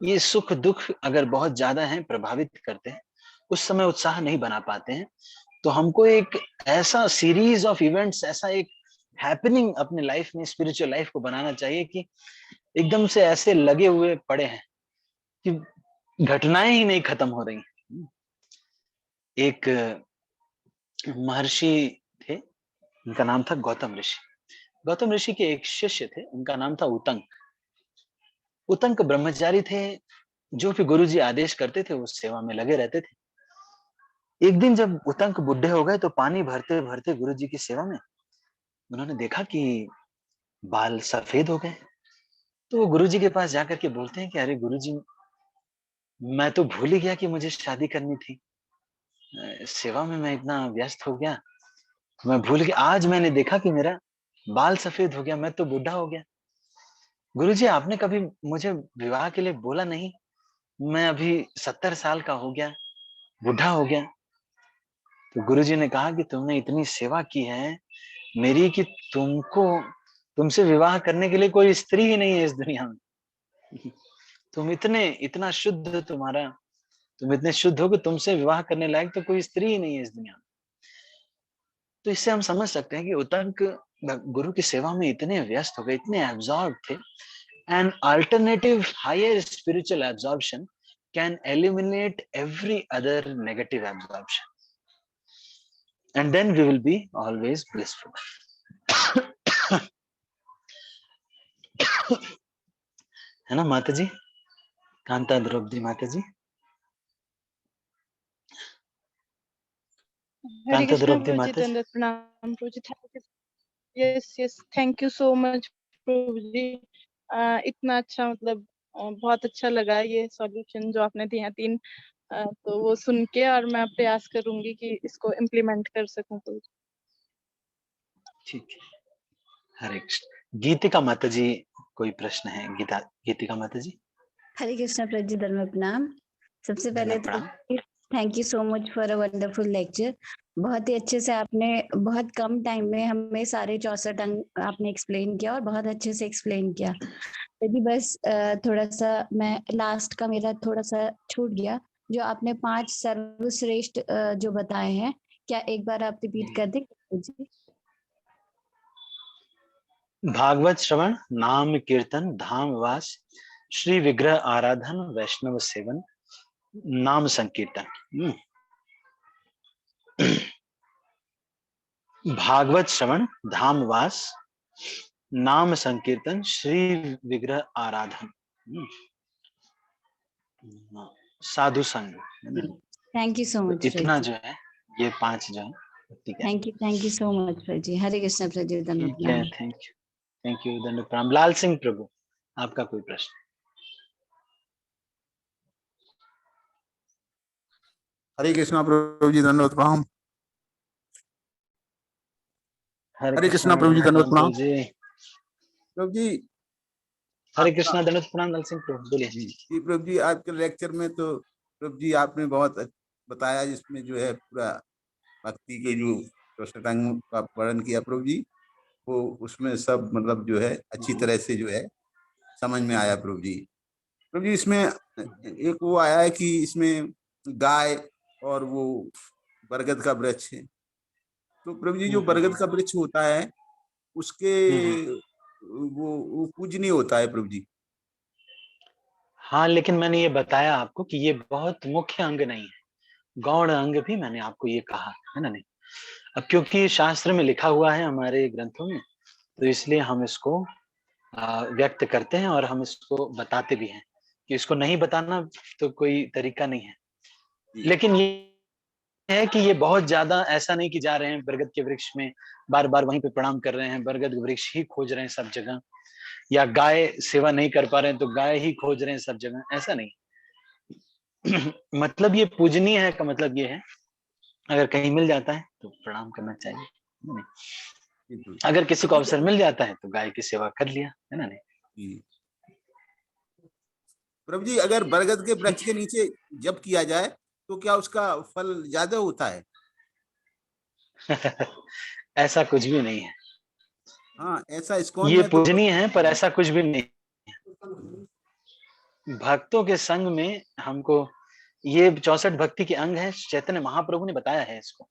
ये सुख दुख अगर बहुत ज्यादा हैं, प्रभावित करते हैं, उस समय उत्साह नहीं बना पाते हैं, तो हमको एक ऐसा सीरीज ऑफ इवेंट्स, ऐसा एक हैपनिंग अपने लाइफ में, स्पिरिचुअल लाइफ को बनाना चाहिए कि एकदम से ऐसे लगे हुए पड़े हैं कि घटनाएं ही नहीं खत्म हो रही। एक महर्षि थे, उनका नाम था गौतम ऋषि। गौतम ऋषि के एक शिष्य थे, उनका नाम था उतंक। उतंक ब्रह्मचारी थे, जो भी गुरुजी आदेश करते थे उस सेवा में लगे रहते थे। एक दिन जब उतंक बुढ़े हो गए तो पानी भरते भरते गुरुजी की सेवा में उन्होंने देखा कि बाल सफेद हो गए। तो वो गुरुजी के पास जाकर के बोलते हैं कि अरे गुरुजी, मैं तो भूल ही गया कि मुझे शादी करनी थी, सेवा में मैं इतना व्यस्त हो गया, मैं भूल गया, आज मैंने देखा कि मेरा बाल सफेद हो गया, मैं तो बूढ़ा हो गया। गुरुजी आपने कभी मुझे विवाह के लिए बोला नहीं, मैं अभी 70 साल का हो गया, बूढ़ा हो गया। तो गुरुजी ने कहा कि तुमने इतनी सेवा की है मेरी कि तुमसे विवाह करने के लिए कोई स्त्री ही नहीं है इस दुनिया में। तुम इतना शुद्ध, तुम इतने शुद्ध हो कि तुमसे विवाह करने लायक तो कोई स्त्री ही नहीं है इस दुनिया में। तो इससे हम समझ सकते हैं कि उतंक गुरु की सेवा में इतने व्यस्त हो गए, इतने एब्जॉर्ब थे। An alternative higher spiritual absorption can eliminate every other negative absorption, and then we will be always blissful. है ना माता जी, कांता द्रौपदी माता जी, हरे कांता कृष्णा द्रौपदी प्रभु जी, माता जी। दंडवत प्रणाम प्रभु जी। Yes thank you so much प्रभु जी। इतना अच्छा, मतलब बहुत अच्छा लगा ये सॉल्यूशन जो आपने दिया 3, तो वो सुन के, और मैं प्रयास करूंगी कि इसको इम्प्लीमेंट कर सकूं प्रभु जी। ठीक है, हरे कृष्ण। गीतिका माता जी, कोई प्रश्न है? गीतिका माता जी। हरे कृष्णा प्रभु जी, धर्म प्रणाम। सबसे पहले तो प्रणाम। Thank you so much for a wonderful lecture. बहुत ही अच्छे से आपने बहुत कम टाइम में हमें सारे 64 अंग आपने एक्सप्लेन किया और बहुत अच्छे से एक्सप्लेन किया। यदि बस थोड़ा सा मैं लास्ट का मेरा थोड़ा सा छूट गया, जो आपने 5 सर्वश्रेष्ठ जो बताए हैं, क्या एक बार आप रिपीट कर दें जी? भागवत श्रवण, नाम कीर्तन, धाम वास, श्री विग्रह आराधन, वैष्णव सेवन, नाम संकीर्तन। भागवत श्रवण, धाम वास, नाम संकीर्तन, श्री विग्रह आराधन, साधु संग। Thank you so much. इतना जो है, ये 5 जो है, ठीक है। थैंक यू सो मच प्रभु जी। हरे कृष्ण प्रभु जी, धन्यवाद। ठीक है, थैंक यू धन्यवाद प्रणाम। लाल सिंह प्रभु, आपका कोई प्रश्न? हरे कृष्णा प्रभु जी, धन्यवाद प्रणाम। हरे कृष्णा प्रभु जी, धन्यवाद प्रणाम। प्रभु जी हरे कृष्णा, धन्यवाद प्रणाम। लाल सिंह प्रभु बोलिए। जी प्रभु जी, आज के लेक्चर में तो प्रभु जी आपने बहुत बताया, जिसमें जो है पूरा भक्ति के जो अंग का वर्णन किया प्रभु जी, वो उसमें सब मतलब जो है अच्छी तरह से जो है समझ में आया प्रभु जी। प्रभु जी इसमें एक वो आया है कि इसमें गाय और वो बरगद का वृक्ष है, तो प्रभु जी जो बरगद का वृक्ष होता है उसके वो पूजनीय होता है प्रभु जी। हाँ, लेकिन मैंने ये बताया आपको कि ये बहुत मुख्य अंग नहीं है, गौण अंग भी मैंने आपको ये कहा है ना। नहीं, अब क्योंकि शास्त्र में लिखा हुआ है हमारे ग्रंथों में, तो इसलिए हम इसको व्यक्त करते हैं और हम इसको बताते भी हैं कि इसको नहीं बताना तो कोई तरीका नहीं है। लेकिन ये है कि ये बहुत ज्यादा ऐसा नहीं कि जा रहे हैं बरगद के वृक्ष में बार बार वहीं पे प्रणाम कर रहे हैं, बरगद वृक्ष ही खोज रहे हैं सब जगह, या गाय सेवा नहीं कर पा रहे हैं तो गाय ही खोज रहे हैं सब जगह, ऐसा नहीं। मतलब ये पूजनीय है का मतलब ये है, अगर कहीं मिल जाता है तो प्रणाम करना चाहिए, नहीं। अगर किसी को अवसर मिल जाता है तो गाय की सेवा कर लिया, है ना। नहीं, प्रभु जी अगर बरगद के वृक्ष के नीचे जप किया जाए तो क्या उसका फल ज्यादा होता है? ऐसा कुछ भी नहीं है। हाँ, ऐसा इस्कॉन ये में तो पूजनीय है पर ऐसा कुछ भी नहीं। भक्तों के संग में हमको ये 64 भक्ति के अंग है, चैतन्य महाप्रभु ने बताया है इसको।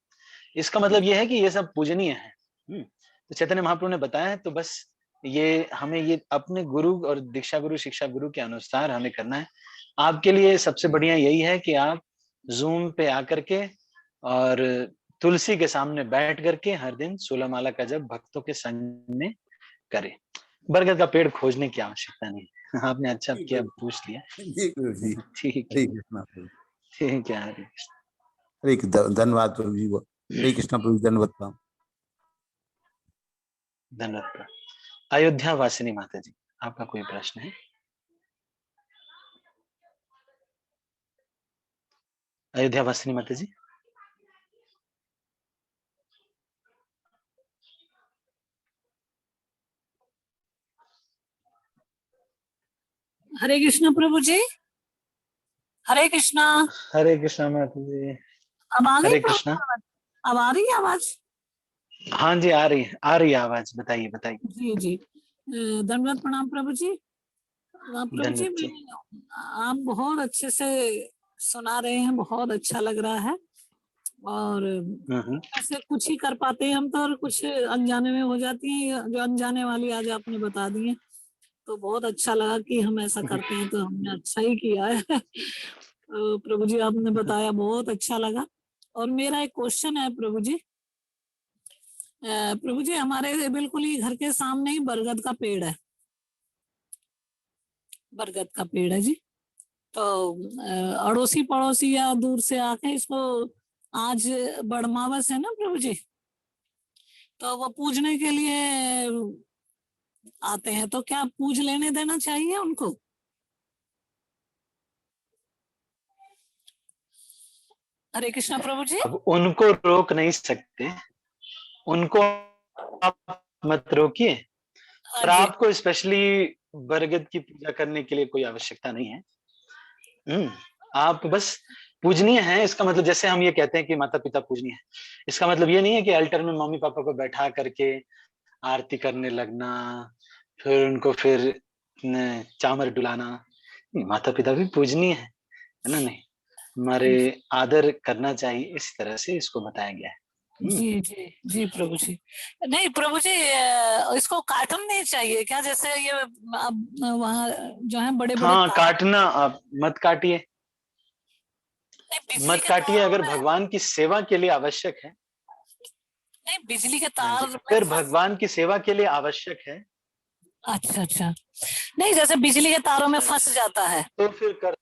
इसका मतलब ये है कि ये सब पूजनीय है। तो चैतन्य महाप्रभु ने बताया है, तो बस ये हमें ये अपने गुरु और दीक्षा गुरु शिक्षा गुरु के अनुसार हमें करना है। आपके लिए सबसे बढ़िया यही है कि आप जूम पे आकर के और तुलसी के सामने बैठ करके हर दिन 16 माला का जप भक्तों के संग में करें। बरगद का पेड़ खोजने की आवश्यकता नहीं है। आपने अच्छा किया, पूछ लिया। ठीक है, ठीक हरे कृष्णा प्रभु। ठीक है, हरे कृष्ण। हरे धन्यवाद प्रभु जी, हरे कृष्णा प्रभु, धन्यवाद धन्यवाद। अयोध्या वासिनी माता जी, आपका कोई प्रश्न है? अयोध्या वासिनी माता जी। हरे कृष्णा प्रभु जी, हरे कृष्णा। हरे कृष्णा माता जी। अब आ गई हरे कृष्णा। अब आ रही है आवाज? हाँ जी, आ रही है आवाज। बताइए बताइए। जी जी, धन्यवाद, प्रणाम प्रभु जी। प्रभु जी, आप बहुत अच्छे से सुना रहे हैं, बहुत अच्छा लग रहा है। और ऐसे कुछ ही कर पाते हैं हम तो, और कुछ अनजाने में हो जाती हैं, जो अनजाने वाली आज आपने बता दी है, तो बहुत अच्छा लगा कि हम ऐसा करते हैं, तो हमने अच्छा ही किया है। तो प्रभु जी आपने बताया, बहुत अच्छा लगा। और मेरा एक क्वेश्चन है प्रभु जी। प्रभु जी, हमारे बिल्कुल ही घर के सामने ही बरगद का पेड़ है, बरगद का पेड़ है जी। तो अड़ोसी पड़ोसी या दूर से आके इसको, आज बड़मावस है ना प्रभु जी, तो वो पूजने के लिए आते हैं, तो क्या पूज लेने देना चाहिए उनको? हरे कृष्णा प्रभु जी। अब उनको रोक नहीं सकते, उनको आप मत रोकिए, पर आपको स्पेशली बरगद की पूजा करने के लिए कोई आवश्यकता नहीं है। आप बस पूजनीय है, इसका मतलब जैसे हम ये कहते हैं कि माता पिता पूजनीय है, इसका मतलब ये नहीं है कि अल्टर में मम्मी पापा को बैठा करके आरती करने लगना, फिर उनको फिर चामर डुलाना। माता पिता भी पूजनीय है ना। नहीं, हमारे आदर करना चाहिए, इस तरह से इसको बताया गया है। जी जी जी प्रभु जी। नहीं प्रभु जी, इसको काटना नहीं चाहिए क्या? जैसे ये अब वहाँ जो है बड़े बड़े, हाँ, काटना आप मत काटिए, मत काटिए। अगर भगवान की सेवा के लिए आवश्यक है, नहीं बिजली के तार, अगर भगवान की सेवा के लिए आवश्यक है। अच्छा अच्छा, नहीं जैसे बिजली के तारों में फंस जाता है तो फिर कर,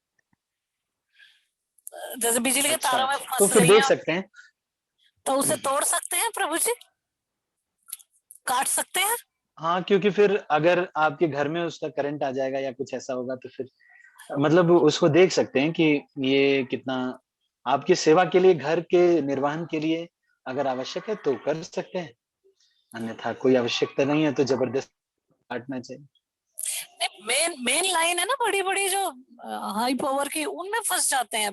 जैसे बिजली के तारों में फंस तो फिर देख सकते हैं, तो उसे तोड़ सकते हैं प्रभु जी, काट सकते हैं? हाँ, क्योंकि फिर अगर आपके घर में उसका करंट आ जाएगा या कुछ ऐसा होगा, तो फिर मतलब उसको देख सकते हैं कि ये कितना आपकी सेवा के लिए, घर के निर्वहन के लिए अगर आवश्यक है तो कर सकते हैं, अन्यथा कोई आवश्यकता नहीं है तो जबरदस्त काटना चाहिए। मेन लाइन है ना बड़ी बड़ी जो हाई पावर की, उनमें फंस जाते हैं,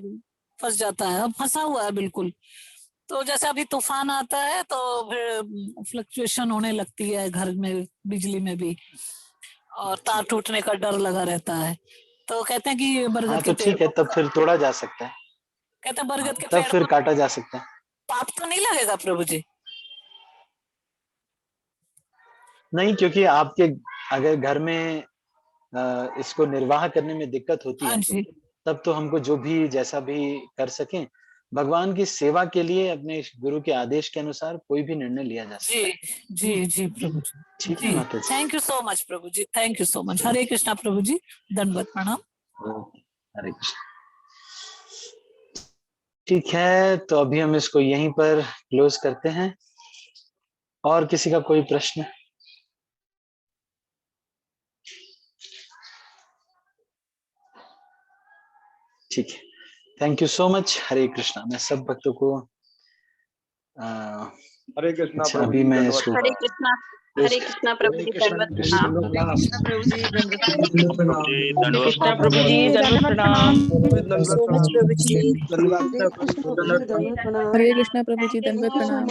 फंस जाता है, अब फंसा हुआ है बिल्कुल। तो जैसे अभी तूफान आता है तो फिर फ्लक्चुएशन होने लगती है घर में, बिजली में भी, और तार टूटने का डर लगा रहता है। तो कहते हैं कि बरगद के तो ठीक है, तब फिर तोड़ा जा सकता है, कहते हैं बरगद के तब पेड़ फिर काटा जा सकता है। पाप तो नहीं लगेगा प्रभु जी? नहीं, क्योंकि आपके अगर घर में इसको निर्वाह करने में दिक्कत होती हाँ है, जी। तब तो हमको जो भी जैसा भी कर सकें, भगवान की सेवा के लिए अपने गुरु के आदेश के अनुसार कोई भी निर्णय लिया जा सकता है। जी जी प्रभु जी। ठीक है जी, माता जी। थैंक यू सो मच प्रभु जी, thank you so much. Hare Krishna प्रभु जी, दंडवत प्रणाम। हरे कृष्ण। ठीक है, तो अभी हम इसको यहीं पर क्लोज करते हैं। और किसी का कोई प्रश्न? ठीक है, thank you so much. Hare Krishna. मैं सब भक्तों को हरे कृष्णा अच्छा, प्रभु अभी जी, मैं दंडवत इसको हरे कृष्णा प्रभु जी, दंडवत प्रणाम। हरे कृष्णा प्रभु जी, दंडवत प्रभु जी, दंडवत कृष्णा प्रभु जी, दंडवत प्रणाम। सो मच प्रभु जी, धन्यवाद हरे कृष्णा प्रभु जी, दंडवत प्रणाम। हरे कृष्णा प्रभु जी, दंडवत प्रणाम।